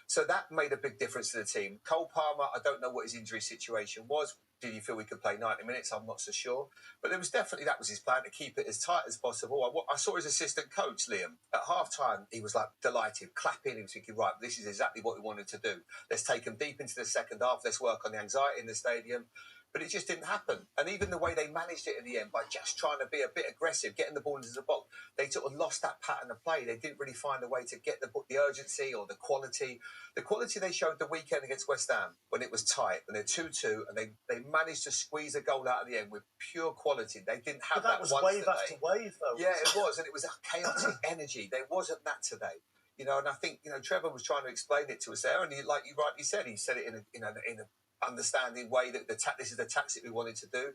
I: So that made a big difference to the team. Cole Palmer, I don't know what his injury situation was. Did you feel we could play 90 minutes? I'm not so sure. But that was his plan, to keep it as tight as possible. I saw his assistant coach, Liam, at half-time, he was like delighted, clapping. He was thinking, right, this is exactly what we wanted to do. Let's take them deep into the second half. Let's work on the anxiety in the stadium. But it just didn't happen. And even the way they managed it in the end by just trying to be a bit aggressive, getting the ball into the box, they sort of lost that pattern of play. They didn't really find a way to get the urgency or the quality. The quality they showed the weekend against West Ham when it was tight, when they're 2-2, and they managed to squeeze a goal out of the end with pure quality. They didn't have that
F: was
I: once
F: wave
I: today.
F: After wave, though.
I: Yeah, it was, and it was a chaotic energy. There wasn't that today. You know, and I think, you know, Trevor was trying to explain it to us there, and like you rightly said, he said it in a understanding way that this is the tactic we wanted to do.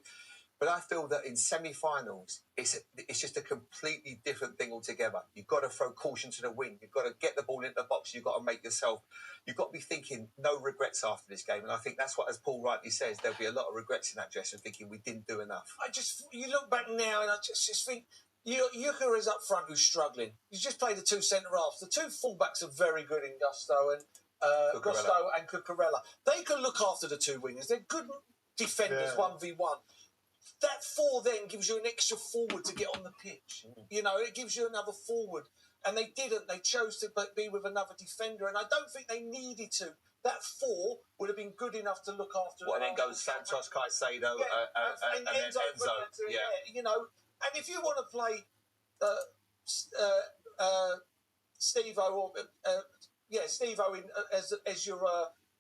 I: But I feel that in semi-finals, it's just a completely different thing altogether. You've got to throw caution to the wind. You've got to get the ball into the box. You've got to make yourself. You've got to be thinking no regrets after this game. And I think that's what, as Paul rightly says, there'll be a lot of regrets in that dressing room, thinking we didn't do enough.
H: You look back now, and I just think Gyokeres up front who's struggling. He's just played the two centre halves. The two fullbacks are very good in Gusto and Cucurella. They can look after the two wingers. They're good defenders, 1v1. That four then gives you an extra forward to get on the pitch. You know, it gives you another forward. And they didn't. They chose to be with another defender. And I don't think they needed to. That four would have been good enough to look after.
I: And then goes Santos, Caicedo, and then Enzo. Yeah.
H: You know, and if you want to play Steve-O or Steve-O as your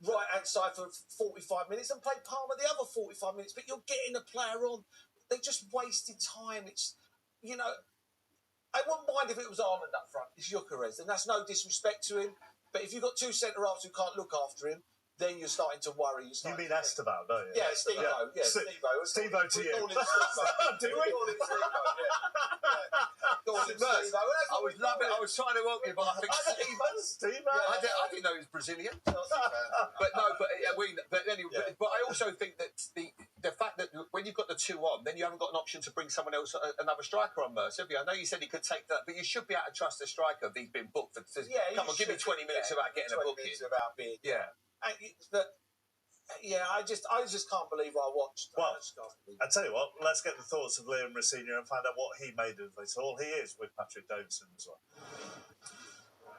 H: right-hand side for 45 minutes and play Palmer the other 45 minutes, but you're getting a player on. They just wasted time. It's, you know, I wouldn't mind if it was Ireland up front. It's Gyokeres, and that's no disrespect to him. But if you've got two centre-halves who can't look after him, then you're starting to worry. You mean
F: Esteban, don't you?
H: Yeah, Steve-O. Yeah, Steve-O.
F: Steve-O to you.
H: Do we?
I: I was loving it. I was trying to help you, but I think
F: Steve-O.
I: I didn't know he was Brazilian. But I also think that the fact that when you've got the two on, then you haven't got an option to bring someone else, another striker on, Mercer. I know you said he could take that, but you should be able to trust the striker if he's been booked. Come on, give me 20 minutes about getting a booking.
H: Yeah. I just can't believe what I watched.
F: Well, I tell you what, let's get the thoughts of Liam Rosenior and find out what he made of it all. He is with Patrick Davison as well.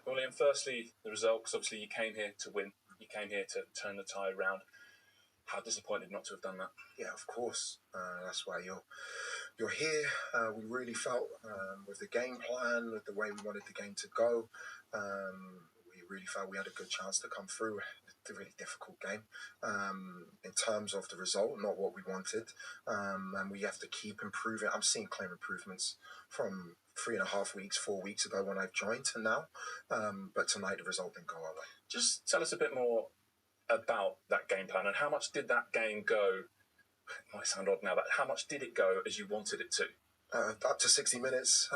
N: Well, Liam, firstly, the result, because obviously you came here to win. You came here to turn the tide round. How disappointed not to have done that?
P: Yeah, of course. That's why you're here. We really felt with the game plan, with the way we wanted the game to go, we really felt we had a good chance to come through. A really difficult game in terms of the result, not what we wanted, and we have to keep improving. I'm seeing clear improvements from 3.5 weeks, 4 weeks ago when I joined to now, but tonight the result didn't go our way.
N: Just tell us a bit more about that game plan and how much did that game go, it might sound odd now, but how much did it go as you wanted it to?
P: Up to 60 minutes.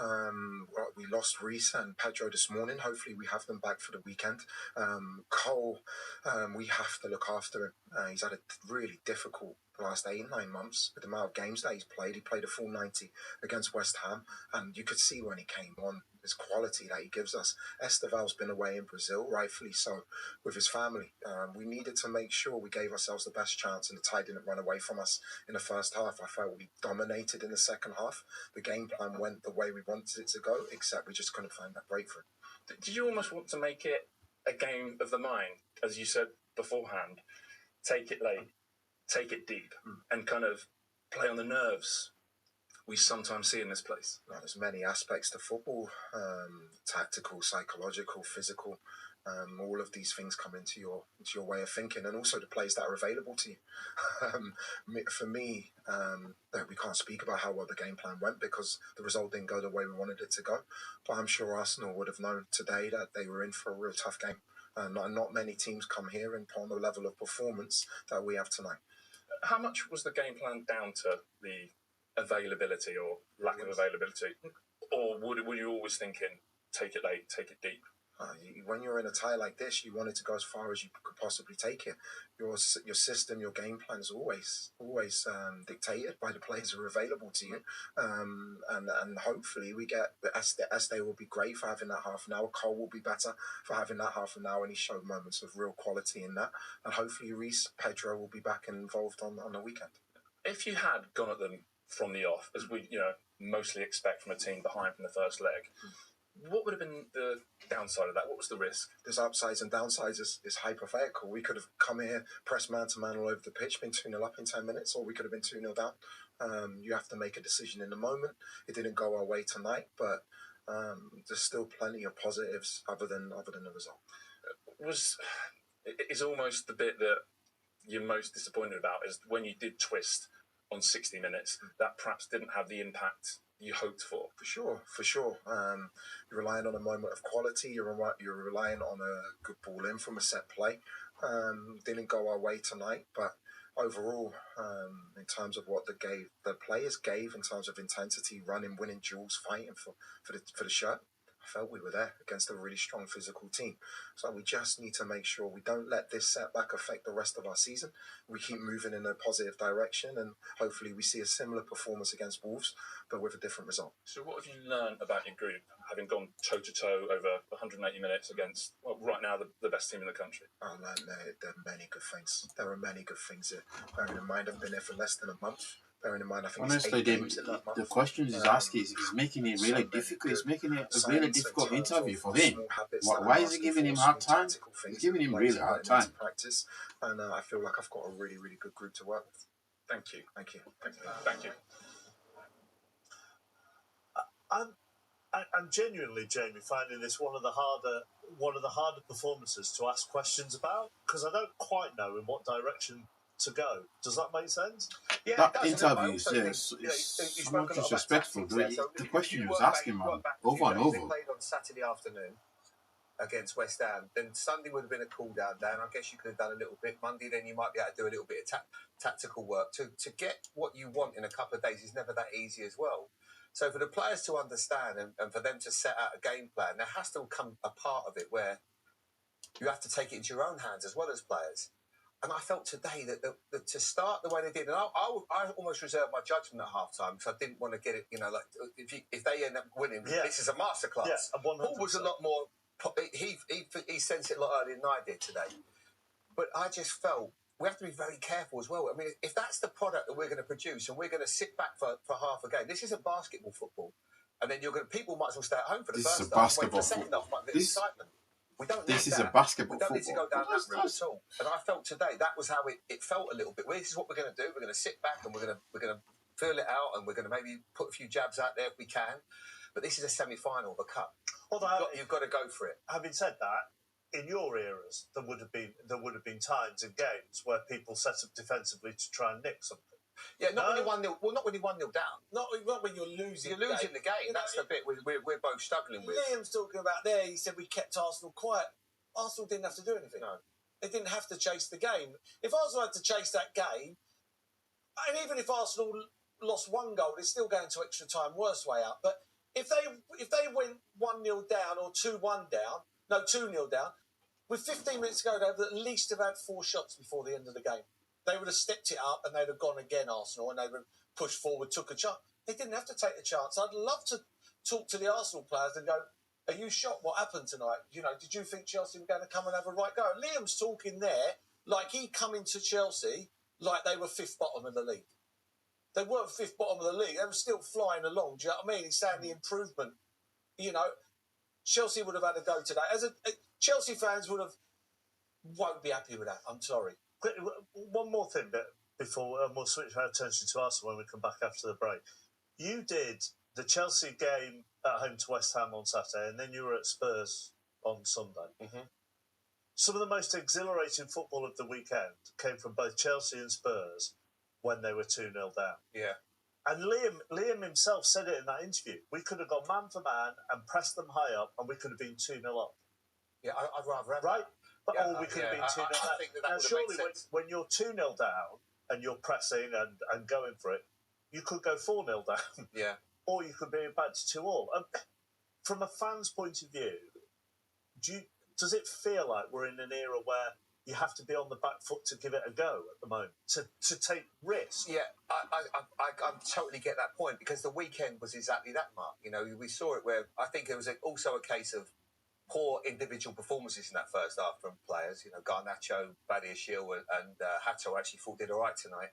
P: We lost Reece and Pedro this morning. Hopefully we have them back for the weekend. Cole, we have to look after him. He's had a really difficult last 8-9 months with the amount of games that he's played. He played a full 90 against West Ham, and you could see when he came on his quality that he gives us. Esteval's been away in Brazil, rightfully so, with his family. We needed to make sure we gave ourselves the best chance, and the tide didn't run away from us in the first half. I felt we dominated in the second half. The game plan went the way we wanted it to go, except we just couldn't find that breakthrough.
N: Did you almost want to make it a game of the mind, as you said beforehand? Take it late, take it deep, and kind of play on the nerves we sometimes see in this place?
P: There's many aspects to football, tactical, psychological, physical. All of these things come into your way of thinking, and also the plays that are available to you. For me, we can't speak about how well the game plan went because the result didn't go the way we wanted it to go. But I'm sure Arsenal would have known today that they were in for a real tough game. Not many teams come here and put on the level of performance that we have tonight.
N: How much was the game plan down to the availability or lack of availability? Or were you always thinking, take it late, take it deep?
P: When you're in a tie like this, you want it to go as far as you could possibly take it. Your system, your game plan is always dictated by the players who are available to you. And hopefully we get Este will be great for having that half an hour. Cole will be better for having that half an hour, and he showed moments of real quality in that. And hopefully Reece, Pedro will be back involved on the weekend.
N: If you had gone at them from the off, as we mostly expect from a team behind from the first leg, what would have been the downside of that? What was the risk?
P: There's upsides and downsides. Is hypothetical. We could have come here, pressed man-to-man all over the pitch, been 2-0 up in 10 minutes, or we could have been 2-0 down. You have to make a decision in the moment. It didn't go our way tonight, but there's still plenty of positives other than the result.
N: Is almost the bit that you're most disappointed about is when you did twist on 60 minutes, that perhaps didn't have the impact you hoped for.
P: For sure. You're relying on a moment of quality. You're relying on a good ball in from a set play. Didn't go our way tonight, but overall, in terms of what the players gave in terms of intensity, running, winning duels, fighting for the shirt, I felt we were there against a really strong physical team. So we just need to make sure we don't let this setback affect the rest of our season. We keep moving in a positive direction, and hopefully we see a similar performance against Wolves, but with a different result.
N: So what have you learned about your group, having gone toe-to-toe over 180 minutes against, well, right now, the best team in the country?
P: Oh man, there are many good things. There are many good things here. Bearing in mind I've been there for less than a month. Bearing in mind I think
D: honestly,
P: it's 8 games in that month.
D: the questions he's asking is making it really difficult. It's making it a really difficult interview for him. Why is he giving him hard time? He's giving him really hard time.
P: Practice, and I feel like I've got a really, really good group to work with.
N: Thank you.
P: Thank you.
N: Thank you.
F: I'm genuinely, Jamie, finding this one of the harder performances to ask questions about, because I don't quite know in what direction to go. Does that make sense?
D: Yeah, that interview is somewhat disrespectful. The question he was asking, man, over and over.
I: They played on Saturday afternoon against West Ham. Then Sunday would have been a cool-down day, and I guess you could have done a little bit. Monday, then you might be able to do a little bit of tactical work. To get what you want in a couple of days is never that easy as well. So for the players to understand and for them to set out a game plan, there has to come a part of it where you have to take it into your own hands as well as players. And I felt today that to start the way they did, and I almost reserved my judgment at half-time because I didn't want to get it, like if they end up winning, this is a masterclass.
F: Yeah,
I: Paul was a lot more, he sensed it a lot earlier than I did today. But I just felt we have to be very careful as well. I mean, if that's the product that we're going to produce and we're going to sit back for half a game, this isn't basketball football. And then people might as well stay at home for the first half, wait for the second half, might be excitement. We don't need
D: This is
I: that.
D: a basketball
I: We don't need to go
D: football.
I: down that route at all. And I felt today that was how it felt a little bit. Well, this is what we're going to do. We're going to sit back and we're going to feel it out, and we're going to maybe put a few jabs out there if we can. But this is a semi-final of a cup. You've got to go for it.
F: Having said that, in your eras, there would have been times in games where people set up defensively to try and nick something.
I: Yeah, not when you're 1-0. Well, not when you're 1-0 down.
H: Not when you're losing.
I: You're losing the game. That's the bit we're both struggling with.
H: Liam's talking about there. He said we kept Arsenal quiet. Arsenal didn't have to do anything.
I: No.
H: They didn't have to chase the game. If Arsenal had to chase that game, and even if Arsenal lost one goal, they're still going to extra time, worst way out. But if they went 1-0 down or 2-1 down, no, 2-0 down, with 15 minutes to go, they would at least have had 4 shots before the end of the game. They would have stepped it up and they'd have gone again, Arsenal, and they would have pushed forward, took a chance. They didn't have to take the chance. I'd love to talk to the Arsenal players and go, are you shocked what happened tonight? Did you think Chelsea were going to come and have a right go? Liam's talking there like he come into Chelsea like they were 5th bottom of the league. They weren't 5th bottom of the league. They were still flying along. Do you know what I mean? He's saying the improvement. Chelsea would have had a go today. Chelsea fans won't be happy with that. I'm sorry.
F: One more thing before we'll switch our attention to Arsenal when we come back after the break. You did the Chelsea game at home to West Ham on Saturday, and then you were at Spurs on Sunday.
I: Mm-hmm.
F: Some of the most exhilarating football of the weekend came from both Chelsea and Spurs when they were 2-0 down.
I: Yeah.
F: And Liam himself said it in that interview. We could have gone man for man and pressed them high up, and we could have been 2-0 up.
I: Yeah, I'd rather have
F: right. But
I: yeah,
F: we could have been 2-0 down.
I: I think that
F: now,
I: would have
F: surely,
I: made sense.
F: when you're 2-0 down and you're pressing and going for it, you could go 4-0 down.
I: Yeah.
F: Or you could be back to 2-2. From a fan's point of view, does it feel like we're in an era where you have to be on the back foot to give it a go at the moment, to take risks?
I: Yeah, I totally get that point, because the weekend was exactly that, Mark. We saw it where I think it was also a case of poor individual performances in that first half from players. Garnacho, Badiashile and Hato actually did all right tonight.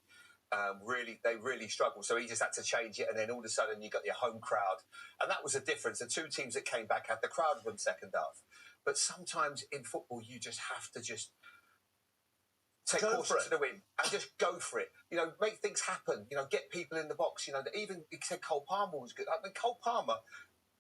I: They really struggled. So he just had to change it, and then all of a sudden you got your home crowd, and that was the difference. The 2 teams that came back had the crowd of them second half. But sometimes in football you just have to take caution to the wind and just go for it. Make things happen. Get people in the box. Even he said Cole Palmer was good. I mean, Cole Palmer,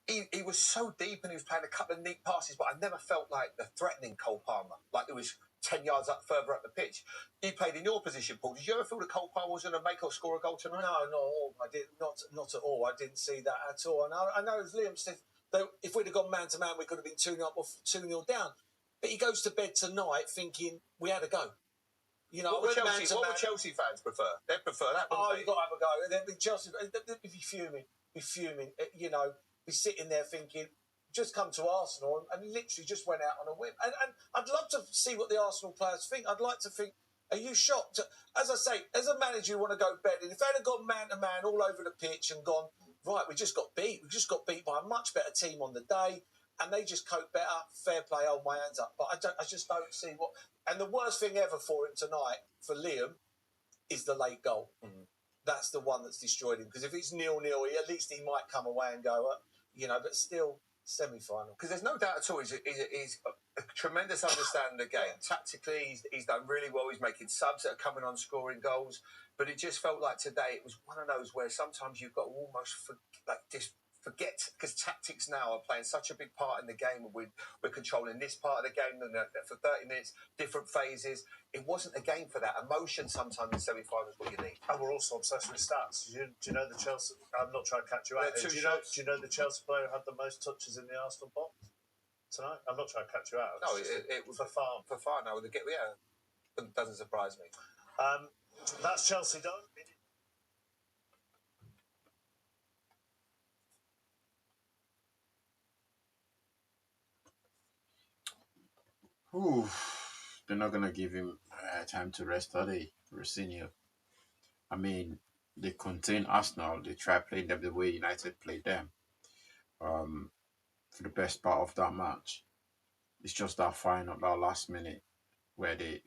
I: he was so deep and he was playing a couple of neat passes, but I never felt like the threatening Cole Palmer, like it was 10 yards further up the pitch. He played in your position, Paul. Did you ever feel that Cole Palmer was going to make or score a goal tonight?
H: No, not at all. I did not at all. I didn't see that at all. And I know, as Liam said, though, if we'd have gone man to man, we could have been 2-0 up or 2-0 down. But he goes to bed tonight thinking we had a go. You know,
I: what would Chelsea fans prefer? They'd prefer that, wouldn't they?
H: You've got to have a go. They'd be Chelsea. They'd be fuming. You know, be sitting there thinking, just come to Arsenal and literally just went out on a whim. And I'd love to see what the Arsenal players think. I'd like to think, are you shocked? As I say, as a manager, you want to go bed. And if they'd have gone man to man all over the pitch and gone, right, we just got beat. We just got beat by a much better team on the day. And they just cope better. Fair play, hold my hands up. But I just don't see what. And the worst thing ever for him tonight, for Liam, is the late goal. Mm-hmm. That's the one that's destroyed him. Because if it's 0-0, at least he might come away and go, you know, but still semi-final.
I: Because there's no doubt at all he's a tremendous understanding of the game. Tactically, he's done really well. He's making subs that are coming on, scoring goals. But it just felt like today it was one of those where sometimes you've got to almost forget, because tactics now are playing such a big part in the game. We're controlling this part of the game and for 30 minutes, different phases. It wasn't a game for that. Emotion sometimes in semi-finals is what you need.
F: And we're also obsessed with stats. Do you know the Chelsea... I'm not trying to catch you out. Do you know the Chelsea player who had the most touches in the Arsenal box tonight? I'm not trying to catch you out.
I: No, it was for far now. It doesn't surprise me.
F: That's Chelsea done.
D: Ooh, they're not gonna give him time to rest, are they, Rosinho? I mean, they contain Arsenal. They try playing them the way United played them. For the best part of that match, it's just that final, that last minute, where they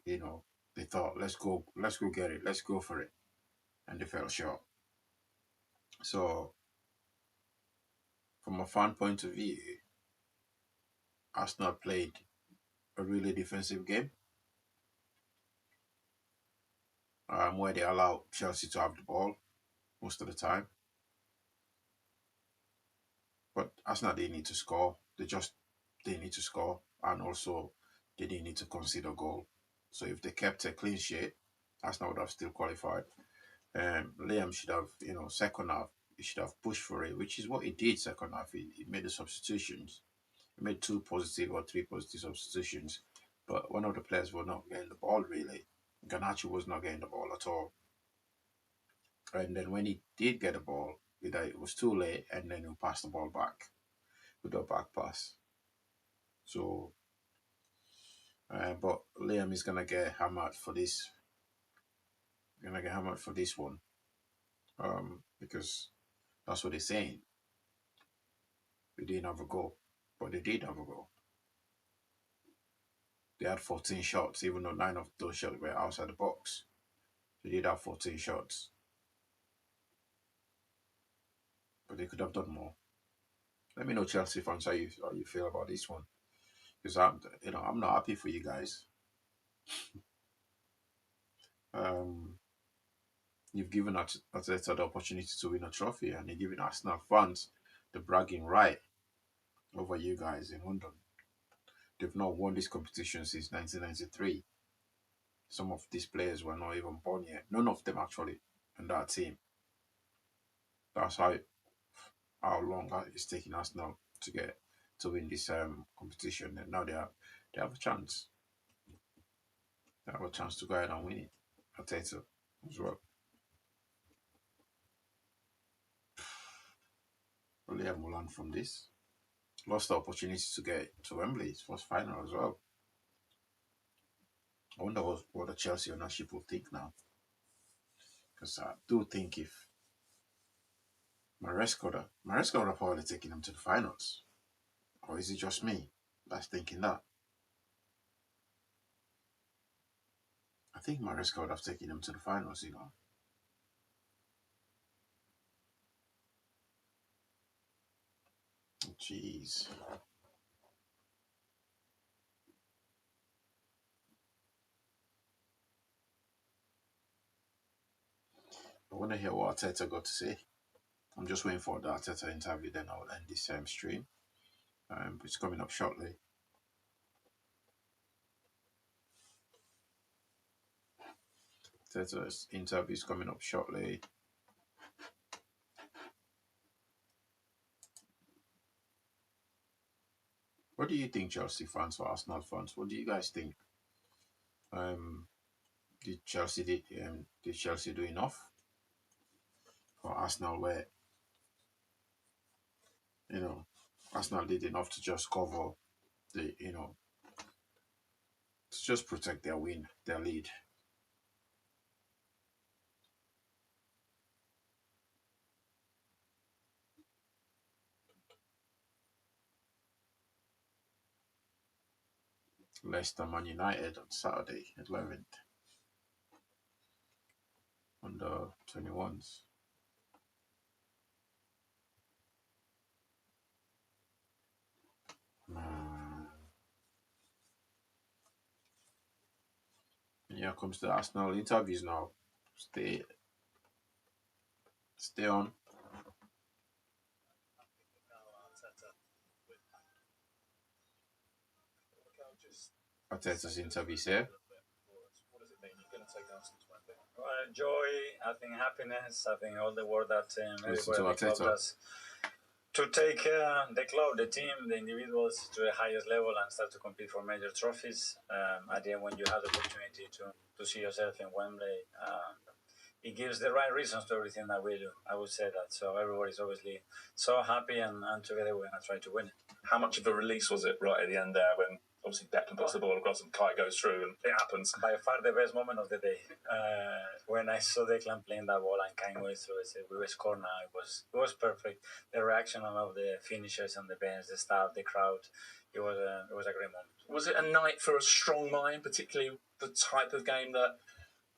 D: thought, let's go get it, let's go for it, and they fell short. So, from a fan point of view, Arsenal played a really defensive game, where they allowed Chelsea to have the ball most of the time. But Arsenal didn't need to score. They didn't need to score, and also they didn't need to concede a goal. So if they kept a clean sheet, Arsenal would have still qualified. Liam should have, second half, he should have pushed for it, which is what he did second half. He made the substitutions. He made 2 positive or 3 positive substitutions, but one of the players was not getting the ball, really. Garnacho was not getting the ball at all. And then when he did get the ball, it was too late, and then he passed the ball back with a back pass. So, but Liam is going to get hammered for this. One. Because that's what they're saying. We didn't have a goal, but they did have a goal. They had 14 shots, even though 9 of those shots were outside the box. They did have 14 shots. But they could have done more. Let me know, Chelsea fans, how you feel about this one. Because I'm not happy for you guys. You've given Arteta the opportunity to win a trophy, and you're giving Arsenal fans the bragging right over you guys in London. They've not won this competition since 1993. Some of these players were not even born yet. None of them actually in that team. That's how long it's taking Arsenal to win this competition, and now they have a chance. They have a chance to go ahead and win it. Arteta as well. Liam will learn from this. Lost the opportunity to get to Wembley, his first final as well. I wonder what the Chelsea ownership will think now. Because I do think if Maresca would have probably taken them to the finals. Or is it just me that's thinking that? I think Maresca would have taken them to the finals, Jeez. I want to hear what Arteta got to say. I'm just waiting for the Arteta interview, then I'll end this stream. It's coming up shortly. Arteta's interview is coming up shortly. What do you think, Chelsea fans or Arsenal fans? What do you guys think? Did Chelsea do enough? Or Arsenal were, Arsenal did enough to just cover the, to just protect their lead. Leicester Man United on Saturday, 11th. Under 21s. And here comes the Arsenal interviews now. Stay on. Arteta's interviews here.
Q: Joy, I think happiness, I think all the work that
D: Listen to
Q: everybody
D: Arteta.
Q: does to take the club, the team, the individuals to the highest level and start to compete for major trophies. At the end, when you have the opportunity to see yourself in Wembley, it gives the right reasons to everything that we do. I would say that. So everybody's obviously so happy, and together we're going to try to win it.
N: How much of a release was it right at the end there when obviously Declan puts the ball across and Kai goes through and it happens?
Q: By far the best moment of the day. When I saw Declan playing that ball and Kai going through, I said, we will score now. It was perfect. The reaction of the finishers on the bench, the staff, the crowd, it was a great moment.
N: Was it a night for a strong mind, particularly the type of game that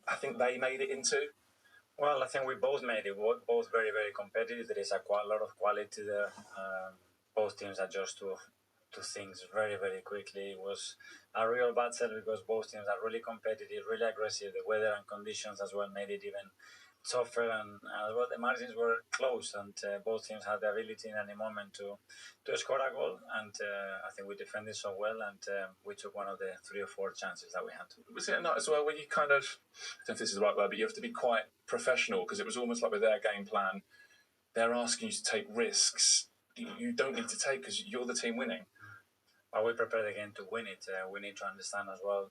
N: I think they made it into?
Q: Well, I think we both made it. Both very, very competitive. There is a lot of quality there. Both teams adjust to things very, very quickly. It was a real battle because both teams are really competitive, really aggressive. The weather and conditions as well made it even tougher, and well, the margins were close, and both teams had the ability in any moment to score a goal, and I think we defended so well, and we took one of the 3 or 4 chances that we had.
N: Was it a night as well where you kind of, I don't know if this is the right word, but you have to be quite professional, because it was almost like with their game plan, they're asking you to take risks you don't need to take because you're the team winning?
Q: Well, we prepared again to win it. We need to understand as well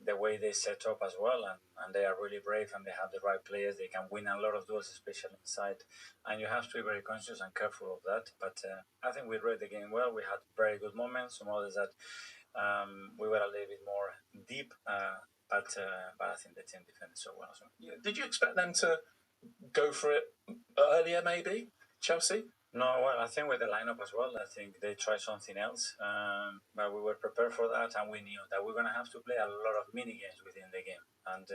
Q: the way they set up as well, and they are really brave and they have the right players. They can win a lot of duels, especially inside, and you have to be very conscious and careful of that. But I think we read the game well. We had very good moments. Some others that we were a little bit more deep, but I think the team defended so well as well.
N: Yeah. Did you expect them to go for it earlier, maybe, Chelsea?
Q: No, well, I think with the lineup as well, I think they tried something else, but we were prepared for that, and we knew that we're going to have to play a lot of mini games within the game, and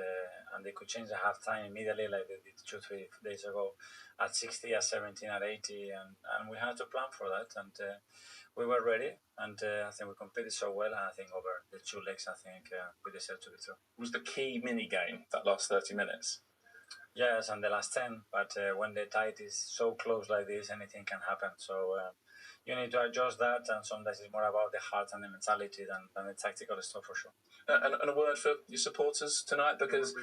Q: they could change the halftime immediately, like they did 2-3 days ago, at 60, at 17, at 80, and we had to plan for that, and we were ready, and I think we competed so well, and I think over the 2 legs, I think we deserved to be through.
N: Was the key mini game that last 30 minutes?
Q: Yes, and the last 10, but when the tide is so close like this, anything can happen. So you need to adjust that, and sometimes it's more about the heart and the mentality than the tactical stuff for sure.
N: And a word for your supporters tonight, because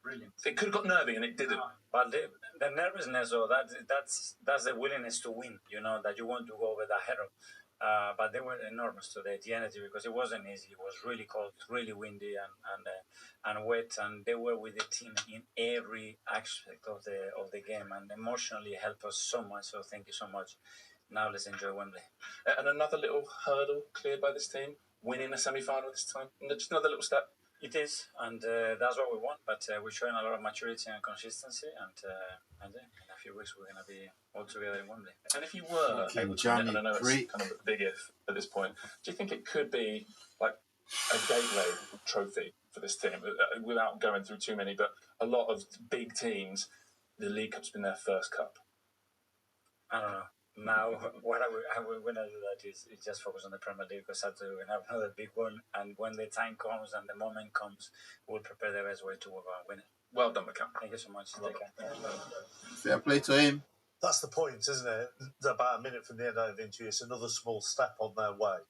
Q: brilliant.
N: It could have got nervy and it didn't.
Q: But the nervousness, that's the willingness to win, you know, that you want to go over that hurdle. But they were enormous today, the energy, because it wasn't easy. It was really cold, really windy, and wet, and they were with the team in every aspect of the game, and emotionally helped us so much. So thank you so much. Now let's enjoy Wembley.
N: And another little hurdle cleared by this team, winning a semi-final this time. And just another little step.
Q: It is, and that's what we want. But we're showing a lot of maturity and consistency, and in a few weeks we're going to be all together in Wembley.
N: And if you were able to win it, and I know it's kind of a big if at this point, do you think it could be like a gateway trophy for this team, without going through too many? But a lot of big teams, the League Cup's been their first cup.
Q: I don't know. Now, what we're going to do that is just focus on the Premier League, because Saturday we're going to have another big one, and when the time comes and the moment comes, we'll prepare the best way to win it.
N: Well done, McCann.
Q: Thank you so much. Take care.
D: Fair play to him.
F: That's the point, isn't it? About a minute from the end of the interview, it's another small step on their way.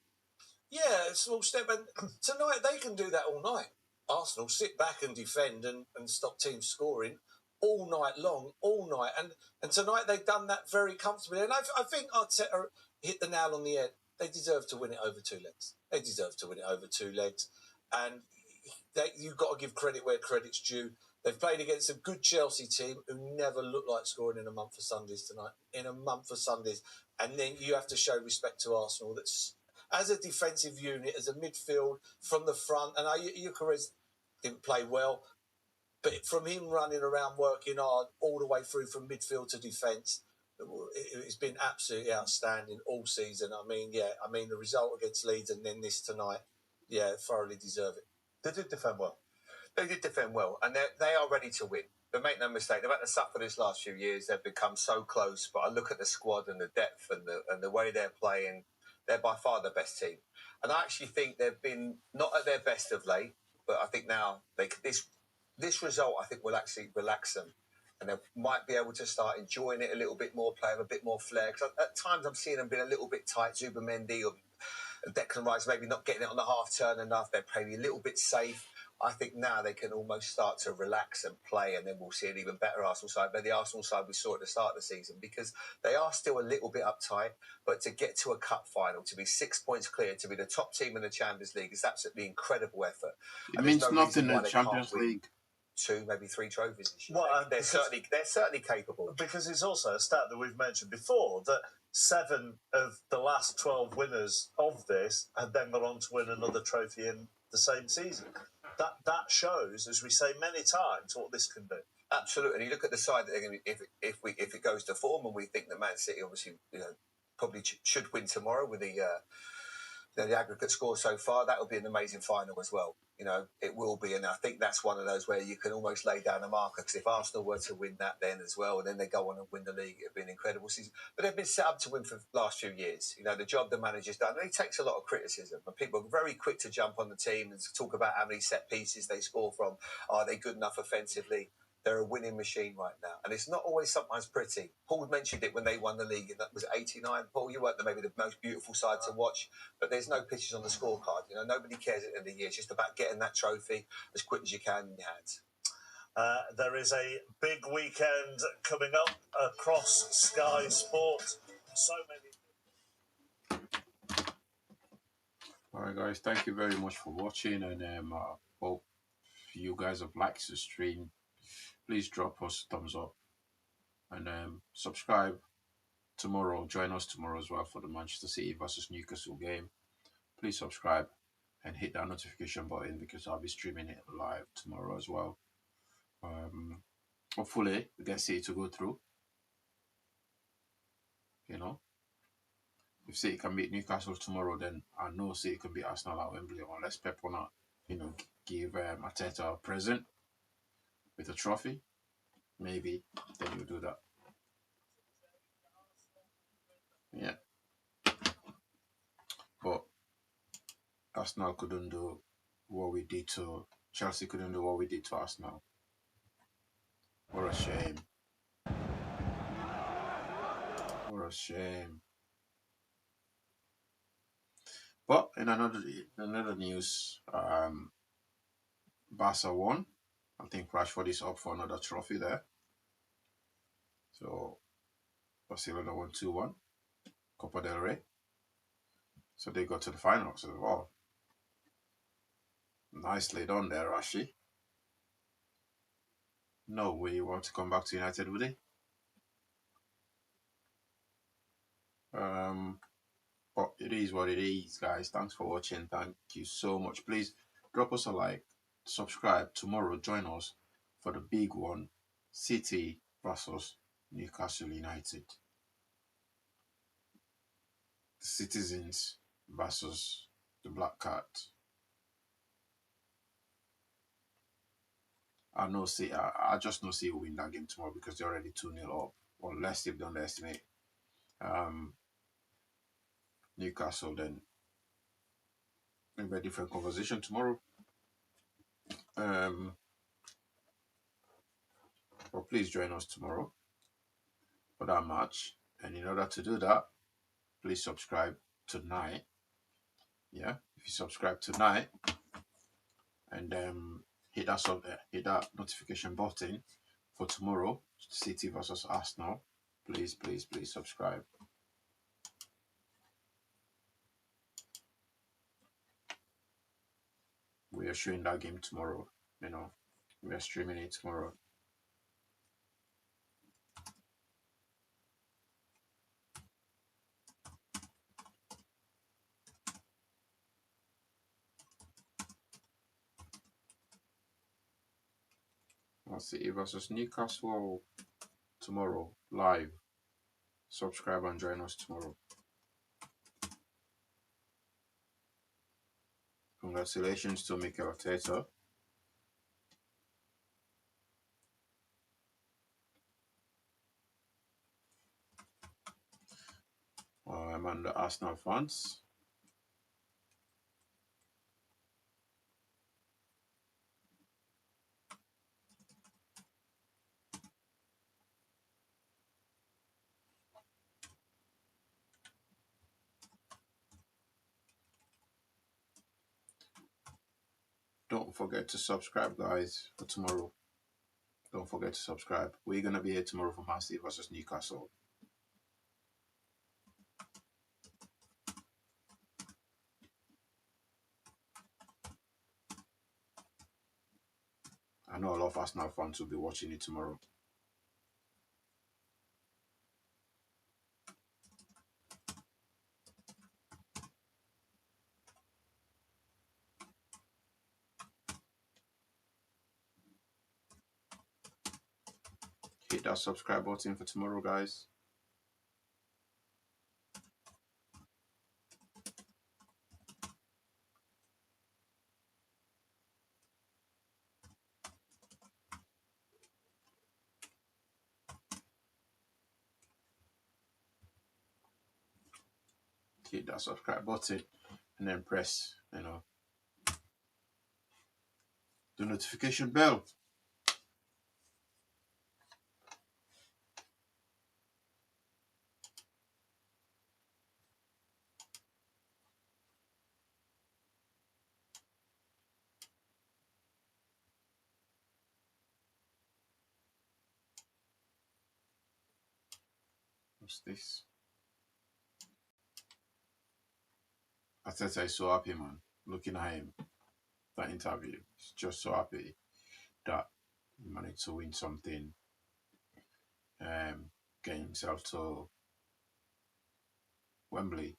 H: Yeah, a small step, and tonight they can do that all night. Arsenal sit back and defend and stop teams scoring all night long, and tonight they've done that very comfortably. And I think Arteta hit the nail on the head. They deserve to win it over 2 legs. And you've got to give credit where credit's due. They've played against a good Chelsea team who never looked like scoring in a month of Sundays tonight. In a month of Sundays. And then you have to show respect to Arsenal. That's as a defensive unit, as a midfield, from the front. And Gyokeres didn't play well. But from him running around, working hard, all the way through from midfield to defence, it's been absolutely outstanding all season. I mean, the result against Leeds and then this tonight, thoroughly deserve it.
F: They did defend well.
I: They did defend well, and they are ready to win. But make no mistake, they've had to suffer this last few years. They've become so close. But I look at the squad and the depth and the way they're playing. They're by far the best team. And I actually think they've been not at their best of late. But I think now this result, I think, will actually relax them. And they might be able to start enjoying it a little bit more, play with a bit more flair. Because at times I'm seeing them being a little bit tight. Zubimendi or Declan Rice maybe not getting it on the half turn enough. They're playing a little bit safe. I think now they can almost start to relax and play, and then we'll see an even better Arsenal side. But the Arsenal side we saw at the start of the season, because they are still a little bit uptight. But to get to a cup final, to be 6 points clear, to be the top team in the Champions League is absolutely incredible effort.
D: It means nothing in the Champions League.
I: 2, maybe 3 trophies this year. Well, they're certainly capable.
F: Because it's also a stat that we've mentioned before that 7 of the last 12 winners of this had then gone on to win another trophy in the same season. That shows, as we say many times, what this can do.
I: Absolutely. And you look at the side that they're going to be, if it goes to form, and we think that Man City obviously probably should win tomorrow with the aggregate score so far, that will be an amazing final as well. It will be, and I think that's one of those where you can almost lay down a marker, because if Arsenal were to win that then as well, and then they go on and win the league, it'd be an incredible season. But they've been set up to win for the last few years. The job the manager's done, and he takes a lot of criticism, and people are very quick to jump on the team and talk about how many set pieces they score from. Are they good enough offensively? They're a winning machine right now. And it's not always sometimes pretty. Paul mentioned it when they won the league, and that was 89. Paul, you weren't maybe the most beautiful side to watch, but there's no pictures on the scorecard. Nobody cares at the end of the year. It's just about getting that trophy as quick as you can in your hands.
F: There is a big weekend coming up across Sky Sport. So many.
D: All right, guys. Thank you very much for watching, and I hope you guys have liked the stream. Please drop us a thumbs up and subscribe tomorrow. Join us tomorrow as well for the Manchester City versus Newcastle game. Please subscribe and hit that notification button, because I'll be streaming it live tomorrow as well. Hopefully we get City to go through. If City can beat Newcastle tomorrow, then I know City can beat Arsenal at Wembley, unless Pep wanna, give Arteta a present with a trophy. Maybe then you do that. Yeah. But Arsenal couldn't do what we did to Chelsea, couldn't do what we did to Arsenal. What a shame. What a shame. But in another news, Barca won. I think Rashford is up for another trophy there. So Barcelona won 2-1. Copa del Rey. So they got to the finals as well. Nicely done there, Rashi. No way you want to come back to United, would he? But it is what it is, guys. Thanks for watching. Thank you so much. Please drop us a like, subscribe. Tomorrow, join us for the big one, City versus Newcastle United. The Citizens versus the Black Cat. I just know City will win that game tomorrow, because they're already 2-0 up. Unless they've underestimate Newcastle, then maybe a different conversation tomorrow. But please join us tomorrow for that match. And in order to do that, please subscribe tonight. Yeah, if you subscribe tonight and hit that notification button for tomorrow, City versus Arsenal. Please subscribe. we are showing that game tomorrow. You know, we are streaming it tomorrow. City versus Newcastle tomorrow live. Subscribe and join us tomorrow. Congratulations to Mikel Arteta. And the Arsenal fans. Don't forget to subscribe, guys, for tomorrow. Don't forget to subscribe. We're going to be here tomorrow for Man City versus Newcastle. I know a lot of Arsenal fans will be watching it tomorrow. Hit that subscribe button for tomorrow, guys. Hit that subscribe button and then press, you know, the notification bell. What's this? Arteta is so happy, man. Looking at him, that interview, he's just so happy that he managed to win something. Get himself to Wembley,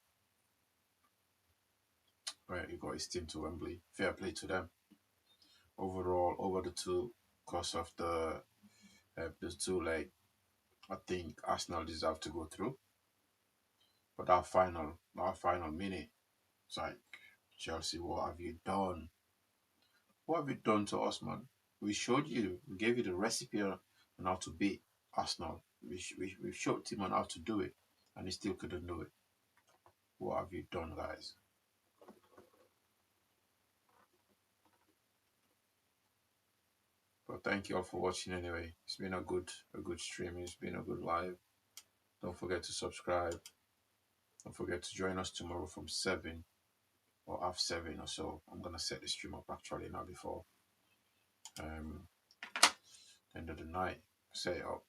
D: where he got his team to Wembley. Fair play to them. Overall, over the two course of the two leg, I think Arsenal deserve to go through. But that final minute, it's like, Chelsea, what have you done? What have you done to us, man? We showed you, we gave you the recipe on how to beat Arsenal. We showed him on how to do it, and he still couldn't do it. What have you done, guys? But thank you all for watching anyway. It's been a good stream. It's been a good live. Don't forget to subscribe. Don't forget to join us tomorrow from 7 or half 7 or so. I'm gonna set the stream up actually now before end of the night. Set it up.